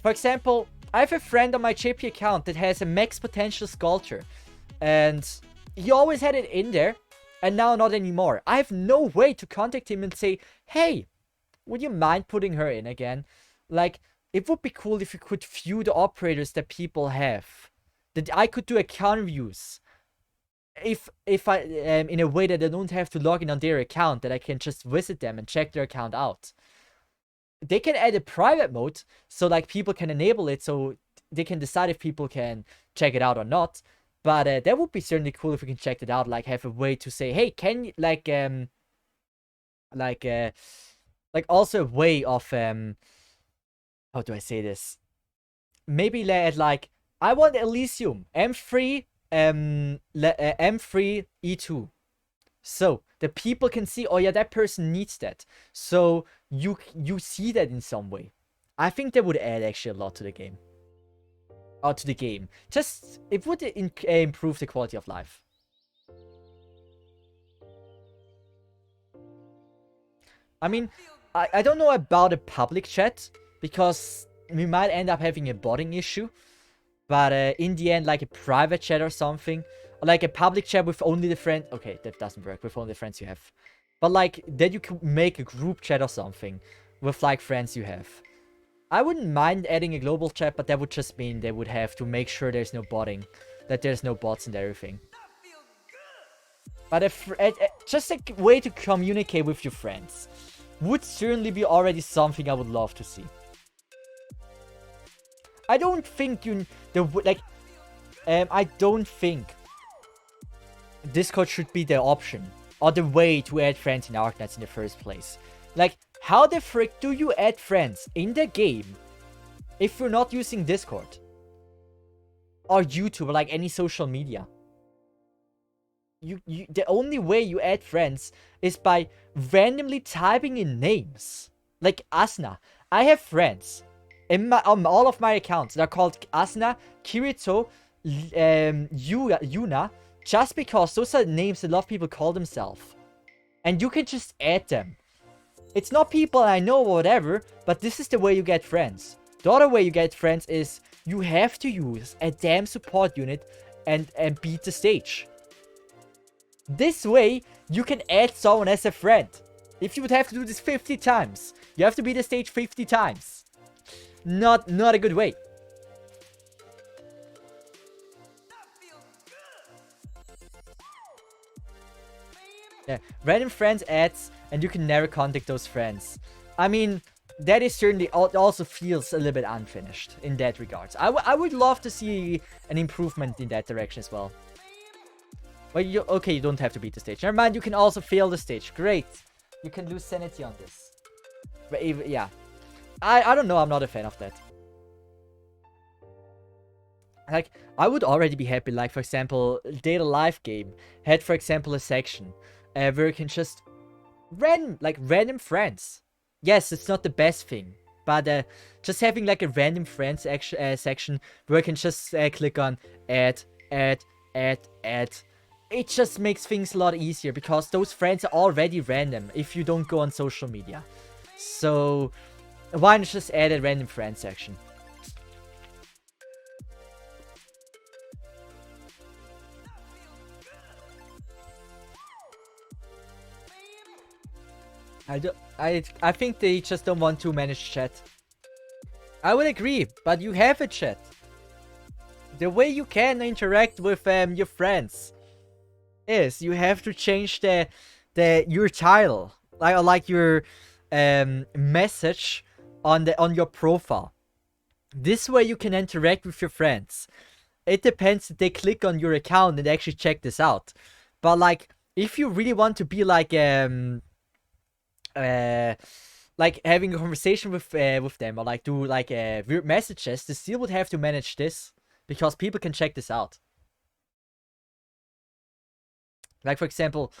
[SPEAKER 1] for example, I have a friend on my JP account that has a max potential sculpture. And he always had it in there. And now not anymore. I have no way to contact him and say, hey, would you mind putting her in again? Like, it would be cool if you could view the operators that people have. That I could do account views. If I in a way that I don't have to log in on their account, that I can just visit them and check their account out. They can add a private mode, so like people can enable it, so they can decide if people can check it out or not. But that would be certainly cool if we can check it out, like have a way to say, hey, can you like also a way of how do I say this? Maybe like I want Elysium M3 M3 E2. So the people can see, oh yeah, that person needs that. So you see that in some way. I think that would add actually a lot to the game. Or to the game. Just, it would improve the quality of life. I mean, I don't know about a public chat, because we might end up having a botting issue. But in the end, like a private chat or something, or like a public chat with only the friends. Okay, that doesn't work with only the friends you have. But like, that you could make a group chat or something with like friends you have. I wouldn't mind adding a global chat, but that would just mean they would have to make sure there's no botting. That there's no bots and everything. But just a way to communicate with your friends would certainly be already something I would love to see. I don't think I don't think Discord should be the option or the way to add friends in Arknights in the first place. Like, how the frick do you add friends in the game if you're not using Discord? Or YouTube, or like any social media? The only way you add friends is by randomly typing in names. Like Asuna. I have friends on all of my accounts. They're called Asuna, Kirito, Yuna, just because those are names a lot of people call themselves. And you can just add them. It's not people I know or whatever, but this is the way you get friends. The other way you get friends is you have to use a damn support unit and beat the stage. This way, you can add someone as a friend. If you would have to do this 50 times, you have to beat the stage 50 times. Not a good way. Random friends adds, and you can never contact those friends. I mean, that is certainly also feels a little bit unfinished in that regards. I would love to see an improvement in that direction as well. Well, okay, you don't have to beat the stage. Never mind, you can also fail the stage. Great. You can lose sanity on this. But even, yeah. I don't know, I'm not a fan of that. Like, I would already be happy, like, for example, Data Life game had, for example, a section where you can just random friends. Yes, it's not the best thing, but just having, like, a random friends section where you can just click on add. It just makes things a lot easier because those friends are already random if you don't go on social media. So, why not just add a random friends section? I think they just don't want to manage chat. I would agree, but you have a chat. The way you can interact with your friends is you have to change your title, like your message on your profile. This way you can interact with your friends. It depends if they click on your account and actually check this out. But like, if you really want to be like having a conversation with them, or like do like weird messages, they still would have to manage this because people can check this out. Like, for example,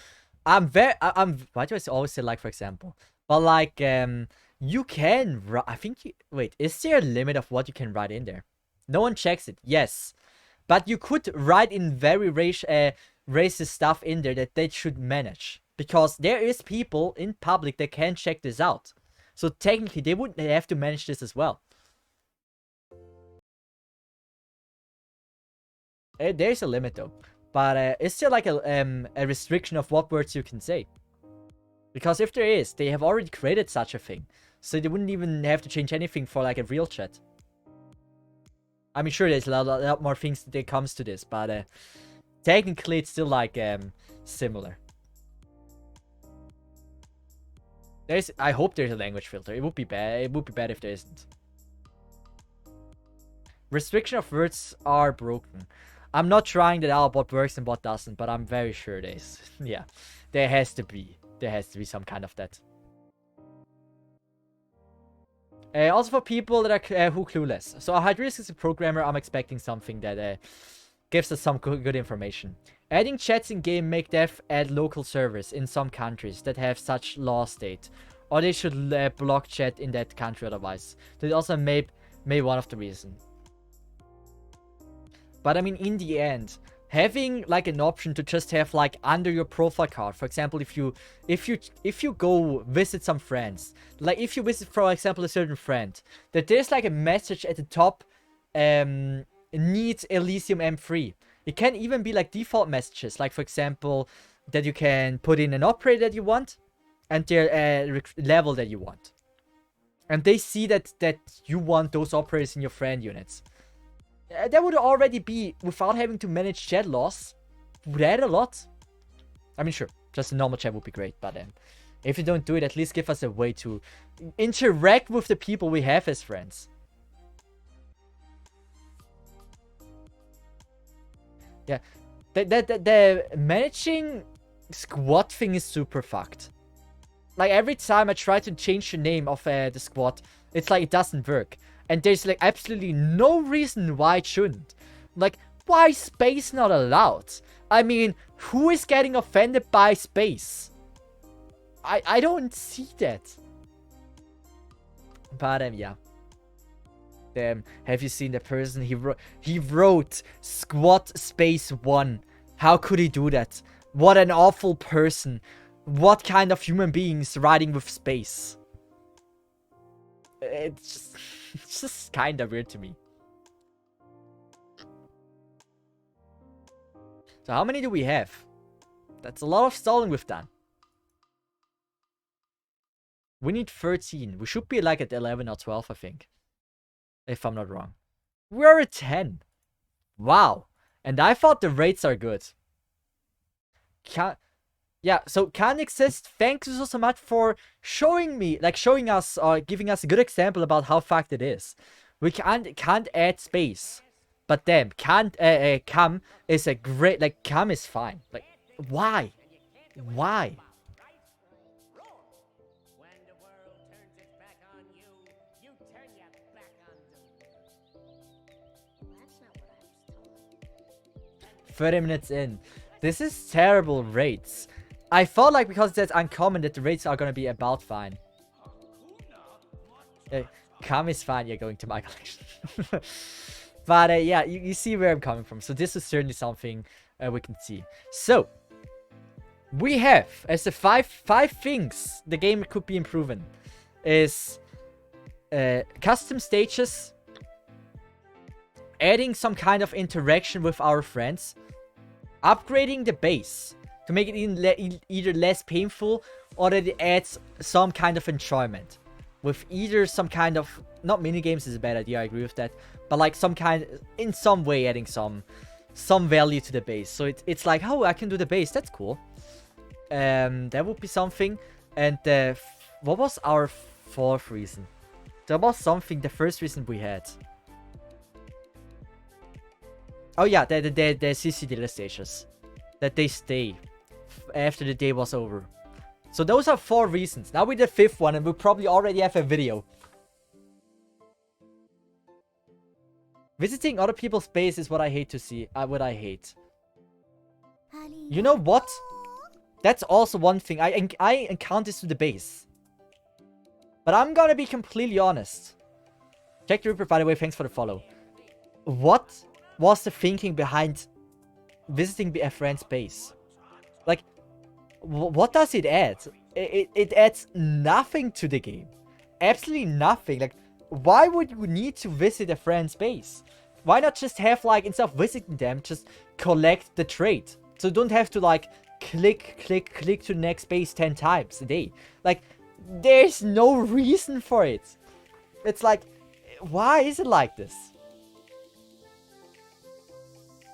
[SPEAKER 1] why do I always say like, for example? But like you can I think wait, is there a limit of what you can write in there? No one checks it. Yes, but you could write in very racist stuff in there that they should manage. Because there is people in public that can check this out. So technically, they wouldn't have to manage this as well. There's a limit though. But is there like a restriction of what words you can say? Because if there is, they have already created such a thing. So they wouldn't even have to change anything for like a real chat. I mean, sure, there's a lot more things that comes to this. But technically, it's still like similar. I hope there's a language filter. It would be bad. It would be bad if there isn't. Restriction of words are broken. I'm not trying that out what works and what doesn't, but I'm very sure there is. Yeah, there has to be. There has to be some kind of that. Also for people that are who clueless. So Hydrisk is a programmer. I'm expecting something that gives us some good information. Adding chats in game make dev add local servers in some countries that have such law state, or they should block chat in that country otherwise. That also may one of the reasons. But I mean, in the end, having like an option to just have like under your profile card, for example, if you go visit some friends, like if you visit, for example, a certain friend, that there's like a message at the top, needs Elysium M3. It can even be like default messages, like for example, that you can put in an operator that you want and their level that you want. And they see that you want those operators in your friend units. That would already be, without having to manage chat loss, would add a lot. I mean, sure, just a normal chat would be great, but if you don't do it, at least give us a way to interact with the people we have as friends. Yeah, the managing squad thing is super fucked. Like, every time I try to change the name of the squad, it's like it doesn't work. And there's like absolutely no reason why it shouldn't. Like, why space not allowed? I mean, who is getting offended by space? I don't see that. But yeah. Damn, have you seen the person? He wrote squad space 1. How could he do that? What an awful person. What kind of human beings writing with space? It's just kind of weird to me. So how many do we have? That's a lot of stalling we've done. We need 13. We should be like at 11 or 12, I think. If I'm not wrong. We're at 10. Wow. And I thought the rates are good. Yeah, so Can't Exist, thank you so much for showing me, like showing us, giving us a good example about how fucked it is. We can't add space. But damn, can't, cam is a great, like, cam is fine. Like, why? Why?
[SPEAKER 2] When the world turns its back on you, you turn your back on them. That's not what I was told.
[SPEAKER 1] 30 minutes in. This is terrible rates. I thought like because that's uncommon that the rates are gonna be about fine. Cam is fine, you're going to my collection. But yeah, you see where I'm coming from. So this is certainly something we can see. So we have as the five things the game could be improving is custom stages, adding some kind of interaction with our friends, upgrading the base to make it either less painful or that it adds some kind of enjoyment. With either some kind of, not minigames is a bad idea, I agree with that, but like some kind, in some way adding some value to the base. So it's like, oh, I can do the base, that's cool. That would be something. And what was our fourth reason? There was something, the first reason we had. Oh yeah, the CC stages. That they stay after the day was over. So those are 4 reasons. Now we did the 5th one and we'll probably already have a video. Visiting other people's base is what I hate to see. What I hate. You know what? That's also one thing. I encounter this to the base. But I'm gonna be completely honest. Jack the Ripper, by the way, thanks for the follow. What was the thinking behind visiting a friend's base? Like, what does it add? It adds nothing to the game. Absolutely nothing. Like, why would you need to visit a friend's base? Why not just have, like, instead of visiting them, just collect the trait? So you don't have to, like, click to the next base 10 times a day. Like, there's no reason for it. It's like, why is it like this?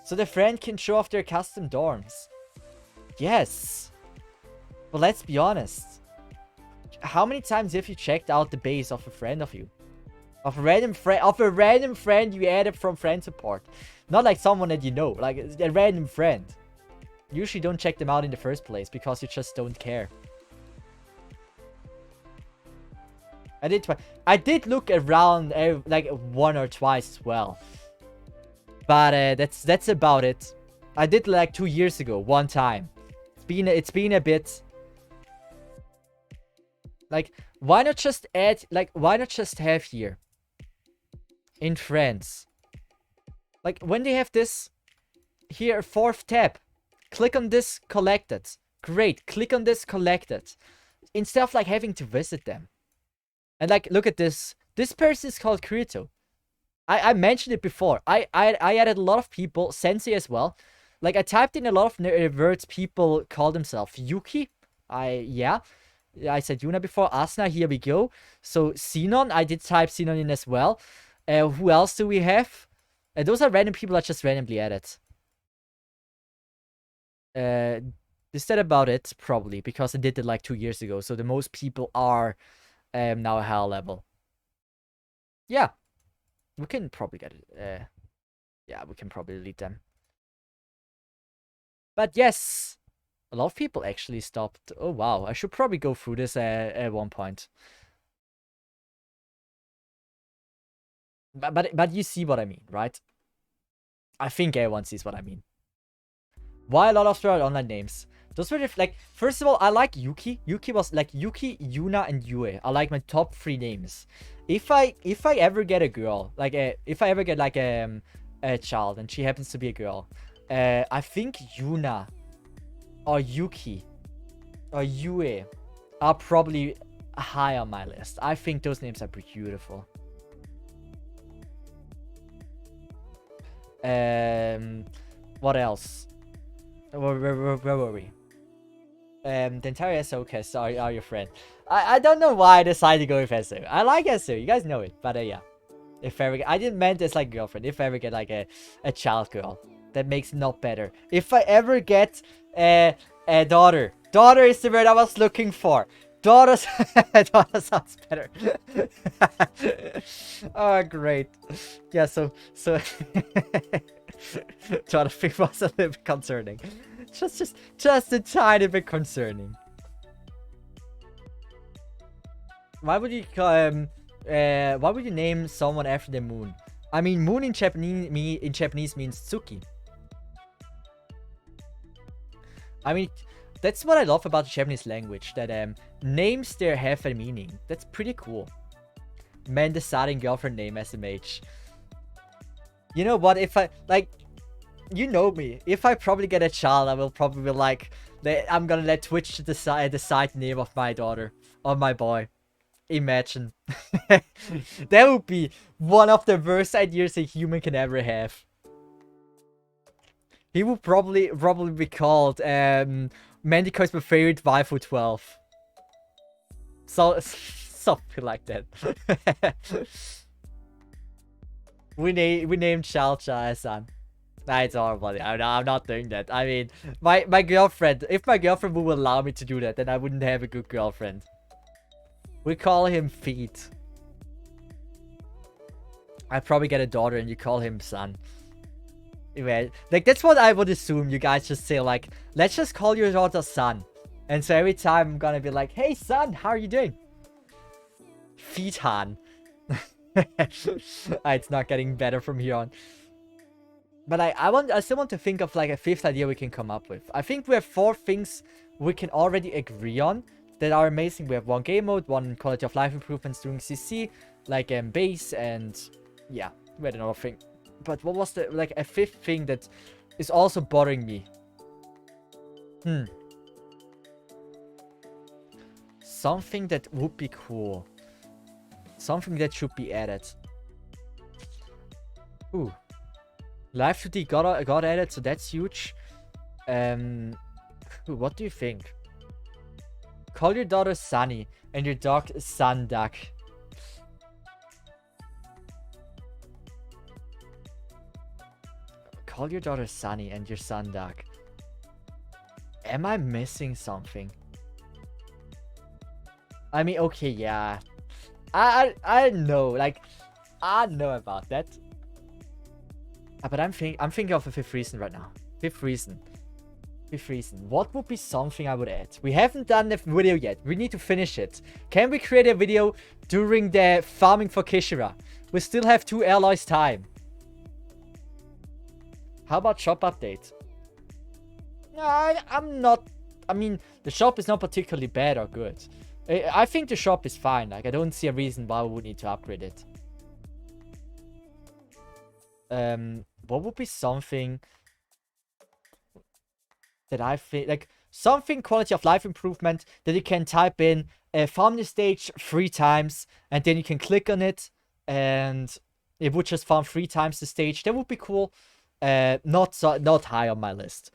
[SPEAKER 1] So the friend can show off their custom dorms. Yes. But let's be honest. How many times have you checked out the base of a friend of you? Of a random friend you added from friend support. Not like someone that you know. Like a random friend. Usually don't check them out in the first place because you just don't care. I did look around like 1 or twice as well. But that's about it. I did like 2 years ago, 1 time. It's been a bit. Like, why not just add, like, why not just have here in friends? Like, when they have this here, 4th tab, click on this, collect it. Great, click on this, collect it. Instead of like having to visit them. And like, look at this. This person is called Kirito. I mentioned it before. I added a lot of people, Sensei as well. Like, I typed in a lot of words people call themselves. Yuki, yeah. I said Yuna before. Asuna, here we go. So, Xenon, I did type Xenon in as well. Who else do we have? Those are random people I just randomly added. Is that about it? Probably, because I did it like 2 years ago. So, the most people are now a higher level. Yeah. We can probably get it. Yeah, we can probably delete them. But yes. A lot of people actually stopped. Oh, wow. I should probably go through this at one point. But you see what I mean, right? I think everyone sees what I mean. Why a lot of online names? Those were like, first of all, I like Yuki. Yuki was like Yuki, Yuna, and Yue. I like my top 3 names. If I ever get a girl, like if I ever get like a child and she happens to be a girl, I think Yuna or Yuki or Yue are probably high on my list. I think those names are beautiful. What else? Where were we? The entire SOCast are your friend. I don't know why I decided to go with SO. I like SO, you guys know it. But yeah. If I ever get, I didn't mean this like girlfriend. If I ever get like a child girl. That makes it not better. If I ever get a daughter. Daughter is the word I was looking for. Daughter sounds better. Oh, great. Yeah, so daughter thing was a little bit concerning. Just a tiny bit concerning. Why would you name someone after the moon? I mean, moon in Japanese means Tsuki. I mean, that's what I love about the Japanese language, that names there have a meaning. That's pretty cool. Man deciding girlfriend name SMH. You know what, if I, like, you know me. If I probably get a child, I will probably be like, I'm gonna let Twitch decide the name of my daughter. Or my boy. Imagine. That would be one of the worst ideas a human can ever have. He would probably be called Mandico is my favorite waifu 12. So something like that. we named Chalcha-san. Nah, it's horrible. I'm not doing that. I mean, my girlfriend, if my girlfriend would allow me to do that, then I wouldn't have a good girlfriend. We call him Feet. I probably get a daughter and you call him Son. Anyway, like, that's what I would assume. You guys just say, like, let's just call your daughter Son. And so every time I'm gonna be like, hey Son, how are you doing? Feet-han. It's not getting better from here on. But I still want to think of like a fifth idea we can come up with. I think we have 4 things we can already agree on that are amazing. We have 1 game mode, 1 quality of life improvements during CC, like base, and yeah, we had another thing. But what was the, like, a 5th thing that is also bothering me? Something that would be cool. Something that should be added. Ooh. Live 2D got added, so that's huge. What do you think? Call your daughter Sunny and your dog Sun Duck. Call your daughter Sunny and your son Duck. Am I missing something? I mean, okay, yeah. I know, like, I know about that. But I'm thinking of a 5th reason right now. 5th reason. What would be something I would add? We haven't done the video yet. We need to finish it. Can we create a video during the farming for Kishira? We still have 2 alloys time. How about shop update? I'm not... I mean, the shop is not particularly bad or good. I think the shop is fine. Like, I don't see a reason why we would need to upgrade it. What would be something that I think, like, something quality of life improvement that you can type in, farm the stage 3 times, and then you can click on it, and it would just farm 3 times the stage. That would be cool. Not high on my list.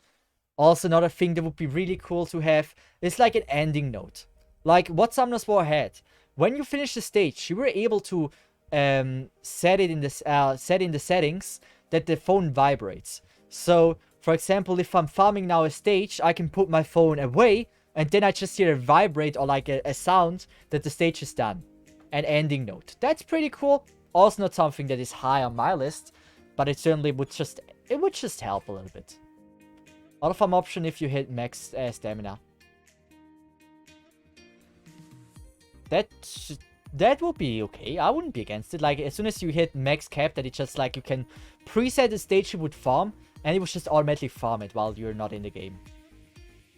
[SPEAKER 1] Also, another thing that would be really cool to have is like an ending note. Like what Summoner's War had. When you finish the stage, you were able to set in the settings that the phone vibrates. So, for example, if I'm farming now a stage, I can put my phone away, and then I just hear a vibrate or like a sound that the stage is done. An ending note. That's pretty cool. Also not something that is high on my list, but it certainly would just help a little bit. Auto farm option if you hit max stamina. That would be okay. I wouldn't be against it. Like, as soon as you hit max cap, that it's just like you can preset the stage you would farm, and it would just automatically farm it while you're not in the game.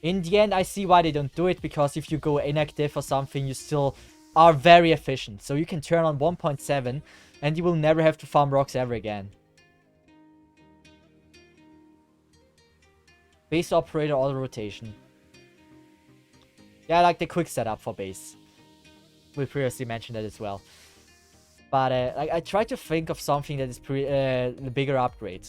[SPEAKER 1] In the end, I see why they don't do it, because if you go inactive or something, you still are very efficient. So you can turn on 1.7, and you will never have to farm rocks ever again. Base operator auto rotation. Yeah, I like the quick setup for base. We previously mentioned that as well. But I try to think of something that is the bigger upgrade.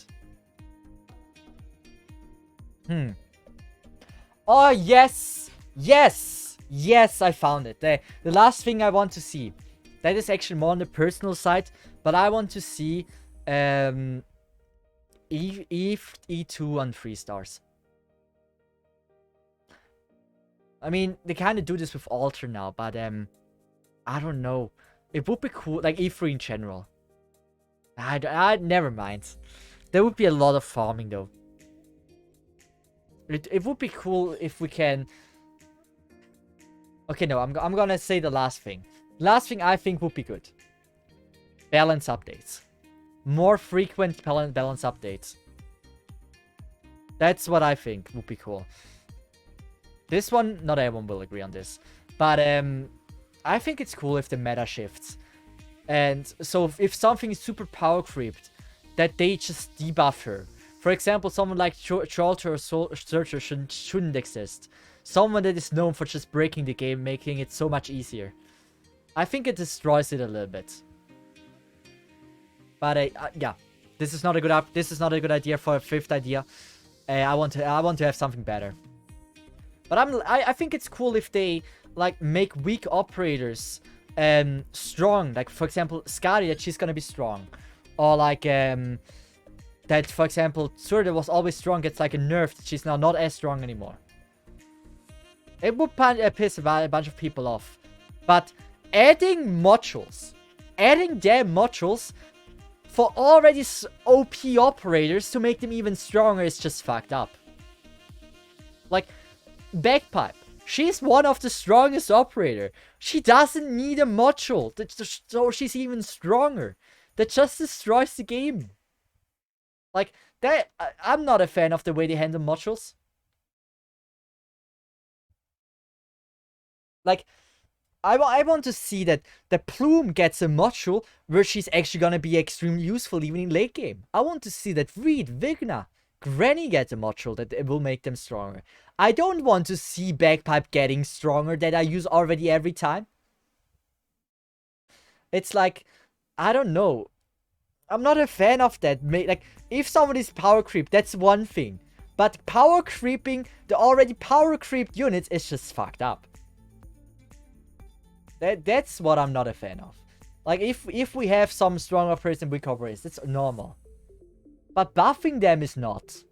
[SPEAKER 1] Oh, yes! Yes! Yes, I found it. The last thing I want to see. That is actually more on the personal side. But I want to see E2 on 3 stars. I mean, they kind of do this with Alter now, but I don't know. It would be cool, like E3 in general. Never mind. There would be a lot of farming though. It would be cool if we can. Okay, no, I'm gonna say the last thing. Last thing I think would be good. Balance updates. More frequent balance updates. That's what I think would be cool. This one, not everyone will agree on this. But I think it's cool if the meta shifts. And so if something is super power creeped, that they just debuff her. For example, someone like Chalter or Searcher shouldn't exist. Someone that is known for just breaking the game, making it so much easier. I think it destroys it a little bit. But yeah, this is not a good idea for a 5th idea. I want to have something better. But I think it's cool if they like make weak operators strong. Like for example, Skadi, that she's gonna be strong, or like that for example, Surda was always strong, gets like a nerf. She's now not as strong anymore. It would piss a bunch of people off. But adding modules, for already OP operators to make them even stronger is just fucked up. Like, Bagpipe. She's one of the strongest operator. She doesn't need a module, so she's even stronger. That just destroys the game. Like, that, I'm not a fan of the way they handle modules. Like, I want to see that the Plume gets a module where she's actually gonna be extremely useful even in late game. I want to see that Reed, Vigna, Granny get a module that it will make them stronger. I don't want to see Bagpipe getting stronger that I use already every time. It's like, I don't know. I'm not a fan of that. Like, if someone is power creep, that's one thing. But power creeping the already power creeped units is just fucked up. That's what I'm not a fan of. Like, if we have some strong operators and weak operators, that's normal. But buffing them is not.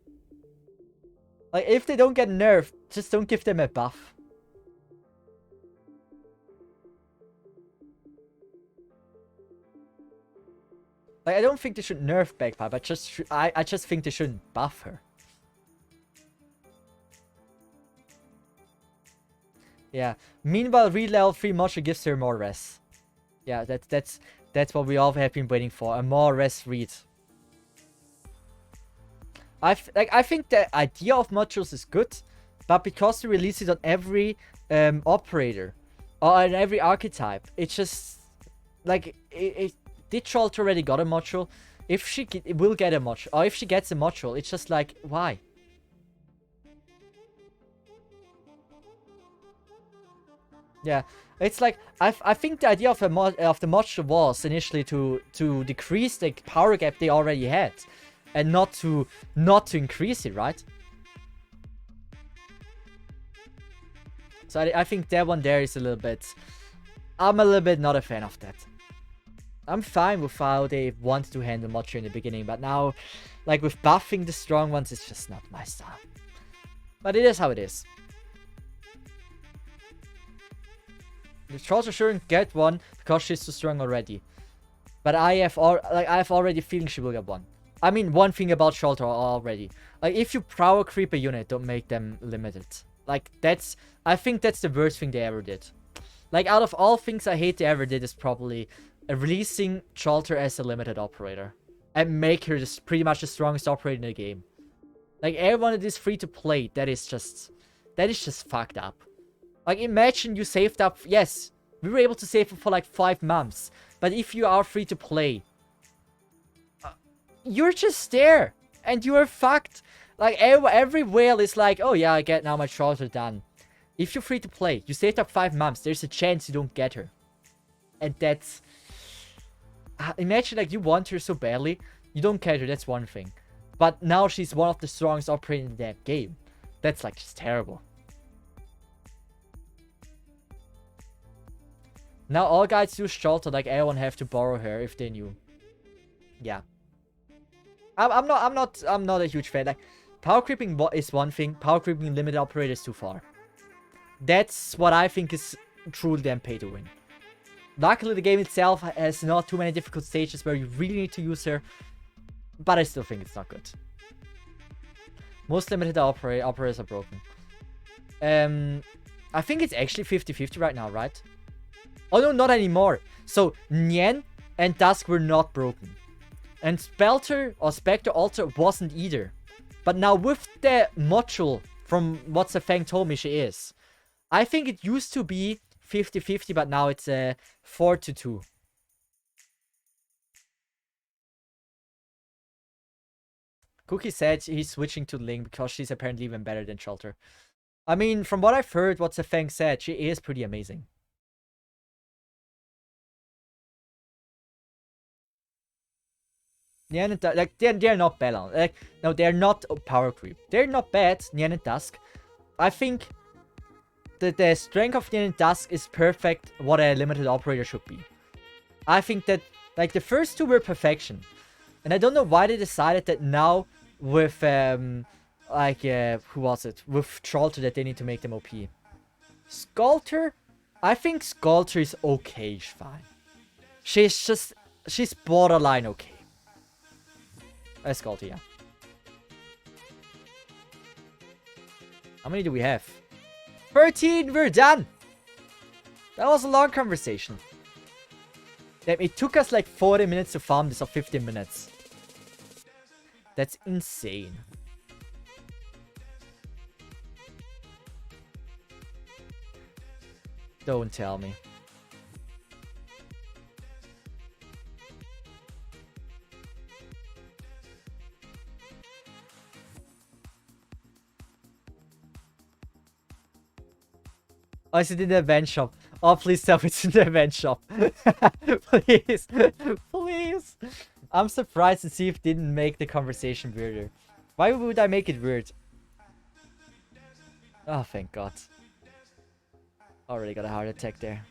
[SPEAKER 1] Like, if they don't get nerfed, just don't give them a buff. Like, I don't think they should nerf Bagpipe. I just think they shouldn't buff her. Yeah. Meanwhile, Reed level 3 module gives her more res. Yeah, that's what we all have been waiting for. A more res Reed. I think the idea of modules is good, but because they release it on every operator or on every archetype, it's just like did Shalt already got a module? If she will get a module, or if she gets a module, it's just like, why? Yeah, it's like I think the idea of the module was initially to decrease the power gap they already had, and not to increase it, right? So I think that one there is a little bit. I'm a little bit not a fan of that. I'm fine with how they wanted to handle module in the beginning, but now, like with buffing the strong ones, it's just not my style. But it is how it is. The Charger shouldn't get one because she's too strong already. But I have already a feeling she will get one. I mean, one thing about Shelter already. Like, if you power creep a unit, don't make them limited. Like, I think that's the worst thing they ever did. Like, out of all things I hate they ever did is probably releasing Shelter as a limited operator. And make her just pretty much the strongest operator in the game. Like, everyone that is free to play, that is just fucked up. Like, imagine you saved up, yes, we were able to save up for like 5 months. But if you are free to play, you're just there. And you are fucked. Like, every whale is like, oh yeah, I get now my trials are done. If you're free to play, you saved up 5 months, there's a chance you don't get her. And that's... imagine, like, you want her so badly, you don't get her, that's one thing. But now she's one of the strongest operators in that game. That's, like, just terrible. Now all guys use Shelter, like everyone have to borrow her if they knew. Yeah. I'm not a huge fan. Like, power creeping is one thing. Power creeping limited operator is too far. That's what I think is truly damn pay to win. Luckily, the game itself has not too many difficult stages where you really need to use her. But I still think it's not good. Most limited operators are broken. I think it's actually 50-50 right now, right? Oh no, not anymore. So, Nien and Dusk were not broken. And Spectre Alter wasn't either. But now with the module, from what Cesith told me she is, I think it used to be 50-50, but now it's 4-2. Cookie said he's switching to Ling because she's apparently even better than Shelter. I mean, from what I've heard, what Cesith said, she is pretty amazing. Nyan and Dusk, like, they're not balanced. Like, no, they're not power creep. They're not bad, Nyan and Dusk. I think the strength of Nyan and Dusk is perfect what a limited operator should be. I think that, like, the first two were perfection. And I don't know why they decided that now with, like, who was it? With Trollter that they need to make them OP. Sculptor? I think Sculptor is okay, fine. She's borderline okay. Sculptor, yeah. How many do we have? 13, we're done! That was a long conversation. Damn, it took us like 40 minutes to farm this, or 15 minutes. That's insane. Don't tell me. Oh, is it in the event shop? Oh, please tell me it's in the event shop. Please. Please. I'm surprised to see if didn't make the conversation weirder. Why would I make it weird? Oh, thank God. Already got a heart attack there.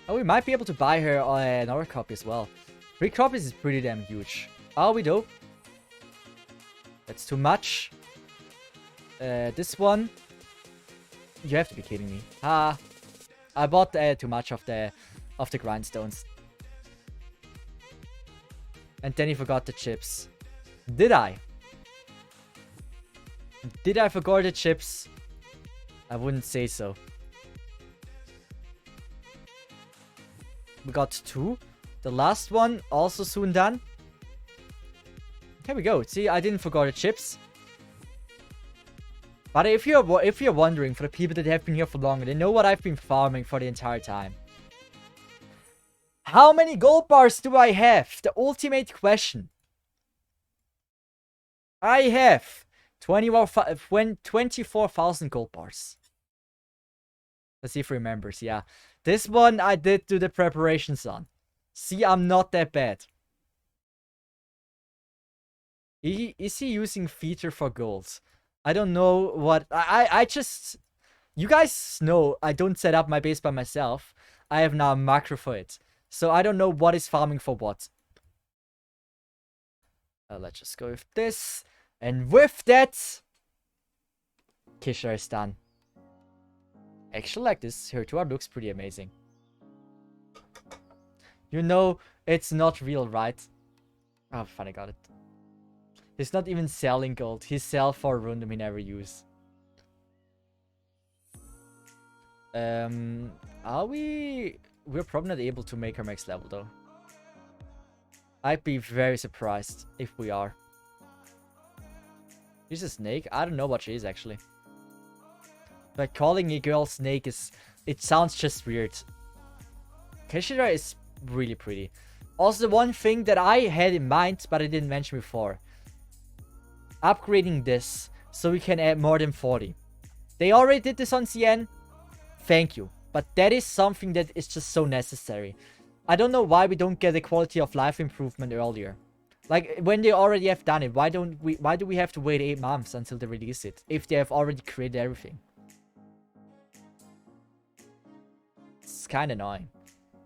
[SPEAKER 1] Oh, we might be able to buy her another copy as well. 3 copies is pretty damn huge. Are we though? That's too much. This one. You have to be kidding me. Ah, I bought too much of the grindstones. And then he forgot the chips. Did I? Did I forget the chips? I wouldn't say so. We got 2. The last one also soon done. Here we go. See, I didn't forget the chips. But if you're wondering, for the people that have been here for longer, they know what I've been farming for the entire time. How many gold bars do I have? The ultimate question. I have 24,000 gold bars. Let's see if he remembers. Yeah. This one I did do the preparations on. See, I'm not that bad. Is he using feature for goals? I don't know what... I just... You guys know I don't set up my base by myself. I have now a macro for it. So I don't know what is farming for what. Let's just go with this. And with that... Kisha is done. Actually, like this, her tour looks pretty amazing. You know, it's not real, right? Oh, finally got it. He's not even selling gold. He sells for a random he never use. Are we... We're probably not able to make her max level, though. I'd be very surprised if we are. She's a snake? I don't know what she is, actually. But calling a girl snake is... It sounds just weird. Keshira is really pretty. Also, the one thing that I had in mind, but I didn't mention before. Upgrading this, so we can add more than 40. They already did this on CN. Thank you. But that is something that is just so necessary. I don't know why we don't get a quality of life improvement earlier. Like, when they already have done it, why do we have to wait 8 months until they release it? If they have already created everything. kind of annoying.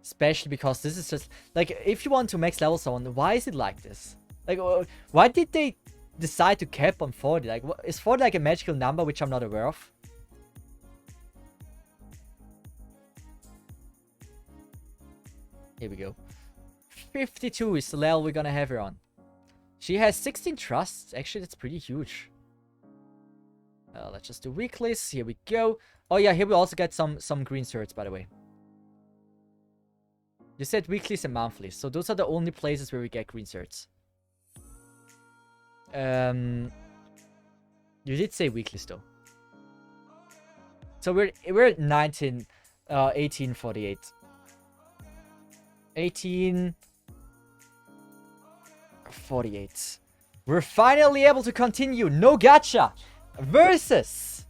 [SPEAKER 1] Especially because this is just... Like, if you want to max level someone, why is it like this? Like, why did they decide to cap on 40? Like, is 40 like a magical number which I'm not aware of? Here we go. 52 is the level we're gonna have her on. She has 16 trusts. Actually, that's pretty huge. Let's just do weeklies. Here we go. Oh yeah, here we also get some green certs, by the way. You said weeklies and monthlies, so those are the only places where we get green certs. You did say weeklies though. So we're at 1848. 1848. We're finally able to continue No Gacha versus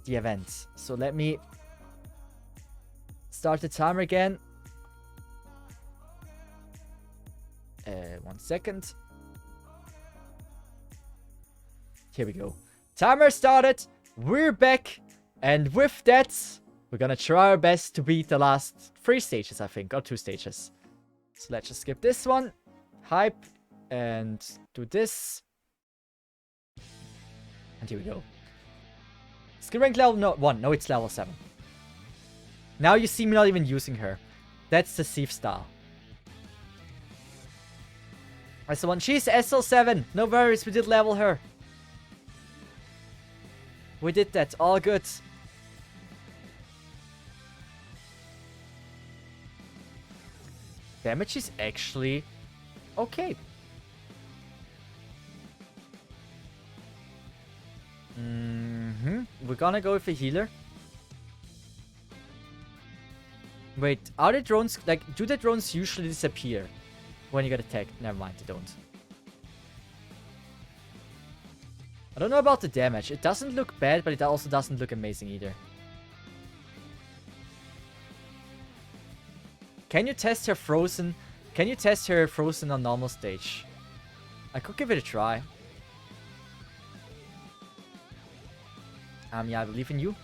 [SPEAKER 1] the event. So let me start the timer again. 1 second. Here we go. Timer started. We're back. And with that, we're gonna try our best to beat the last 3 stages, I think. Or 2 stages. So let's just skip this one. Hype. And do this. And here we go. Skill rank level 1. No, it's level 7. Now you see me not even using her. That's the Cesith style. That's the one. She's SL7. No worries, we did level her. We did that. All good. Damage is actually okay. We're gonna go with a healer. Wait, are the drones... Like, do the drones usually disappear when you get attacked? Never mind, they don't. I don't know about the damage. It doesn't look bad, but it also doesn't look amazing either. Can you test her frozen? Can you test her frozen on normal stage? I could give it a try. Yeah, I believe in you.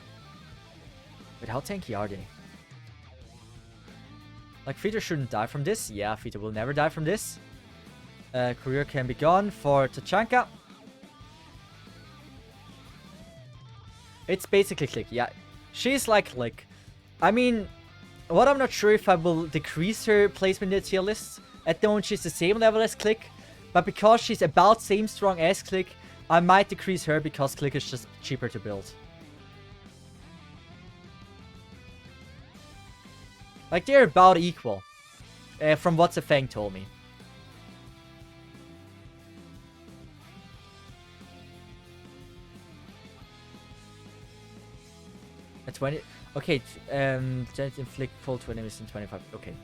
[SPEAKER 1] But how tanky are they? Like, Feeder shouldn't die from this. Yeah, Feeder will never die from this. Courier can be gone for Tachanka. It's basically Click, yeah. She's like Click. I mean, what I'm not sure if I will decrease her placement in the tier list. At the moment, she's the same level as Click. But because she's about same strong as Click, I might decrease her because Click is just cheaper to build. Like, they're about equal. From what Zefang told me. At 20... Okay, inflict full to enemies in 25. Okay.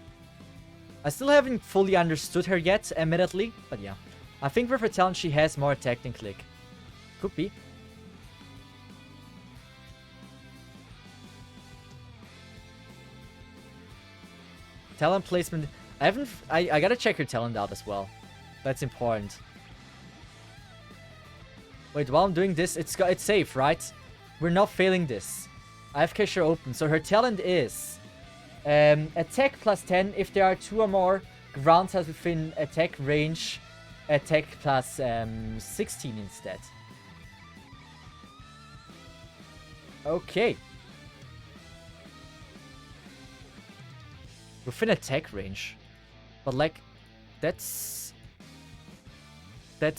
[SPEAKER 1] I still haven't fully understood her yet, admittedly. But yeah. I think with her talent, she has more attack than Click. Could be. Talent placement. I gotta check her talent out as well. That's important. Wait, while I'm doing this, it's safe, right? We're not failing this. I have Kesher open. So her talent is attack plus 10 if there are 2 or more ground types within attack range. Attack plus 16 instead. Okay. Within attack range. But like, that's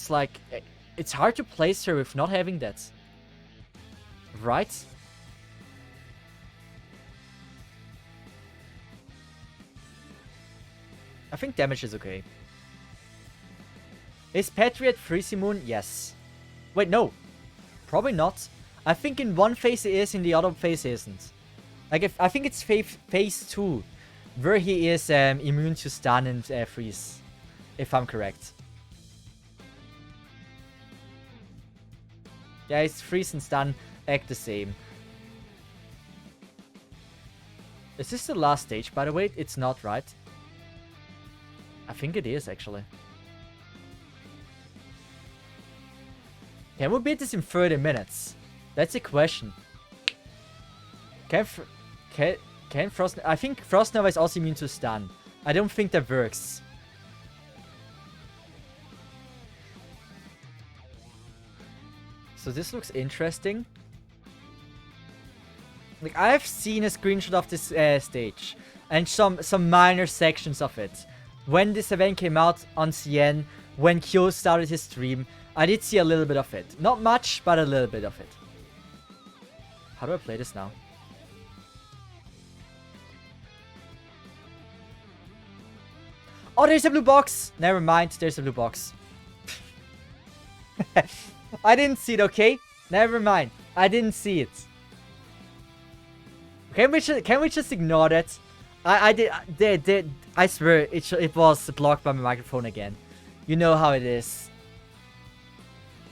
[SPEAKER 1] like, it's hard to place her with not having that. Right? I think damage is okay. Is Patriot Freezy Moon? Yes. Wait, no. Probably not. I think in one phase it is, in the other phase it isn't. Like, I think it's phase 2. Where he is immune to stun and freeze. If I'm correct. Yeah, it's freeze and stun act the same. Is this the last stage, by the way? It's not, right? I think it is, actually. Can we beat this in 30 minutes? That's a question. Can Can Frost... I think Frost Nova is also immune to stun. I don't think that works. So this looks interesting. Like, I've seen a screenshot of this stage. And some minor sections of it. When this event came out on CN, when Kyo started his stream, I did see a little bit of it. Not much, but a little bit of it. How do I play this now? Oh, there's a blue box! Never mind, there's a blue box. I didn't see it, okay? Never mind. I didn't see it. Can we just ignore that? I swear it was blocked by my microphone again. You know how it is.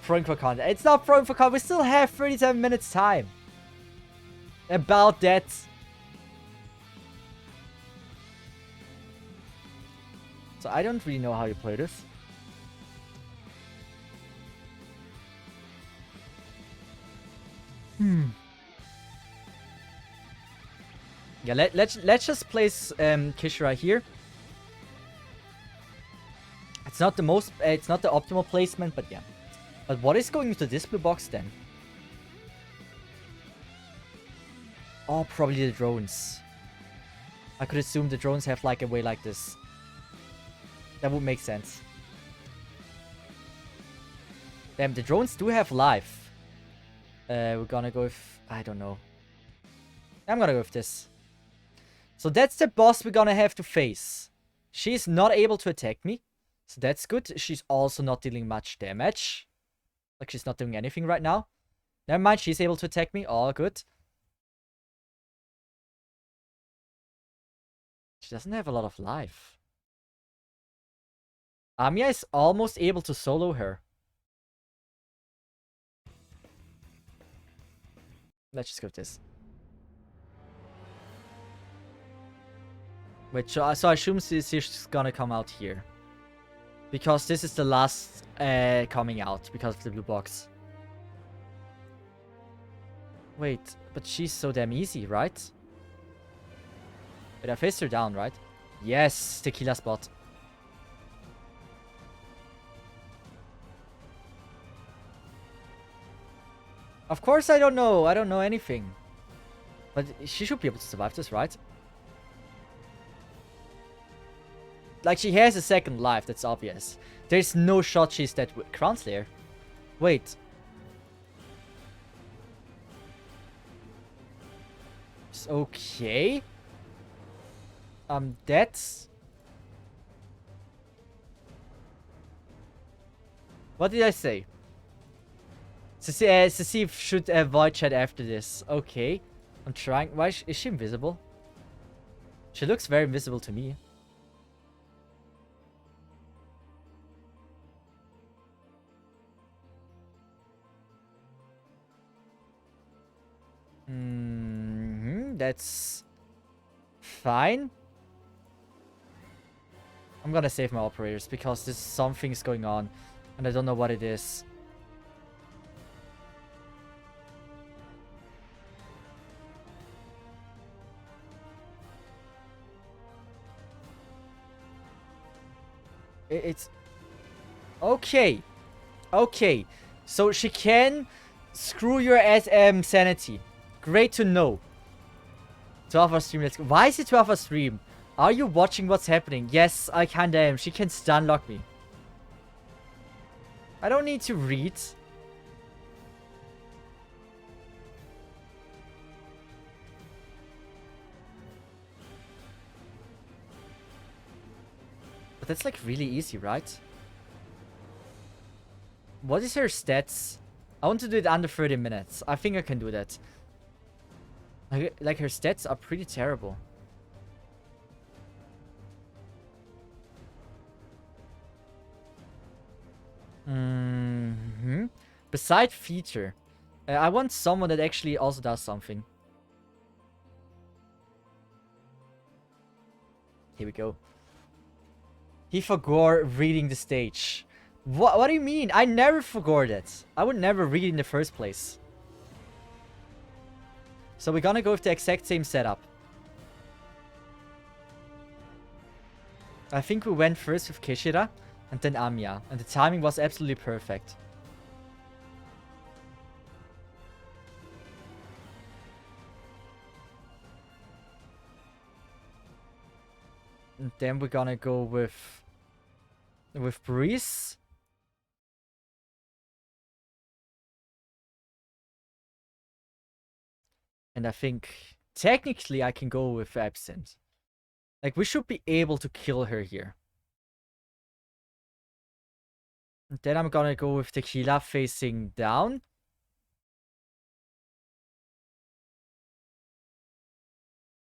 [SPEAKER 1] Throwing for content. It's not throwing for content. We still have 37 minutes time. About that. So I don't really know how you play this. Yeah, let's just place Kishra here. It's not the most, it's not the optimal placement, but yeah. But what is going into this blue box then? Oh, probably the drones. I could assume the drones have like a way like this. That would make sense. Damn, the drones do have life. We're gonna go with... I don't know. I'm gonna go with this. So that's the boss we're gonna have to face. She's not able to attack me. So that's good. She's also not dealing much damage. Like, she's not doing anything right now. Never mind, she's able to attack me. All good. She doesn't have a lot of life. Amiya is almost able to solo her. Let's just go with this. Wait, so I assume she's gonna come out here. Because this is the last coming out because of the blue box. Wait, but she's so damn easy, right? Wait, I faced her down, right? Yes, tequila spot. Of course I don't know. I don't know anything. But she should be able to survive this, right? Like, she has a second life, that's obvious. There's no shot she's dead with Crown Slayer. Wait. It's okay. That's... What did I say? Cesith should avoid chat after this. Okay. I'm trying. Why is she invisible? She looks very invisible to me. That's fine. I'm gonna save my operators because there's something's going on and I don't know what it is. It's okay. Okay. So she can screw your sanity. Great to know. 12-hour stream, let's go. Why is it 12-hour stream? Are you watching what's happening? Yes, I kinda am. She can stun lock me. I don't need to read. But that's like really easy, right? What is her stats? I want to do it under 30 minutes. I think I can do that. Like her stats are pretty terrible. Beside feature, I want someone that actually also does something. Here we go. He forgot reading the stage. What do you mean? I never forgot it. I would never read in the first place. So we're gonna go with the exact same setup. I think we went first with Kishida and then Amiya. And the timing was absolutely perfect. And then we're gonna go with Breeze. And I think technically I can go with Absinthe. Like, we should be able to kill her here. And then I'm gonna go with Tequila facing down.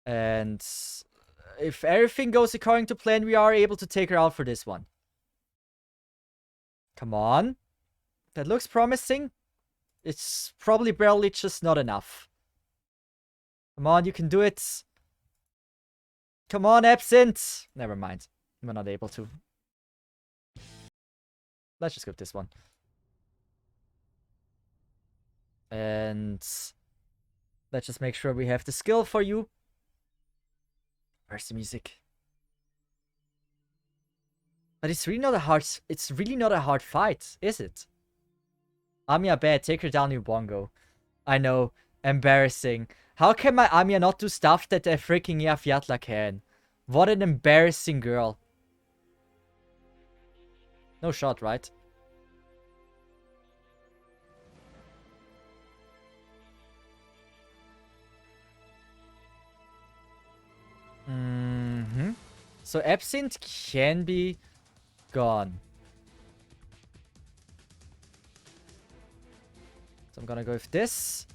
[SPEAKER 1] And if everything goes according to plan, we are able to take her out for this one. Come on. That looks promising. It's probably barely just not enough. Come on, you can do it. Come on, Absinthe. Never mind. We're not able to. Let's just go with this one. And let's just make sure we have the skill for you. Where's the music? But it's really not a hard fight, is it? Amiya bad, take her down in bongo. I know, embarrassing. How can my Amiya not do stuff that a freaking Yafiatla can? What an embarrassing girl. No shot, right? So Absinthe can be gone. So I'm gonna go with this.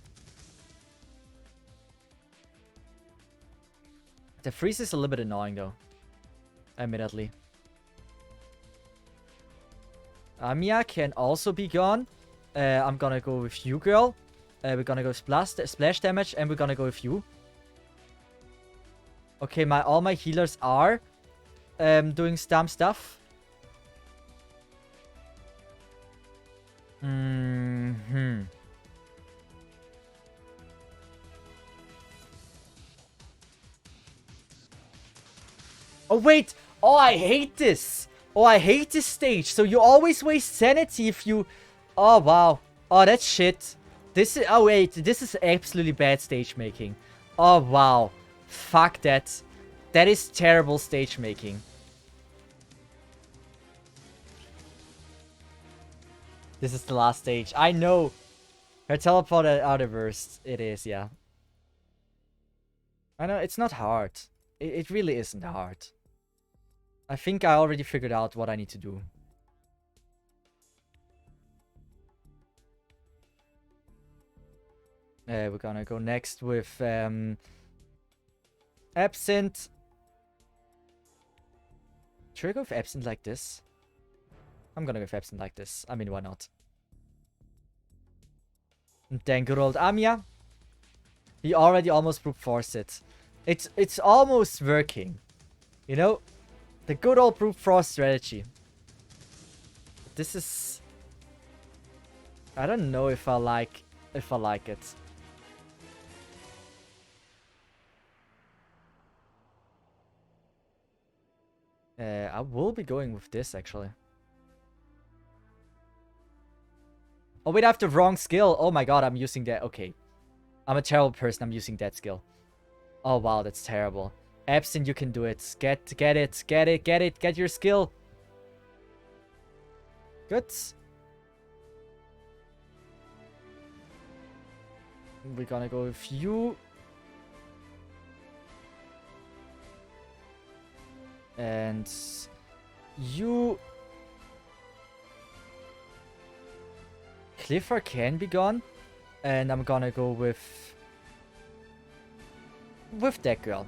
[SPEAKER 1] The freeze is a little bit annoying though. Admittedly. Amiya can also be gone. I'm gonna go with you, girl. We're gonna go splash damage, and we're gonna go with you. Okay, all my healers are doing stamp stuff. Oh, wait! Oh, I hate this! Oh, I hate this stage. So you always waste sanity if you... Oh, wow. Oh, that's shit. This is... Oh, wait. This is absolutely bad stage making. Oh, wow. Fuck that. That is terrible stage making. This is the last stage. I know. Her teleport are the worst. It is, yeah. I know, it's not hard. It really isn't hard. I think I already figured out what I need to do. We're gonna go next with Absinthe. Should I go with Absinthe like this? I'm gonna go with Absinthe like this. I mean, why not? And then good old Amiya. He already almost brute forced it. It's almost working. You know? The good old brute force strategy. This is... I don't know if I like it. I will be going with this actually. Oh wait, I have the wrong skill. Oh my god, I'm using that. Okay. I'm a terrible person. I'm using that skill. Oh wow, that's terrible. Absinthe, you can do it. Get your skill. Good. We're gonna go with you. And you... Clifford can be gone. And I'm gonna go with that girl.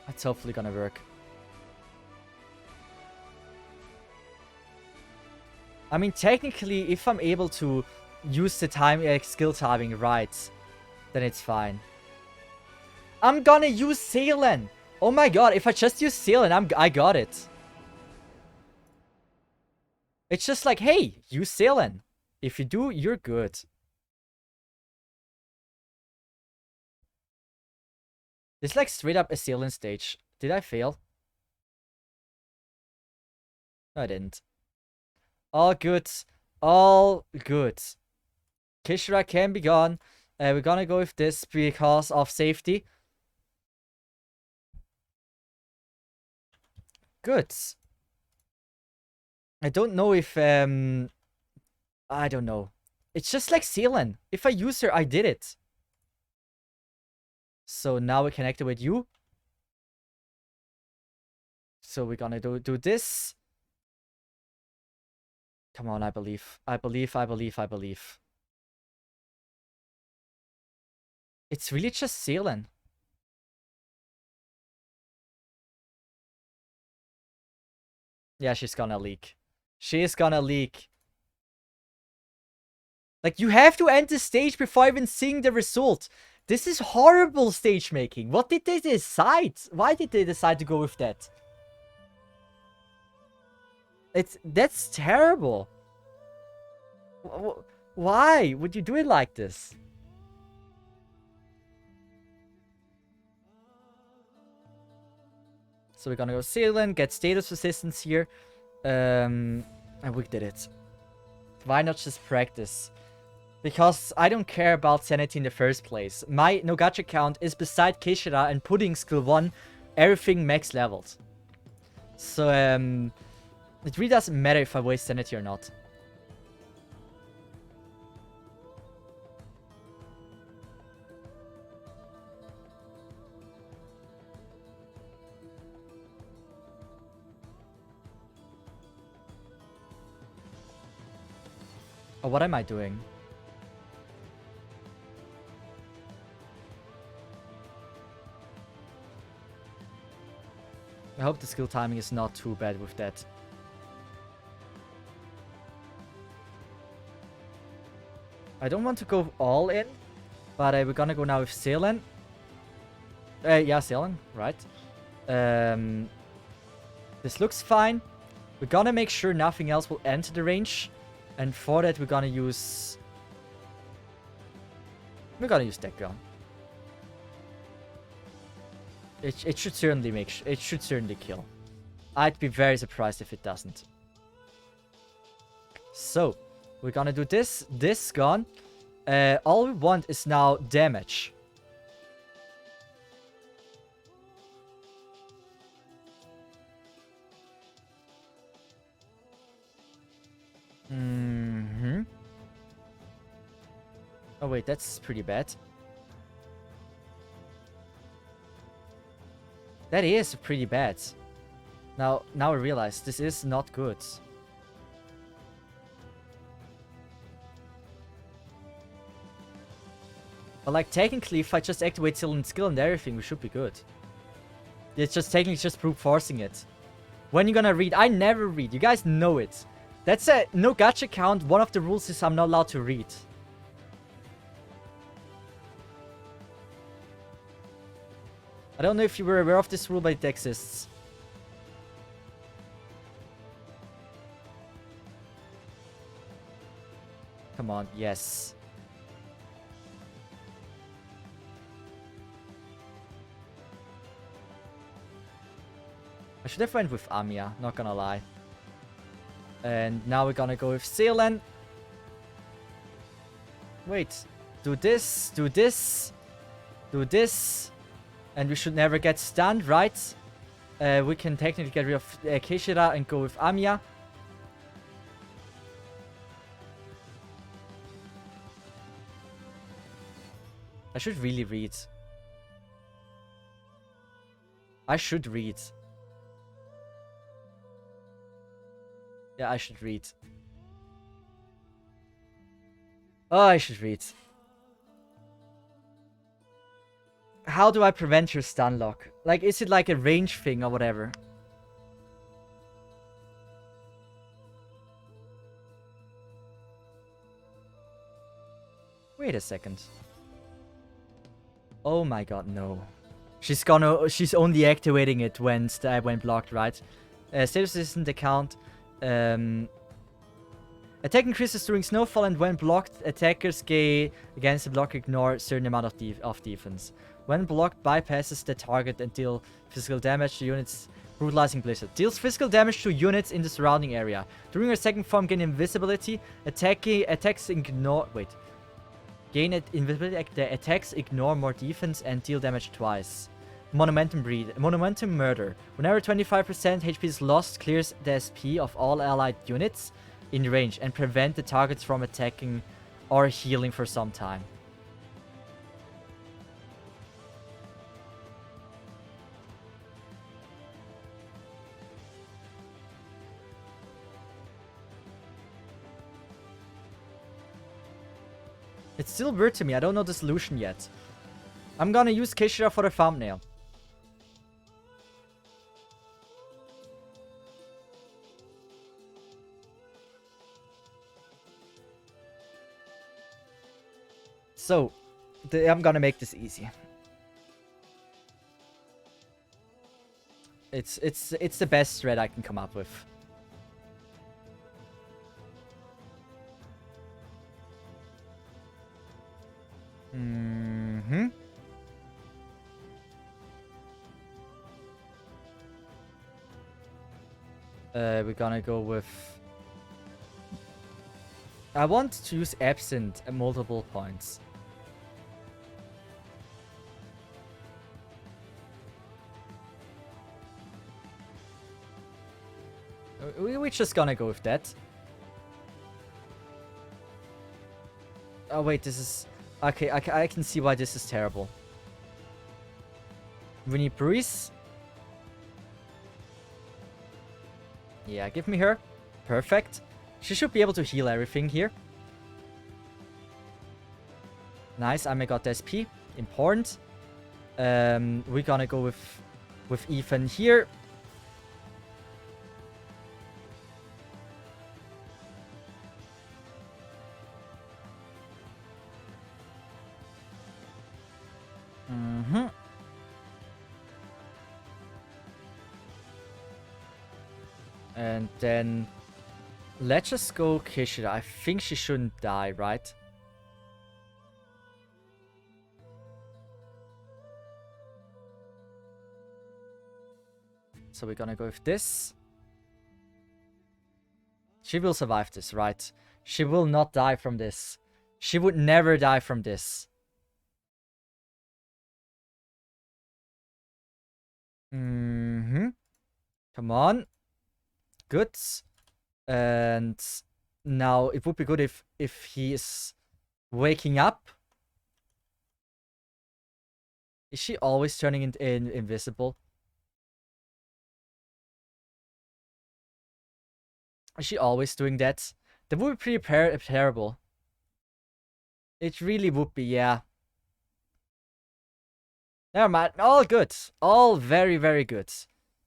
[SPEAKER 1] That's hopefully gonna work. I mean, technically, if I'm able to use the skill timing right, then it's fine. I'm gonna use Salen! Oh my god, if I just use Salen, I got it. It's just like, hey, use Salen. If you do, you're good. It's like straight up a Salen stage. Did I fail? No, I didn't. All good. All good. Kishra can be gone. We're gonna go with this because of safety. Good. I don't know if, I don't know. It's just like Seelen. If I use her, I did it. So now we can activate you. So we're gonna do this. Come on, I believe. I believe, I believe, I believe. It's really just Seelen. Yeah, she's gonna leak. She's gonna leak. Like, you have to end the stage before even seeing the result. This is horrible stage making. What did they decide? Why did they decide to go with that? That's terrible. Why would you do it like this? So we're gonna go Seelen, get status resistance here. And we did it. Why not just practice? Because I don't care about sanity in the first place. My no gacha count is beside Kishira and pudding skill 1, everything max leveled. So it really doesn't matter if I waste sanity or not. Oh, what am I doing? I hope the skill timing is not too bad with that. I don't want to go all in, but we're gonna go now with Seelen. Yeah, Seelen, right. This looks fine. We're gonna make sure nothing else will enter the range. And for that, we're gonna use that gun. It should certainly it should certainly kill. I'd be very surprised if it doesn't. So we're gonna do this. This gone. All we want is now damage. Oh wait, that's pretty bad. That is pretty bad. Now I realize this is not good. But like technically, if I just activate Seelen's skill and everything, we should be good. It's just technically just brute forcing it. When you gonna read? I never read. You guys know it. That's a no gacha count. One of the rules is I'm not allowed to read. I don't know if you were aware of this rule, but it exists. Come on, yes. I should have went with Amiya, not gonna lie. And now we're gonna go with Seelen. Wait, do this, do this, do this. And we should never get stunned, right? We can technically get rid of Kishira and go with Amiya. I should really read. I should read. Yeah, I should read. Oh, I should read. How do I prevent your stun lock? Like, is it like a range thing or whatever? Wait a second. Oh my god, no. She's only activating it when blocked, right? Status resistant account. Attack increases during snowfall, and when blocked, attackers against the block ignore a certain amount of defense. When blocked, bypasses the target and deal physical damage to units. Brutalizing Blizzard. Deals physical damage to units in the surrounding area. During her second form, gain invisibility. Attacks ignore... Wait. Gain invisibility. The attacks ignore more defense and deal damage twice. Monumentum Murder. Whenever 25% HP is lost, clears the SP of all allied units in range and prevent the targets from attacking or healing for some time. It's still weird to me. I don't know the solution yet. I'm gonna use Kishira for the thumbnail. So, I'm gonna make this easy. It's the best thread I can come up with. We're gonna go with... I want to use Absent at multiple points. We're just gonna go with that. Oh wait, this is... Okay, I can see why this is terrible. We need Breeze. Yeah, give me her. Perfect. She should be able to heal everything here. Nice, Ame got the SP. Important. We're gonna go with Ethan here. And then let's just go Kishida. I think she shouldn't die, right? So we're gonna go with this. She will survive this, right? She will not die from this. She would never die from this. Come on. Good. And now it would be good if he is waking up. Is she always turning invisible? Is she always doing that? That would be pretty terrible. It really would be, yeah. Never mind. All good. All very, very good.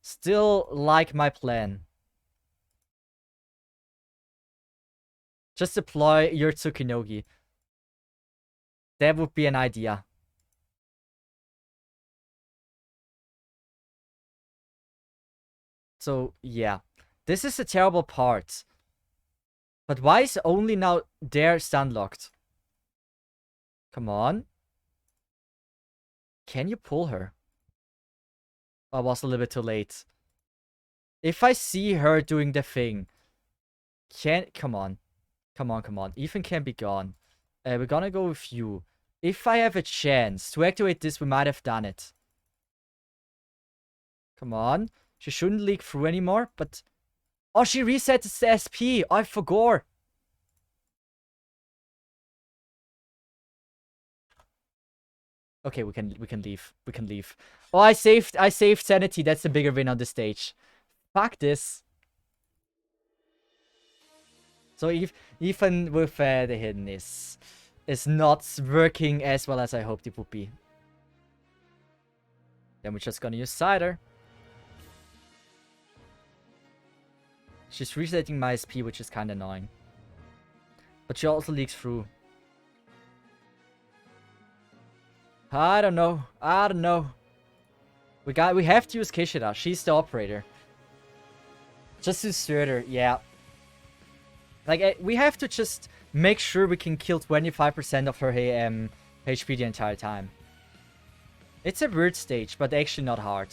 [SPEAKER 1] Still like my plan. Just deploy your Tsukinogi. That would be an idea. So, yeah. This is a terrible part. But why is only now there stun locked? Come on. Can you pull her? I was a little bit too late. If I see her doing the thing. Come on. Come on, come on. Ethan can be gone. We're gonna go with you. If I have a chance to activate this, we might have done it. Come on. She shouldn't leak through anymore, but... Oh, she resets the SP. I forgot. Okay, we can leave. We can leave. Oh, I saved sanity. That's the bigger win on this stage. Fuck this. So even with the hidden is not working as well as I hoped it would be. Then we're just gonna use Cider. She's resetting my SP, which is kind of annoying. But she also leaks through. I don't know. I don't know. We have to use Kishida. She's the operator. Just to assert her, yeah. Like, we have to just make sure we can kill 25% of her HP the entire time. It's a weird stage, but actually not hard.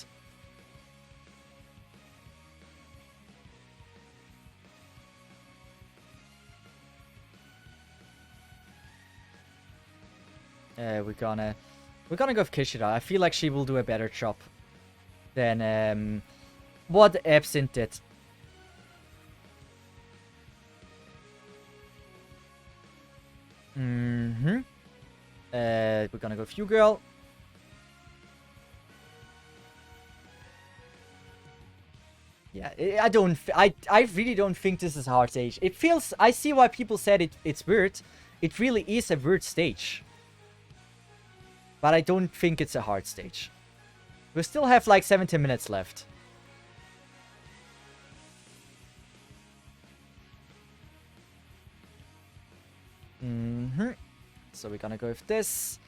[SPEAKER 1] We're gonna go with Kishida. I feel like she will do a better job than what Absinthe did. We're gonna go with you, girl. Yeah, I really don't think this is a hard stage. It feels, I see why people said it's weird. It really is a weird stage. But I don't think it's a hard stage. We still have like 17 minutes left. So we're gonna go with this.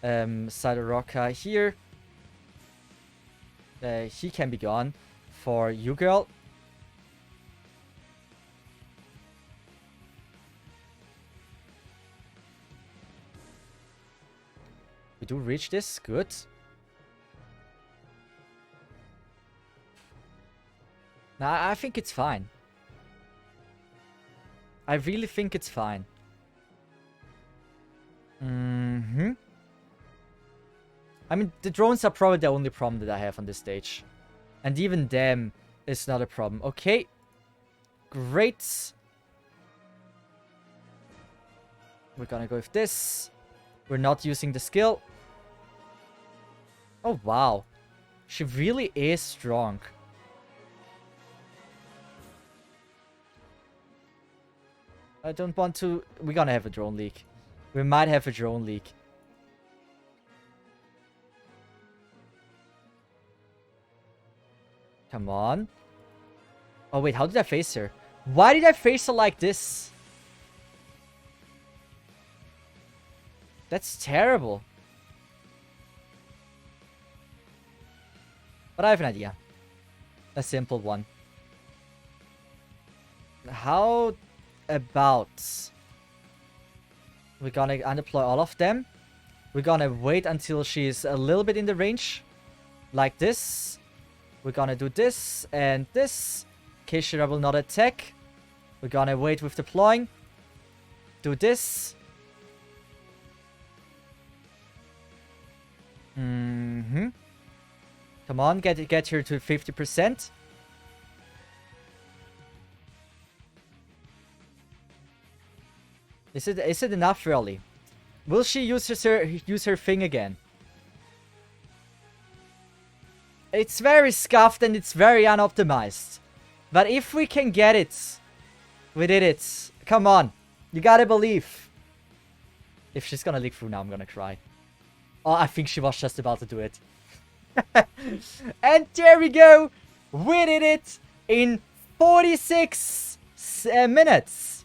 [SPEAKER 1] Sadoroka here. He can be gone. For you, girl. We do reach this. Good. Nah, I think it's fine. I really think it's fine. I mean, the drones are probably the only problem that I have on this stage. And even them is not a problem. Okay. Great. We're gonna go with this. We're not using the skill. Oh, wow. She really is strong. I don't want to... We're gonna have a drone leak. We might have a drone leak. Come on. Oh, wait. How did I face her? Why did I face her like this? That's terrible. But I have an idea. A simple one. How about... We're gonna undeploy all of them. We're gonna wait until she's a little bit in the range. Like this. We're gonna do this and this. Kishira will not attack. We're gonna wait with deploying. Do this. Come on, get her to 50%. Is it enough really? Will she use her thing again? It's very scuffed and it's very unoptimized. But if we can get it, we did it. Come on. You gotta believe. If she's gonna leak through now, I'm gonna cry. Oh, I think she was just about to do it. And there we go. We did it in 46 minutes.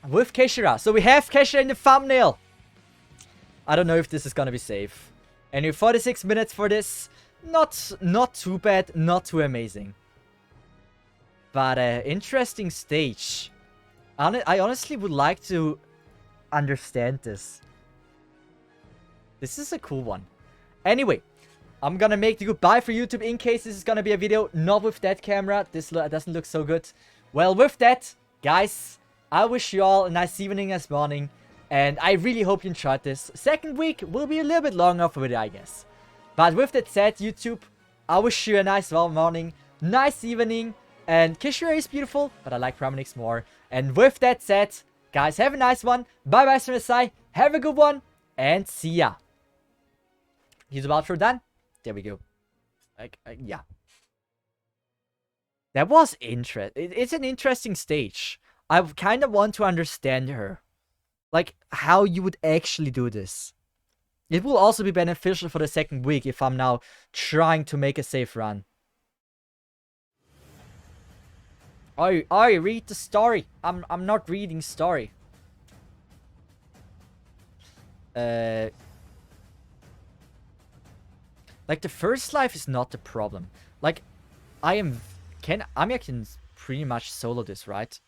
[SPEAKER 1] With Keshira. So we have Keshira in the thumbnail. I don't know if this is gonna be safe. And in 46 minutes for this, not too bad, not too amazing. But interesting stage. I honestly would like to understand this. This is a cool one. Anyway, I'm gonna make the goodbye for YouTube in case this is gonna be a video not with that camera. This doesn't look so good. Well, with that, guys, I wish you all a nice evening as morning. And I really hope you enjoyed this. Second week will be a little bit longer for it, I guess. But with that said, YouTube, I wish you a nice morning, nice evening. And Kishira is beautiful, but I like Ramonix more. And with that said, guys, have a nice one. Bye bye, Sai. Have a good one. And see ya. YouTube outro done. There we go. Yeah. That was interesting. It's an interesting stage. I kind of want to understand her. Like, how you would actually do this. It will also be beneficial for the second week if I'm now trying to make a safe run. I read the story. I'm not reading story. Like, the first life is not the problem. Like, I can pretty much solo this, right?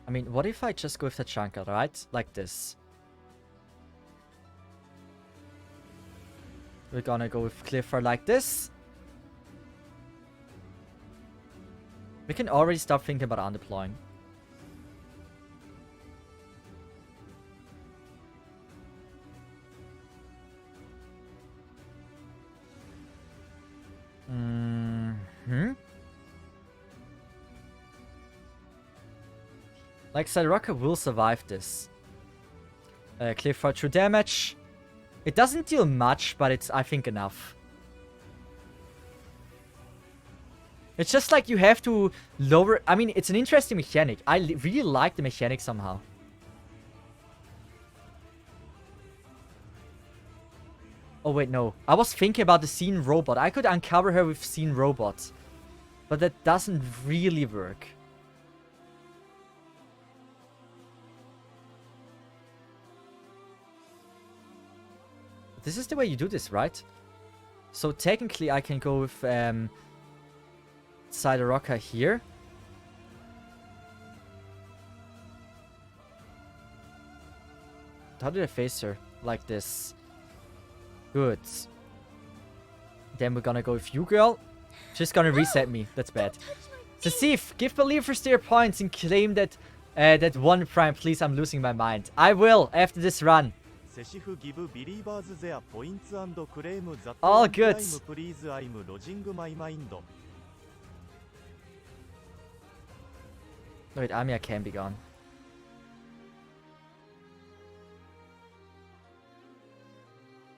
[SPEAKER 1] I mean, what if I just go with the Chunker, right? Like this. We're gonna go with Clifford like this. We can already start thinking about undeploying. Like, Siderocker will survive this. Clifford true damage. It doesn't deal much, but it's, I think, enough. It's just like you have to lower... I mean, it's an interesting mechanic. I really like the mechanic somehow. Oh, wait, no. I was thinking about the Scene Robot. I could uncover her with Scene Robot. But that doesn't really work. This is the way you do this, right? So technically I can go with Siderocker here. How did I face her? Like this. Good. Then we're gonna go with you, girl. She's gonna reset me. That's bad. Cesith, give believers their points and claim that that one prime. Please, I'm losing my mind. I will after this run. All good. Wait, Amiya can be gone.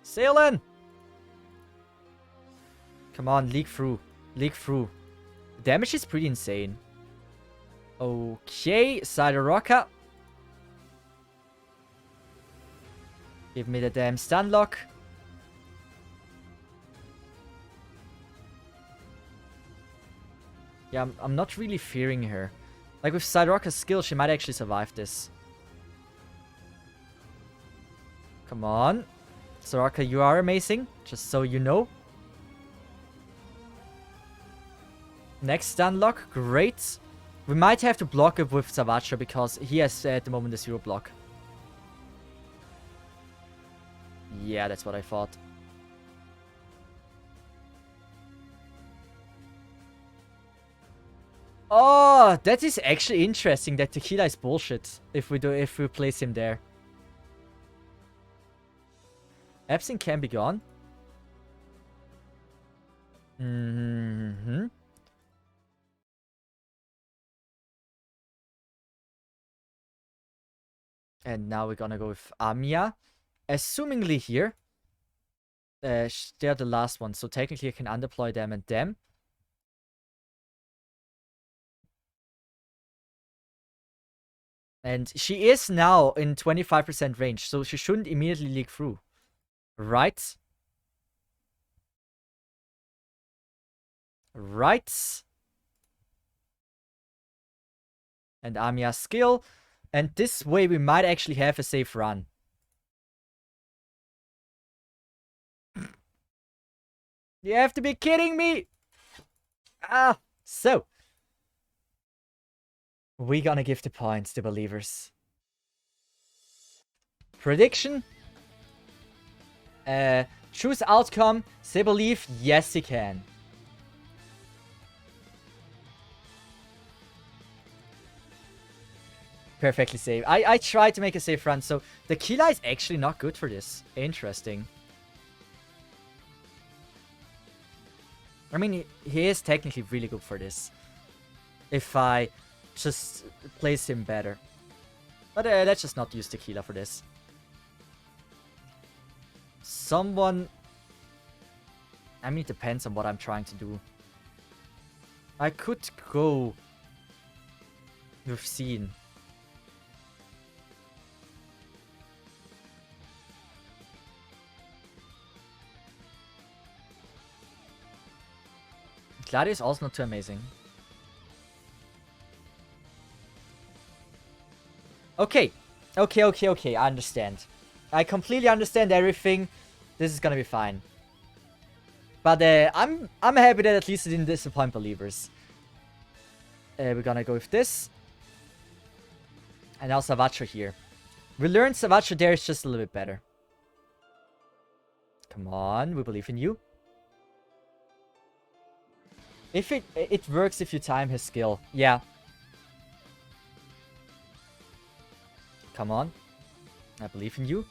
[SPEAKER 1] Sailing! Come on, leak through. Leak through. The damage is pretty insane. Okay, Siderocker. Give me the damn stun lock. Yeah, I'm not really fearing her. Like with Siderocker's skill, she might actually survive this. Come on. Siderocker, you are amazing. Just so you know. Next stun lock. Great. We might have to block it with Savacho because he has at the moment a 0 block. Yeah, that's what I thought. Oh, that is actually interesting that Tequila is bullshit if we place him there. Absinthe can be gone. And now we're gonna go with Amiya. Assumingly here. They're the last one, so technically I can undeploy them and them. And she is now in 25% range, so she shouldn't immediately leak through. Right? Right. And Amiya's skill. And this way we might actually have a safe run. You have to be kidding me! Ah, so. We're gonna give the points to believers. Prediction. Choose outcome. Say believe. Yes, he can. Perfectly safe. I tried to make a safe run, so the Kila is actually not good for this. Interesting. I mean, he is technically really good for this. If I just place him better. But let's just not use Tequila for this. Someone... I mean, it depends on what I'm trying to do. I could go with Scene. Gladio is also not too amazing. Okay. Okay. I understand. I completely understand everything. This is gonna be fine. But I'm happy that at least it didn't disappoint believers. We're gonna go with this. And now Savacho here. We learned Savacho there is just a little bit better. Come on, we believe in you. If it works if you time his skill. Yeah. Come on. I believe in you.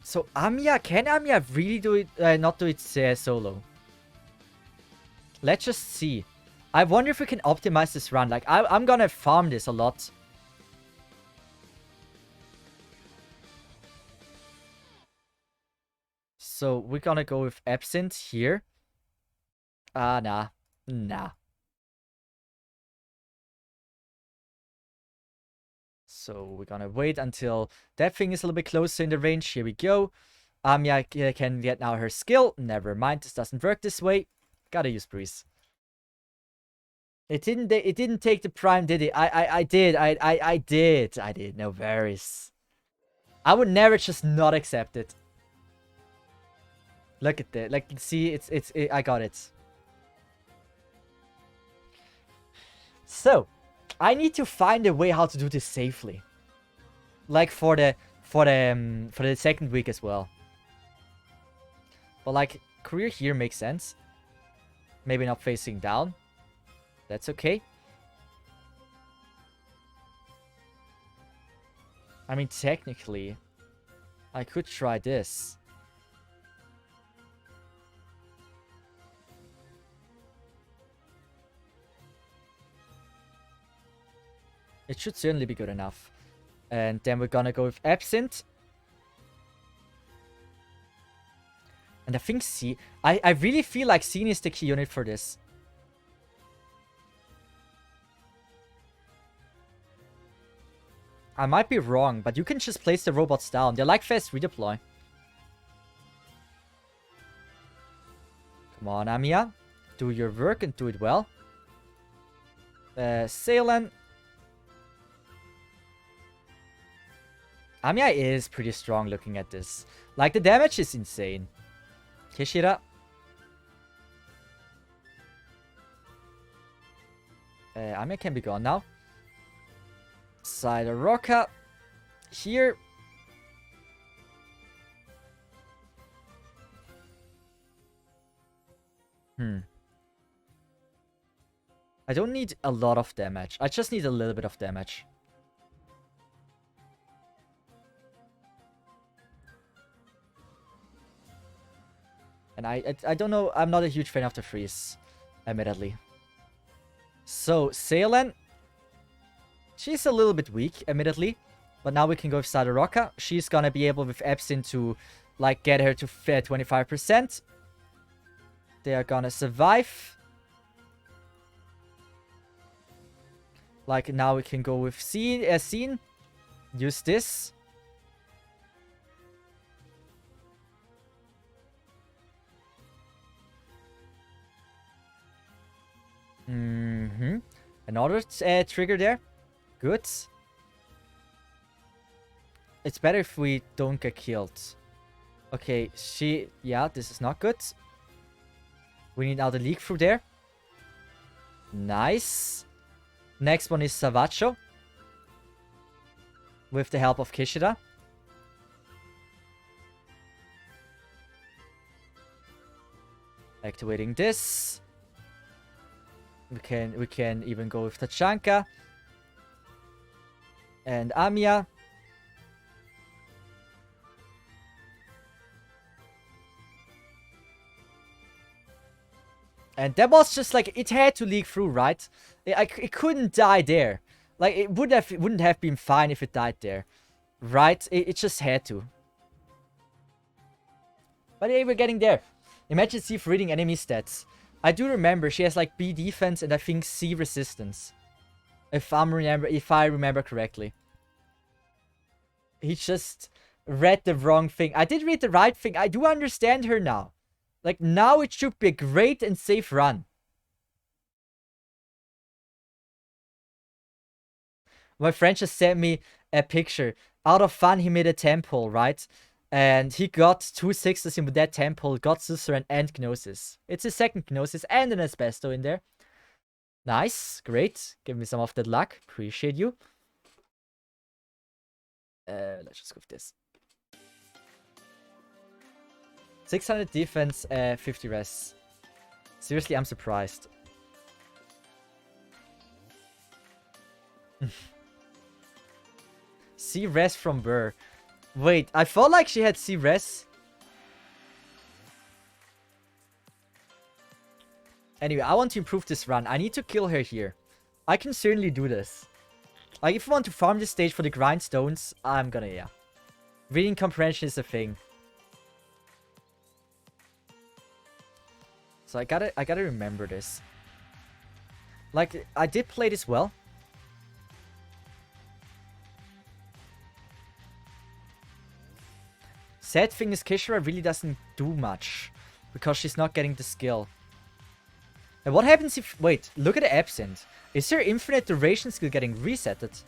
[SPEAKER 1] So Amiya, can Amiya really do it, not do it solo? Let's just see. I wonder if we can optimize this run. Like, I'm gonna farm this a lot. So we're gonna go with Absinthe here. Nah. Nah. So we're gonna wait until that thing is a little bit closer in the range. Here we go. Amiya can get now her skill. Never mind, this doesn't work this way. Gotta use Breeze. It didn't take the prime, did it? I did. No worries. I would never just not accept it. Look at that. Like, see, I got it. So, I need to find a way how to do this safely. Like for the second week as well. But like, career here makes sense. Maybe not facing down. That's okay. I mean, technically, I could try this. It should certainly be good enough. And then we're gonna go with Absinthe. And I think C. I really feel like Scene is the key unit for this. I might be wrong, but you can just place the robots down. They like fast redeploy. Come on, Amiya. Do your work and do it well. Salen. Amiya is pretty strong looking at this. Like, the damage is insane. Kishira. Amiya can be gone now. Cider Roca. Here. I don't need a lot of damage. I just need a little bit of damage. And I don't know. I'm not a huge fan of the freeze, admittedly. So, Salen. She's a little bit weak, admittedly. But now we can go with Sadaroka. She's gonna be able with Absinthe to, like, get her to 25%. They are gonna survive. Like, now we can go with Scene. Use this. Another trigger there. Good. It's better if we don't get killed. Okay, yeah, this is not good. We need now the leak through there. Nice. Next one is Savacho. With the help of Kishida. Activating this. We can even go with Tachanka. And Amiya. And that was just like, it had to leak through, right? It couldn't die there. Like, it wouldn't have been fine if it died there. Right? It just had to. But hey, we're getting there. Imagine Cesith reading enemy stats. I do remember she has like B defense and I think C resistance. If I remember correctly. He just read the wrong thing. I did read the right thing. I do understand her now. Like, now it should be a great and safe run. My friend just sent me a picture. Out of fun, he made a temple, right? And he got 2 6s in with that temple, got Suzerain and Gnosis. It's his second Gnosis and an Asbesto in there. Nice. Great. Give me some of that luck. Appreciate you. Let's just go with this. 600 defense, 50 res. Seriously, I'm surprised. C res from Burr. Wait, I felt like she had C res. Anyway, I want to improve this run. I need to kill her here. I can certainly do this. Like, if you want to farm this stage for the grindstones, I'm gonna, yeah. Reading comprehension is a thing. So I gotta remember this. Like, I did play this well. Sad thing is Kishara really doesn't do much. Because she's not getting the skill. And what happens if... Wait, look at the absent. Is her infinite duration skill getting resetted?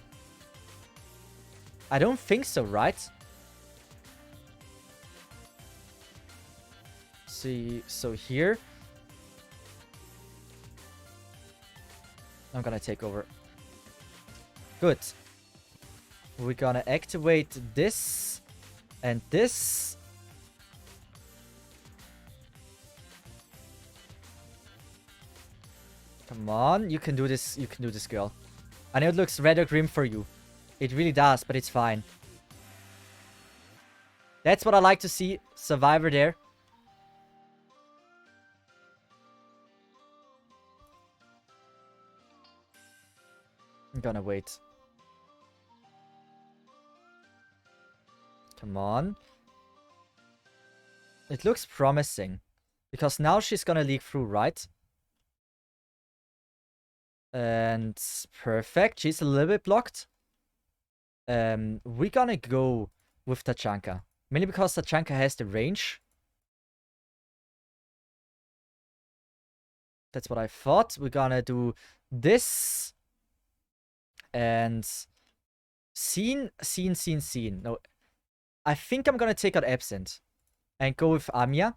[SPEAKER 1] I don't think so, right? See, so here... I'm gonna take over. Good. We're gonna activate this. And this. Come on, you can do this. You can do this, girl. I know it looks rather grim for you. It really does, but it's fine. That's what I like to see. Survivor there. I'm gonna wait. Come on. It looks promising. Because now she's gonna leak through, right? And perfect. She's a little bit blocked. We're gonna go with Tachanka. Mainly because Tachanka has the range. That's what I thought. We're gonna do this. And scene. No, I think I'm gonna take out Absent. And go with Amiya.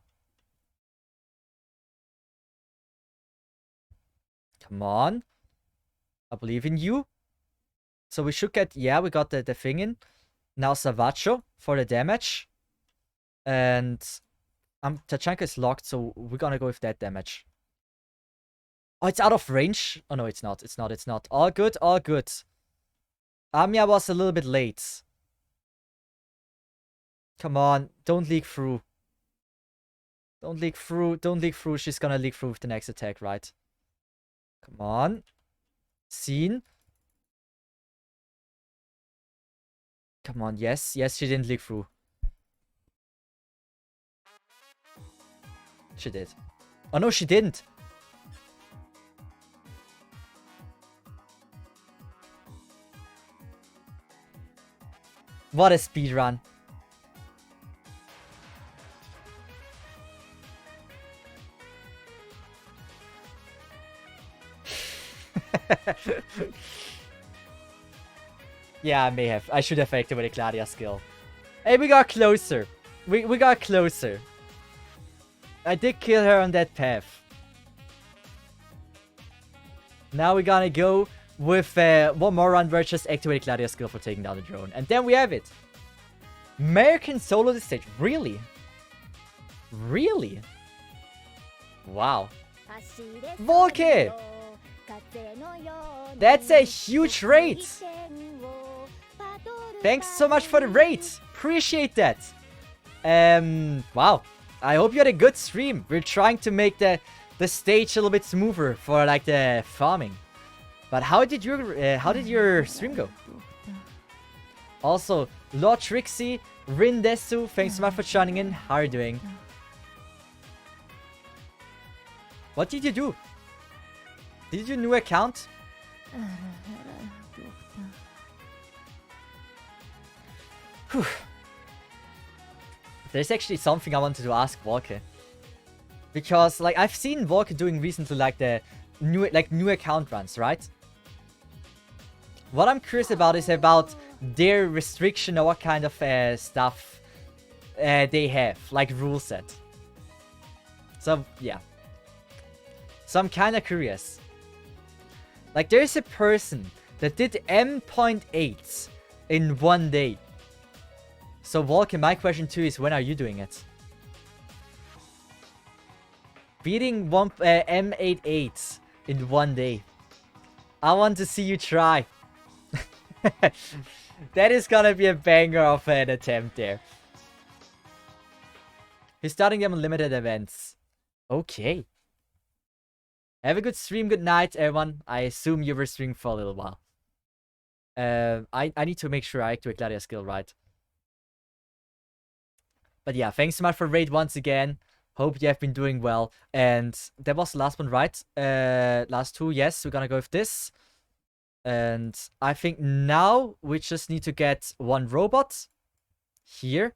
[SPEAKER 1] Come on. I believe in you. So we should get... Yeah, we got the thing in. Now Savacho for the damage. And... Tachanka is locked, so we're gonna go with that damage. Oh, it's out of range? Oh, no, it's not. It's not. All good, all good. Amiya was a little bit late. Come on, don't leak through. Don't leak through. She's gonna leak through with the next attack, right? Come on. Scene. Come on, yes, she didn't leak through. She did. Oh no, she didn't. What a speedrun. Yeah, I may have. I should have activated Gladia skill. Hey, we got closer. We got closer. I did kill her on that path. Now we're gonna go with one more run where I just activate Gladia skill for taking down the drone. And then we have it. American solo this stage. Really? Really? Wow. Volke! That's a huge raid! Thanks so much for the raid! Appreciate that! Wow. I hope you had a good stream. We're trying to make the stage a little bit smoother for like the farming. But how did your stream go? Also, Lord Trixie, Rindesu, thanks so much for joining in. How are you doing? What did you do? Did you do a new account? Whew. There's actually something I wanted to ask Volke. Because, like, I've seen Volke doing recently, like, the new account runs, right? What I'm curious about is about their restriction or what kind of stuff they have, like rule set. So, yeah. So I'm kind of curious. Like, there's a person that did M.8 in 1 day. So, Vulcan, my question to you is, when are you doing it? Beating M.88 in 1 day. I want to see you try. That is gonna be a banger of an attempt there. He's starting them on limited events. Okay. Have a good stream, good night, everyone. I assume you were streaming for a little while. I need to make sure I activate Gladiator skill right. But yeah, thanks so much for raid once again. Hope you have been doing well. And that was the last one, right? Last two, yes. We're gonna go with this. And I think now we just need to get one robot here.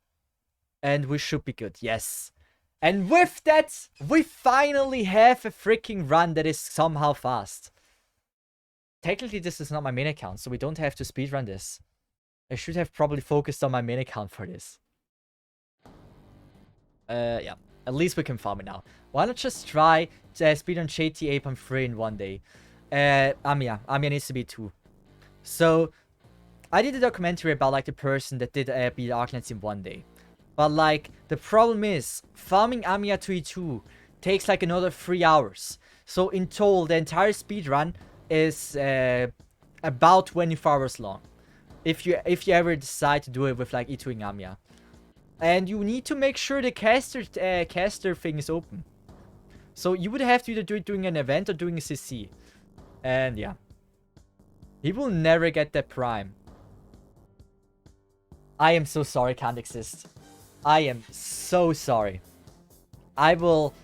[SPEAKER 1] And we should be good, yes. And with that, we finally have a freaking run that is somehow fast. Technically, this is not my main account, so we don't have to speedrun this. I should have probably focused on my main account for this. Yeah. At least we can farm it now. Why not just try to speedrun JT 8.3 in 1 day? Amiya needs to be 2. So, I did a documentary about, like, the person that did beat Arklands in 1 day. But, like, the problem is, farming Amiya 2E2 takes, like, another 3 hours. So, in total, the entire speedrun is about 24 hours long. If you ever decide to do it with, like, E2ing Amiya. And you need to make sure the caster thing is open. So, you would have to either do it during an event or doing a CC. And, yeah. He will never get that prime. I am so sorry, can't exist. I am so sorry. I will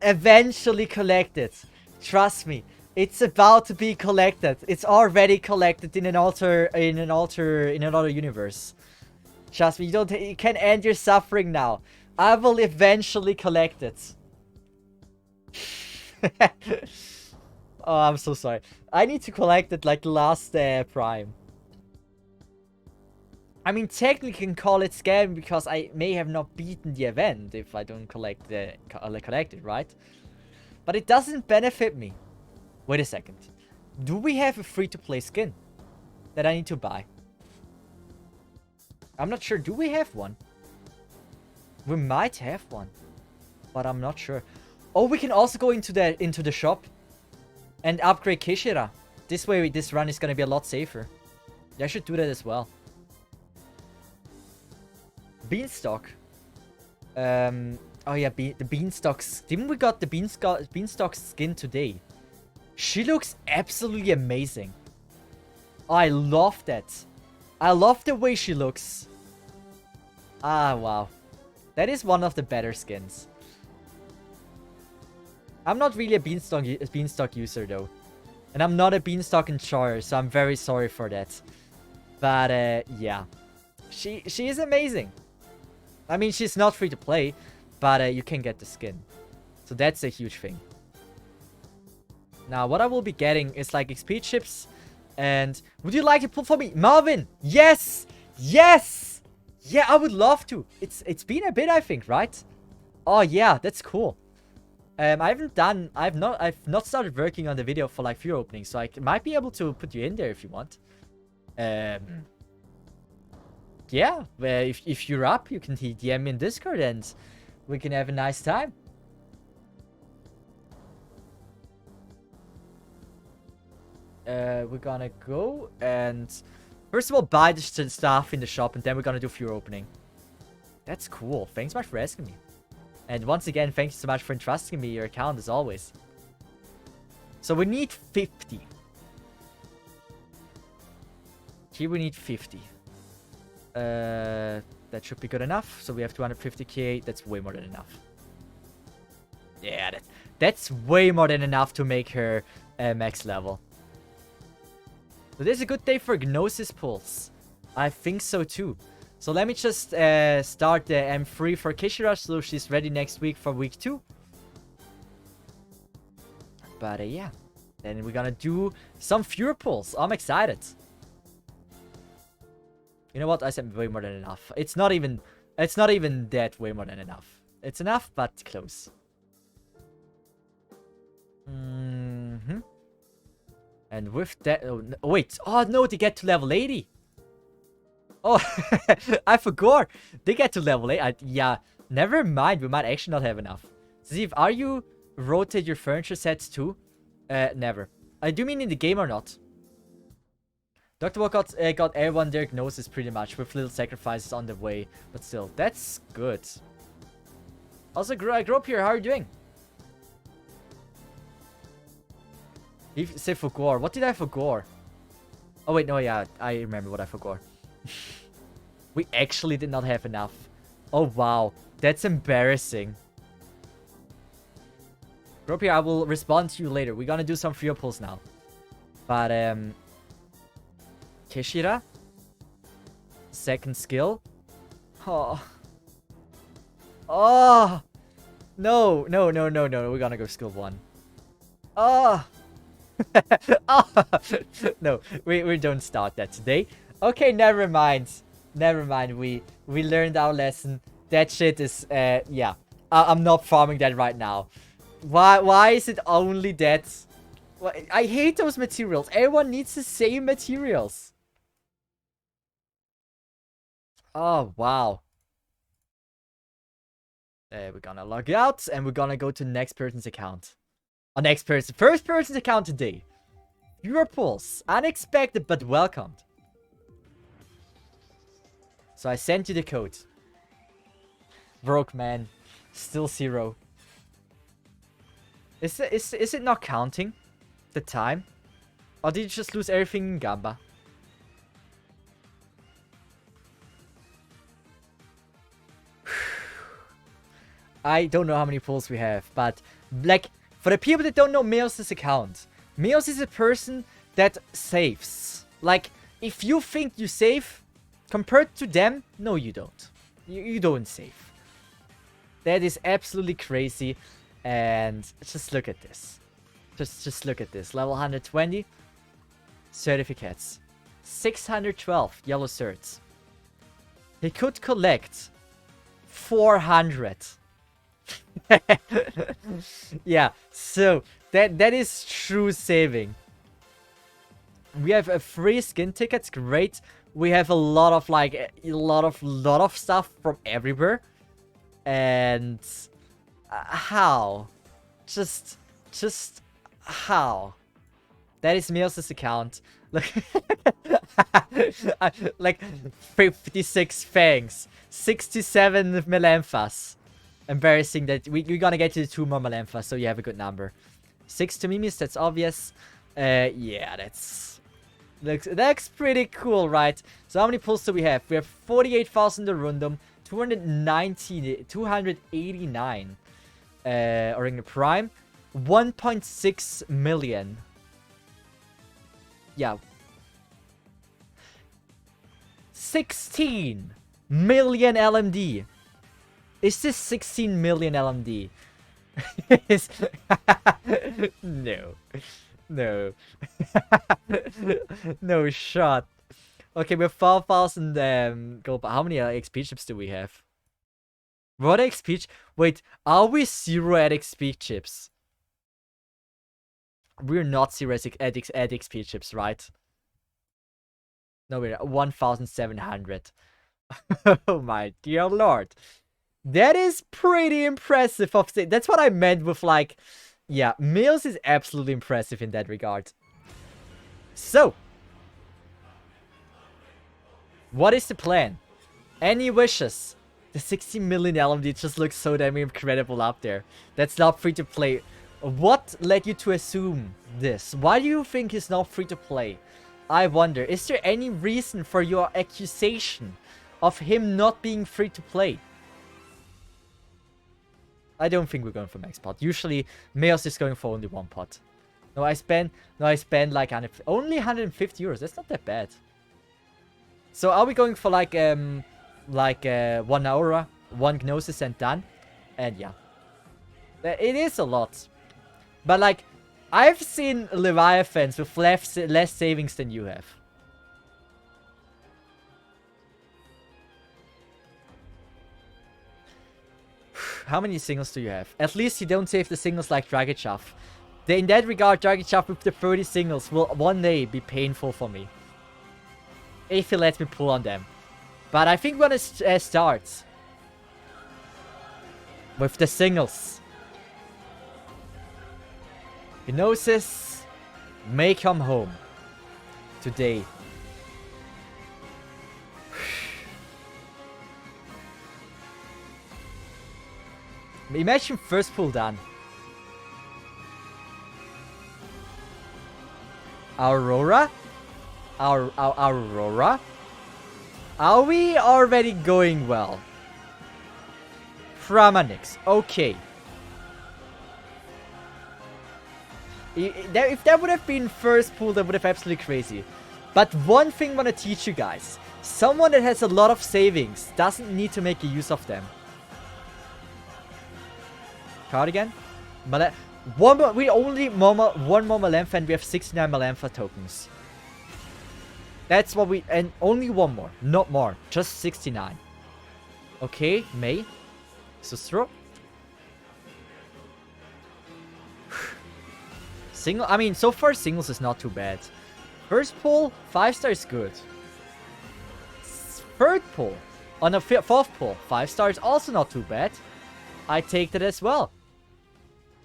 [SPEAKER 1] eventually collect it. Trust me. It's about to be collected. It's already collected in another universe. Trust me, you can end your suffering now. I will eventually collect it. Oh, I'm so sorry. I need to collect it like the last prime. I mean, technically you can call it scam because I may have not beaten the event if I don't collect it, right? But it doesn't benefit me. Wait a second. Do we have a free-to-play skin that I need to buy? I'm not sure. Do we have one? We might have one, but I'm not sure. Oh, we can also go into the shop and upgrade Kishira. This way, this run is gonna be a lot safer. I should do that as well. Beanstalk. Oh yeah, the Beanstalks. Didn't we got the Beanstalk skin today? She looks absolutely amazing. I love that. I love the way she looks. Ah, wow. That is one of the better skins. I'm not really a Beanstalk user though. And I'm not a Beanstalk enjoyer, so I'm very sorry for that. But yeah. She is amazing. I mean, she's not free to play, but you can get the skin. So that's a huge thing. Now, what I will be getting is like XP chips. And would you like to pull for me? Marvin! Yes! Yes! Yeah, I would love to. It's been a bit, I think, right? Oh yeah, that's cool. I've not started working on the video for like few openings, so I might be able to put you in there if you want. Yeah, well, if you're up, you can DM me in Discord and we can have a nice time. We're gonna go and first of all buy the stuff in the shop, and then we're gonna do fewer opening. That's cool. Thanks so much for asking me. And once again, thank you so much for entrusting me your account as always. So we need 50. Here we need 50. That should be good enough. So we have 250k. That's way more than enough. Yeah, that's way more than enough to make her max level. So this is a good day for Gnosis pulls. I think so too. So let me just start the M3 for Kishira, so she's ready next week for week 2. But yeah, then we're gonna do some fewer pulls. I'm excited. You know what? I said way more than enough. It's not even that way more than enough. It's enough, but close. And with that... Oh, wait. Oh, no, they get to level 80. Oh, I forgot. They get to level 8. Yeah, never mind. We might actually not have enough. Cesith, are you rotate your furniture sets too? Never. I do mean in the game or not? Dr. Walcott got everyone diagnosis pretty much, with little sacrifices on the way. But still, that's good. Also, I grew up here. How are you doing? You say for gore. What did I for gore? Oh, wait, no, yeah. I remember what I forgot. We actually did not have enough. Oh, wow. That's embarrassing. Grow up here. I will respond to you later. We're gonna do some free pulls now. But, Kishira? Second skill? Oh. Oh! No, no, no, no, no. We're gonna go skill 1. Oh! Oh! No, we don't start that today. Okay, never mind. Never mind. We learned our lesson. That shit is, yeah. I'm not farming that right now. Why is it only that? I hate those materials. Everyone needs the same materials. Oh, wow. We're gonna log out and we're gonna go to next person's account. First person's account today. Fewer pulls. Unexpected but welcomed. So I sent you the code. Broke man. Still 0. Is it not counting the time? Or did you just lose everything in Gamba? I don't know how many pulls we have, but like for the people that don't know Meos' account, Meos is a person that saves. Like if you think you save, compared to them, no you don't. You don't save. That is absolutely crazy. And just look at this. Just look at this. Level 120. Certificates. 612 yellow certs. He could collect 400. Yeah, so that is true saving. We have a free skin tickets, great. We have a lot of like a lot of stuff from everywhere. And how? Just how? That is Meos' account. Look, like 56 fangs, 67 melanthas. Embarrassing that we're gonna get to 2 more melanthas, so you have a good number. 6 to Mimis, that's obvious. Yeah, looks pretty cool, right? So how many pulls do we have? We have 48,000 Rundum, 289 Oringa Prime, 1.6 million. Yeah. 16 million LMD. Is this 16 million LMD? No. No. No shot. Okay, we have 4,000 gold. How many XP chips do we have? What XP? Wait, are we 0 at XP chips? We're not 0 at XP chips, right? No, we're 1,700. Oh my dear lord. That is pretty impressive. That's what I meant with like... Yeah, Meos is absolutely impressive in that regard. So. What is the plan? Any wishes? The 60 million LMD just looks so damn incredible up there. That's not free to play. What led you to assume this? Why do you think it's not free to play? I wonder. Is there any reason for your accusation of him not being free to play? I don't think we're going for max pot. Usually, Meos is going for only 1 pot. No, I spend like only 150 euros. That's not that bad. So are we going for like 1 aura, 1 gnosis and done? And yeah. It is a lot. But like, I've seen Leviathans with less savings than you have. How many singles do you have? At least you don't save the singles like Dragichov. In that regard, Dragon Shaft with the 30 singles will one day be painful for me. If he lets me pull on them. But I think we're gonna start with the singles. Gnosis may come home today. Imagine first pull done. Aurora? Aurora? Are we already going well? Pramanix. Okay. If that would have been first pull, that would have absolutely crazy. But one thing I want to teach you guys. Someone that has a lot of savings doesn't need to make a use of them. Card again? One more, we only one more Malempha and we have 69 Malempha tokens. That's what we... And only one more. Not more. Just 69. Okay, May. Sustro. Single... I mean, so far singles is not too bad. First pull, 5-star is good. Third pull. On a fourth pull, 5-star is also not too bad. I take that as well.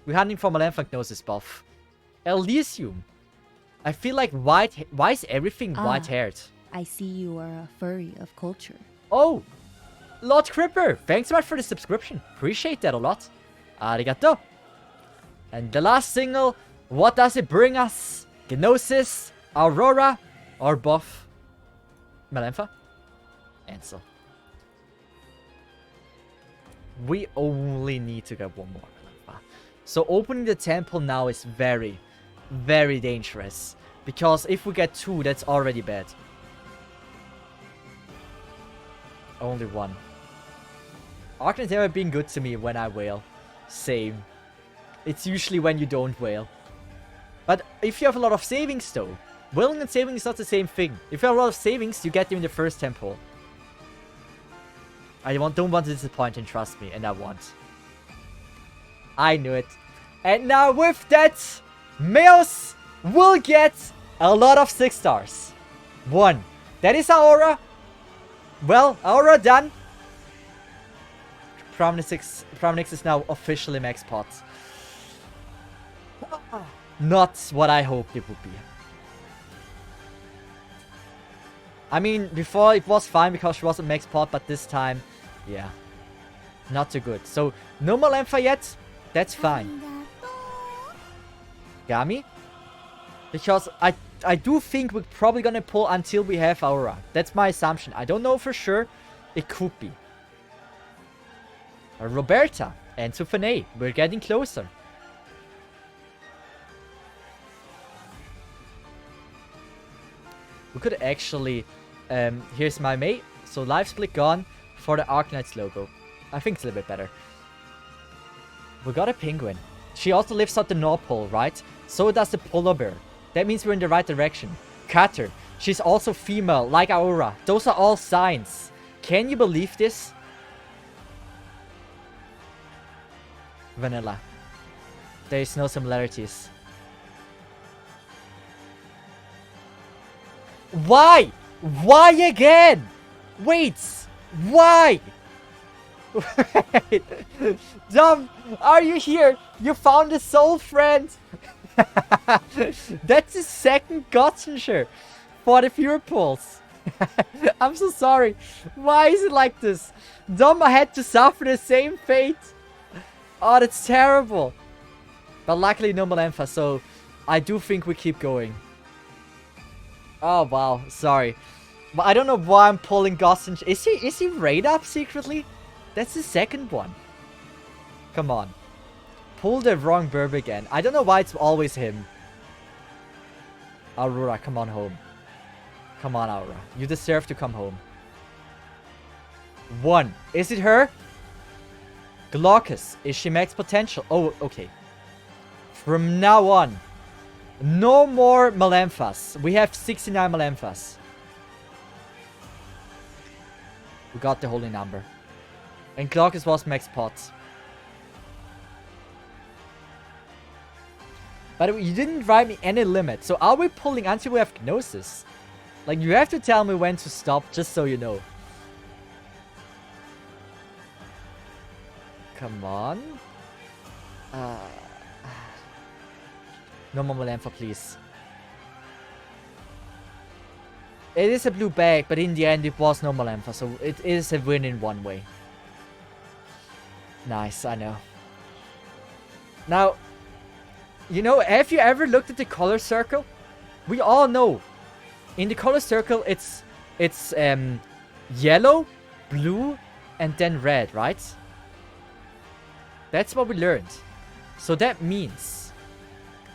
[SPEAKER 1] We're hunting for Malempha Gnosis buff. Elysium. I feel like white... Why is everything white-haired?
[SPEAKER 3] I see you are a furry of culture.
[SPEAKER 1] Oh! Lord Cripper! Thanks so much for the subscription. Appreciate that a lot. Arigato. And the last single. What does it bring us? Gnosis, Aurora, or buff? Malempha? Ansel. We only need to get one more Malempha. So opening the temple now is very, very dangerous. Because if we get 2, that's already bad. Only 1. Arknight's never been good to me when I wail. Same. It's usually when you don't wail. But if you have a lot of savings though. Wailing and saving is not the same thing. If you have a lot of savings, you get them in the first temple. I don't want to disappoint, and trust me, and I won't. I knew it. And now with that, Meos will get a lot of 6 stars. 1. That is Aura. Aura done. Pramanix is now officially max pot. Not what I hoped it would be. I mean, before it was fine because she wasn't max pot, but this time, yeah. Not too good. So, no Malempha yet. That's fine. Gami? Because I do think we're probably gonna pull until we have Aura. That's my assumption. I don't know for sure. It could be. Roberta and Sufane. We're getting closer. We could actually... here's my mate. So life split gone for the Arknights logo. I think it's a little bit better. We got a penguin. She also lives at the North Pole, right? So does the polar bear. That means we're in the right direction. Cutter. She's also female, like Aura. Those are all signs. Can you believe this? Vanilla. There is no similarities. Why? Why again? Wait. Why? Wait. Dom, are you here? You found a soul friend. That's the second Gacha for the viewer pulse. I'm so sorry. Why is it like this? Dom, I had to suffer the same fate. Oh, that's terrible. But luckily no Malempha, so I do think we keep going. Oh wow, sorry. But I don't know why I'm pulling Gacha. Is he raid up secretly? That's the second one. Come on. Pull the wrong burb again. I don't know why it's always him. Aurora, come on home. Come on, Aurora. You deserve to come home. 1. Is it her? Glaucus. Is she max potential? Oh, okay. From now on, no more Malemphas. We have 69 Malemphas. We got the holy number. And Glaucus was max pot. By the way, you didn't write me any limit. So are we pulling until we have Gnosis? Like, you have to tell me when to stop, just so you know. Come on. No more Malempha, please. It is a blue bag, but in the end it was no Malempha, so it is a win in one way. Nice, I know. Now, you know, have you ever looked at the color circle? We all know. In the color circle, it's yellow, blue, and then red, right? That's what we learned. So that means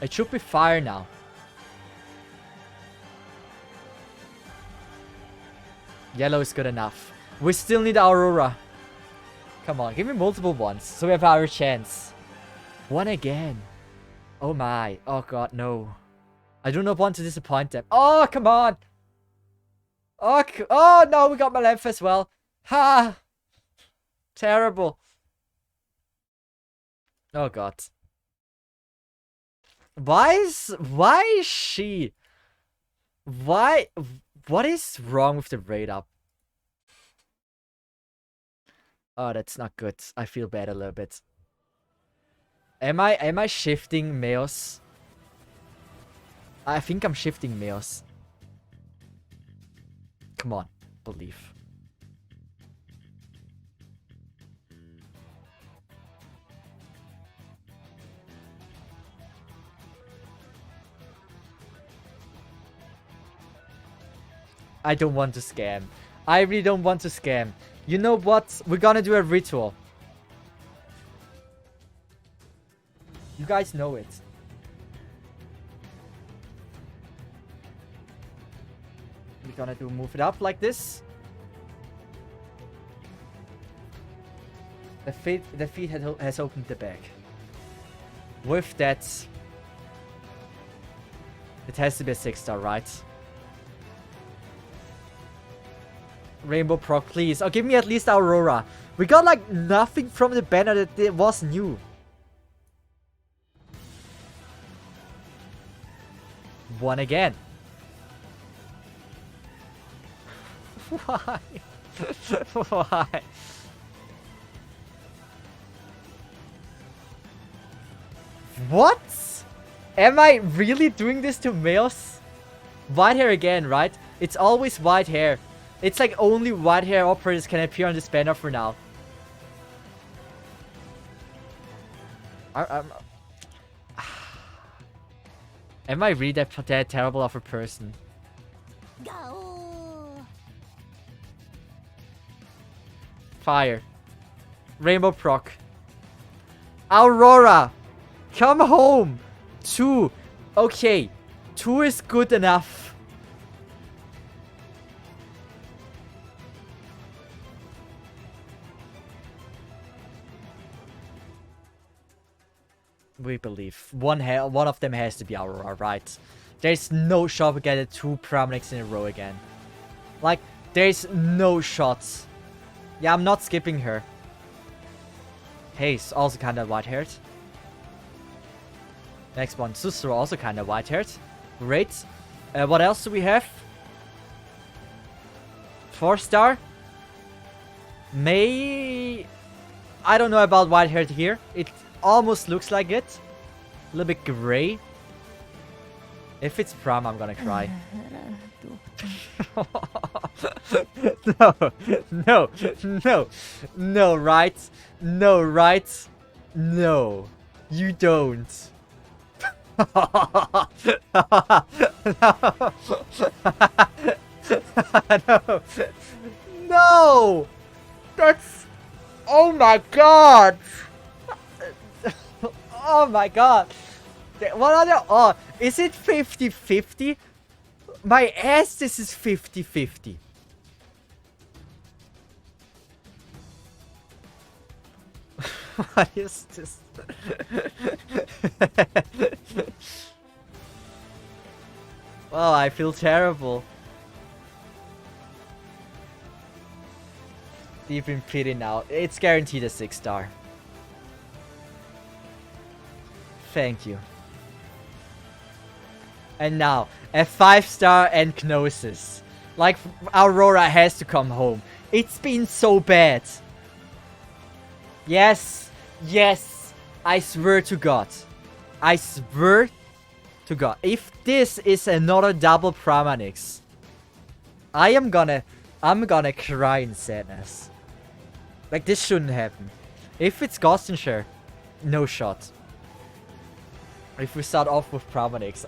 [SPEAKER 1] it should be fire now. Yellow is good enough. We still need Aurora. Come on, give me multiple ones so we have our chance. One again. Oh my. Oh god, no. I do not want to disappoint them. Oh, come on. Oh no, we got Malempha as well. Ha! Terrible. Oh god. Why is she? What is wrong with the raid up? Oh, that's not good. I feel bad a little bit. Am I shifting Meos? I think I'm shifting Meos. Come on, believe. I don't want to scam. I really don't want to scam. You know what? We're gonna do a ritual. You guys know it. We're gonna move it up like this. The feet has opened the bag. With that, it has to be a 6-star, right? Rainbow proc, please. Oh, give me at least Aurora. We got like nothing from the banner that it was new. One again. Why? Why? What? Am I really doing this to males? White hair again, right? It's always white hair. It's like only white hair operators can appear on this banner for now. Am I really that terrible of a person?
[SPEAKER 3] Go.
[SPEAKER 1] Fire. Rainbow proc. Aurora! Come home! 2. Okay. 2 is good enough. We believe. One of them has to be Aurora, right? There's no shot we get 2 Promenix in a row again. Like, there's no shots. Yeah, I'm not skipping her. Haze, also kinda white-haired. Next one, Susuru, also kinda white-haired. Great. What else do we have? 4-star. May... I don't know about white-haired here. It almost looks like it. A little bit gray. If it's prom, I'm gonna cry. No, no, no, no, right? No, right? No, you don't. No, no, that's, oh my god. Oh my god. What are the... Oh, is it 50-50? My ass, this is 50-50. What is this? Well, I feel terrible. Deep in pity now. It's guaranteed a 6-star. Thank you. And now, a 5-star and Gnosis. Like, Aurora has to come home. It's been so bad. Yes. Yes. I swear to God. I swear to God. If this is another double Pramanix, I'm gonna cry in sadness. Like, this shouldn't happen. If it's Gossenshire, no shot. If we start off with Pramanix,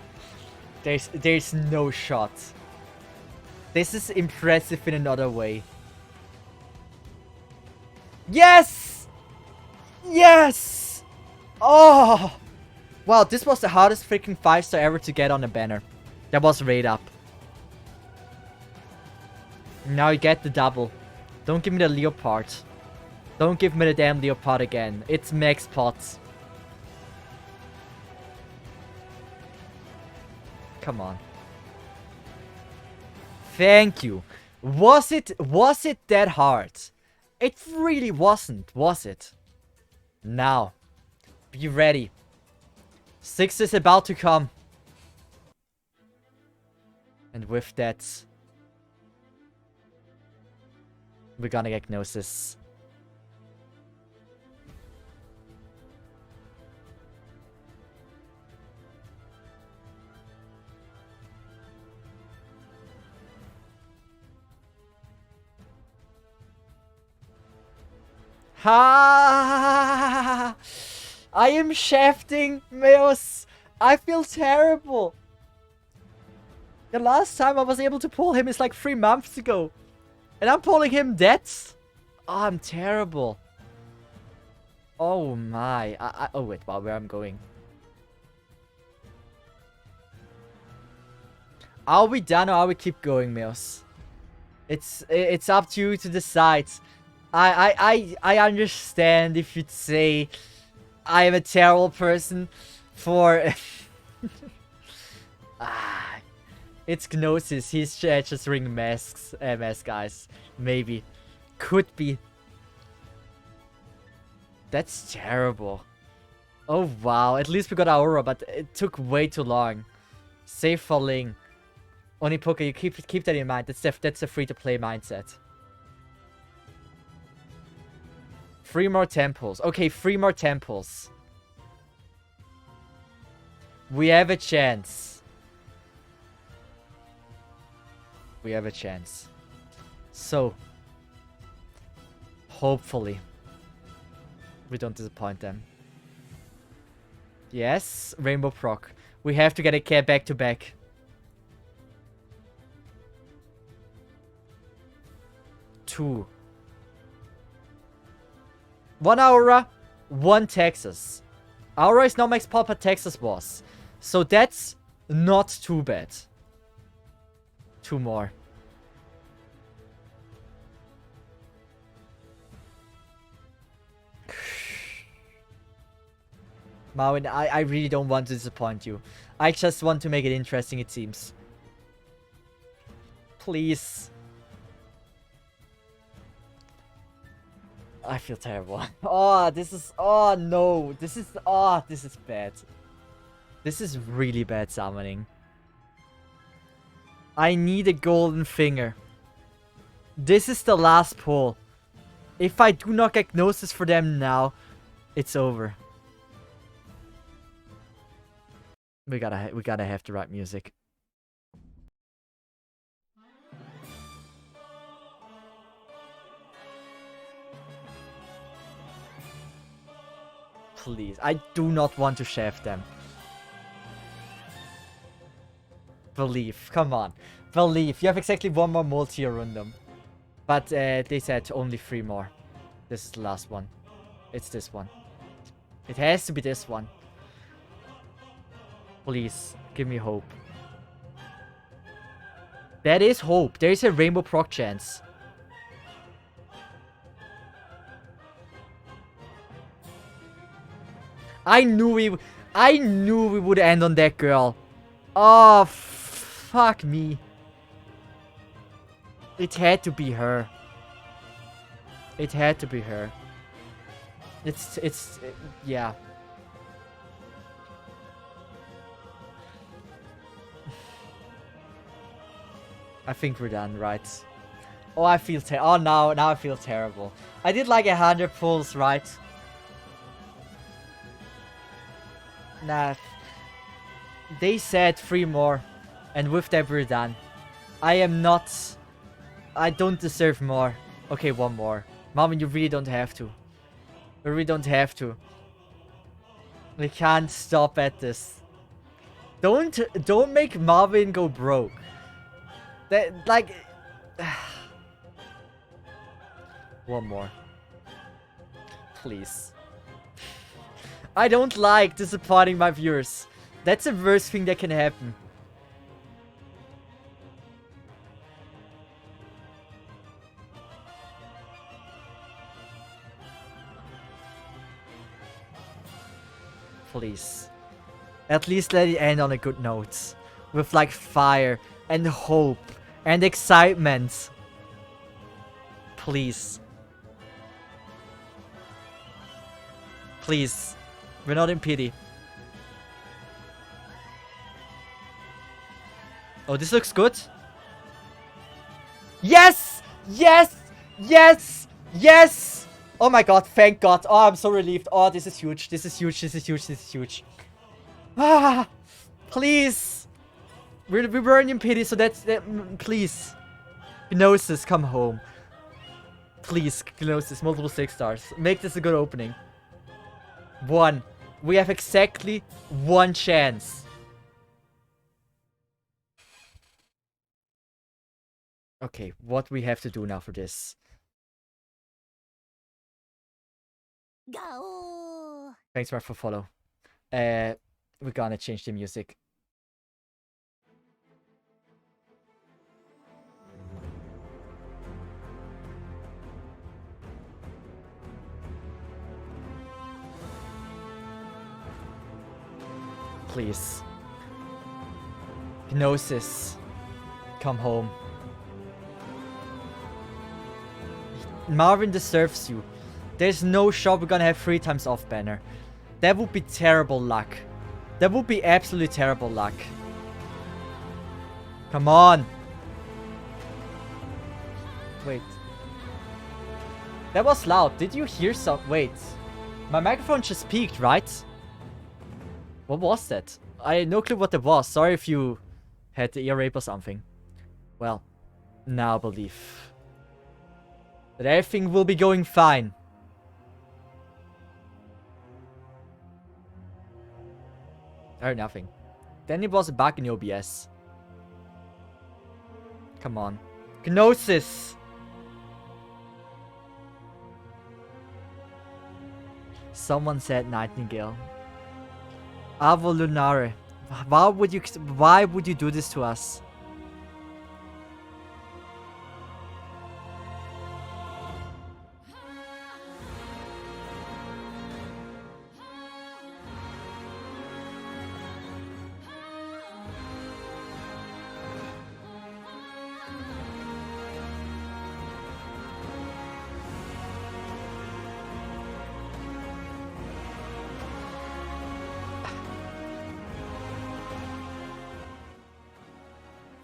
[SPEAKER 1] there's no shot. This is impressive in another way. Yes! Yes! Oh! Wow, this was the hardest freaking 5-star ever to get on a banner. That was raid up. Now you get the double. Don't give me the Leopard. Don't give me the damn Leopard again. It's max pots. Come on. Thank you. Was it that hard? It really wasn't, was it? Now, be ready. 6 is about to come. And with that, we're gonna get Gnosis. Ha! I am shafting Meos. I feel terrible. The last time I was able to pull him is like 3 months ago. And I'm pulling him dead. Oh, I'm terrible. Oh my. Oh wait, wow, where I'm going. Are we done or are we keep going, Meos? It's up to you to decide. I understand if you'd say I am a terrible person for it's Gnosis. He's just ring masks, mask guys. Maybe. Could be. That's terrible. Oh wow, at least we got Aurora, but it took way too long. Save for Ling. Onipoka, you keep that in mind. That's a free-to-play mindset. 3 more temples. Okay, 3 more temples. We have a chance. We have a chance. So, hopefully, we don't disappoint them. Yes, Rainbow proc. We have to get a cat back to back. Two. 1 Aura, 1 Texas. Aura is now max pop, but Texas was. So that's not too bad. 2 more. Marwin, I really don't want to disappoint you. I just want to make it interesting, it seems. Please. I feel terrible. Oh, this is... Oh, no. This is... Oh, this is bad. This is really bad summoning. I need a golden finger. This is the last pull. If I do not get Gnosis for them now, it's over. We gotta have the right music. Please, I do not want to shaft them. Believe, come on. Believe, you have exactly 1 more multi-rundum. But they said only 3 more. This is the last one. It's this one. It has to be this one. Please, give me hope. That is hope. There is a rainbow proc chance. I knew we would end on that girl. Oh, fuck me. It had to be her. It had to be her. Yeah. I think we're done, right? Oh, I feel oh, now I feel terrible. I did like 100 pulls, right? Nah. They said 3 more. And with that, we're done. I am not... I don't deserve more. Okay, 1 more. Marvin, you really don't have to. You really don't have to. We can't stop at this. Don't make Marvin go broke. That, like... 1 more. Please. I don't like disappointing my viewers. That's the worst thing that can happen. Please. At least let it end on a good note. With like fire and hope and excitement. Please. Please. We're not in pity. Oh, this looks good. Yes! Yes! Yes! Yes! Oh my god, thank god. Oh, I'm so relieved. Oh, this is huge. This is huge. This is huge. This is huge. Ah! Please! We weren't in pity, so that's... please. Gnosis, come home. Please, Gnosis, multiple 6 stars. Make this a good opening. 1. We have exactly 1 chance. Okay, what we have to do now for this?
[SPEAKER 3] Go.
[SPEAKER 1] Thanks, Mark, for follow. We're gonna change the music. Please. Gnosis. Come home. Marvin deserves you. There's no shot we're gonna have 3 times off banner. That would be terrible luck. That would be absolutely terrible luck. Come on. Wait. That was loud. Did you hear some? Wait. My microphone just peaked, right? What was that? I had no clue what that was. Sorry if you had the ear rape or something. Well, now I believe that everything will be going fine. I heard nothing. Then it was a bug in OBS. Come on. Gnosis! Someone said Nightingale. Avo Lunare. Why would you do this to us?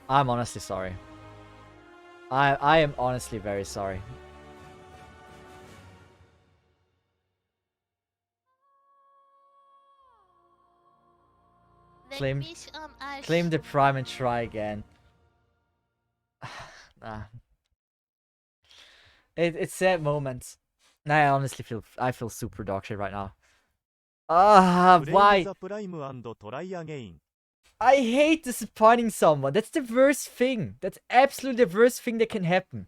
[SPEAKER 1] I'm honestly sorry. I am honestly very sorry. Claim the prime and try again. Nah. It's sad moments. Nah, I feel super dog shit right now. Why? I hate disappointing someone. That's the worst thing. That's absolutely the worst thing that can happen.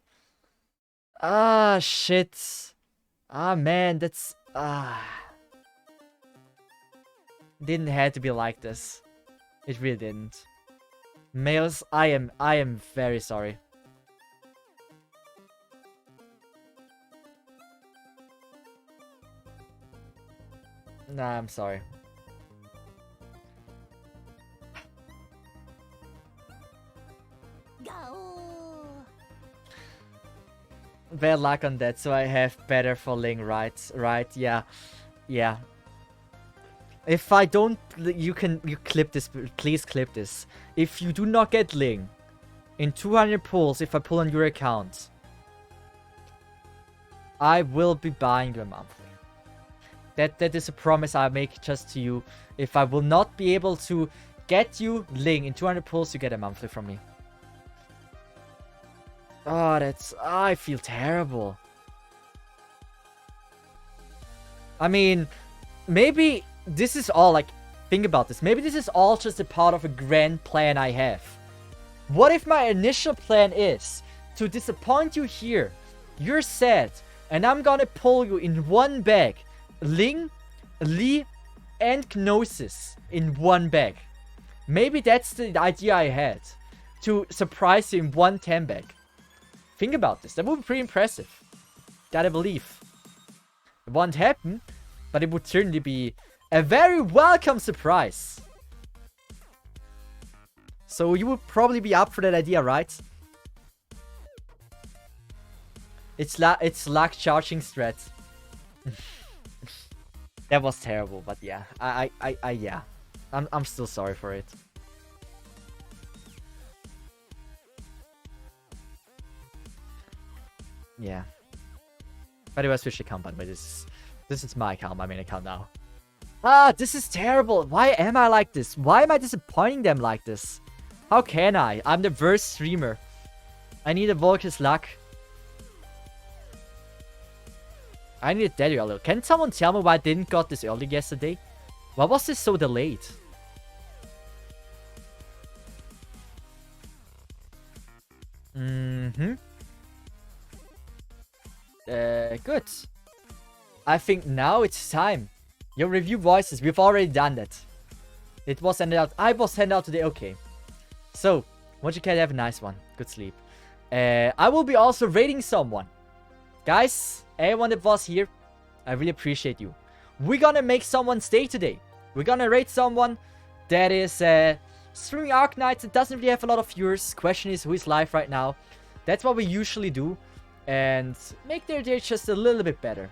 [SPEAKER 1] Shit. Man, that's... Didn't have to be like this. It really didn't. Males, I am very sorry. Nah, I'm sorry. Bad luck on that, so I have better for Ling, right? Yeah. Yeah. If I don't, you clip this, please clip this. If you do not get Ling, in 200 pulls if I pull on your account, I will be buying you a monthly. That is a promise I make just to you. If I will not be able to get you Ling in 200 pulls, you get a monthly from me. Oh, I feel terrible. I mean, maybe this is all, like, think about this. Maybe this is all just a part of a grand plan I have. What if my initial plan is to disappoint you here? You're sad, and I'm gonna pull you in one bag. Ling, Li, and Gnosis in one bag. Maybe that's the idea I had. To surprise you in one 10 bag. Think about this. That would be pretty impressive. Gotta believe. It won't happen, but it would certainly be a very welcome surprise. So you would probably be up for that idea, right? It's luck charging strat. That was terrible, but yeah. Yeah. I'm still sorry for it. Yeah. By the way, I switched account, by the way. This is my account, my main account now. Ah, this is terrible. Why am I like this? Why am I disappointing them like this? How can I? I'm the worst streamer. I need a Volker's luck. I need it that early. Can someone tell me why I didn't got this early yesterday? Why was this so delayed? Good. I think now it's time. Your review voices, we've already done that. It was handed out. I was handed out today. Okay. So, want you can have a nice one. Good sleep. I will be also rating someone. Guys, everyone that was here, I really appreciate you. We're gonna make someone stay today. We're gonna rate someone that is streaming Arknights. It doesn't really have a lot of viewers. Question is, who is live right now? That's what we usually do. And make their day just a little bit better.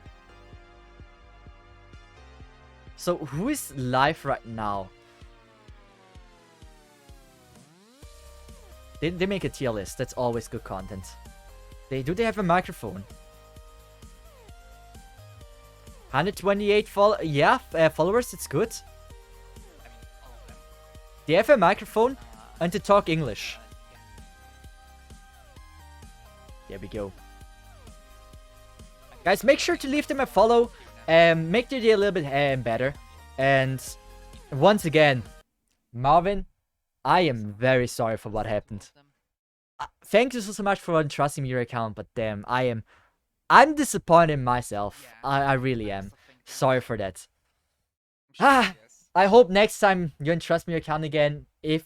[SPEAKER 1] So, who is live right now? They make a tier list. That's always good content. Do they have a microphone? 128 followers. It's good. They have a microphone and to talk English. There we go. Guys, make sure to leave them a follow. Make their day a little bit better. And once again, Marvin, I am very sorry for what happened. Thank you so much for entrusting me your account, but damn, I'm disappointed in myself. I really am. Sorry for that. I hope next time you entrust me your account again. If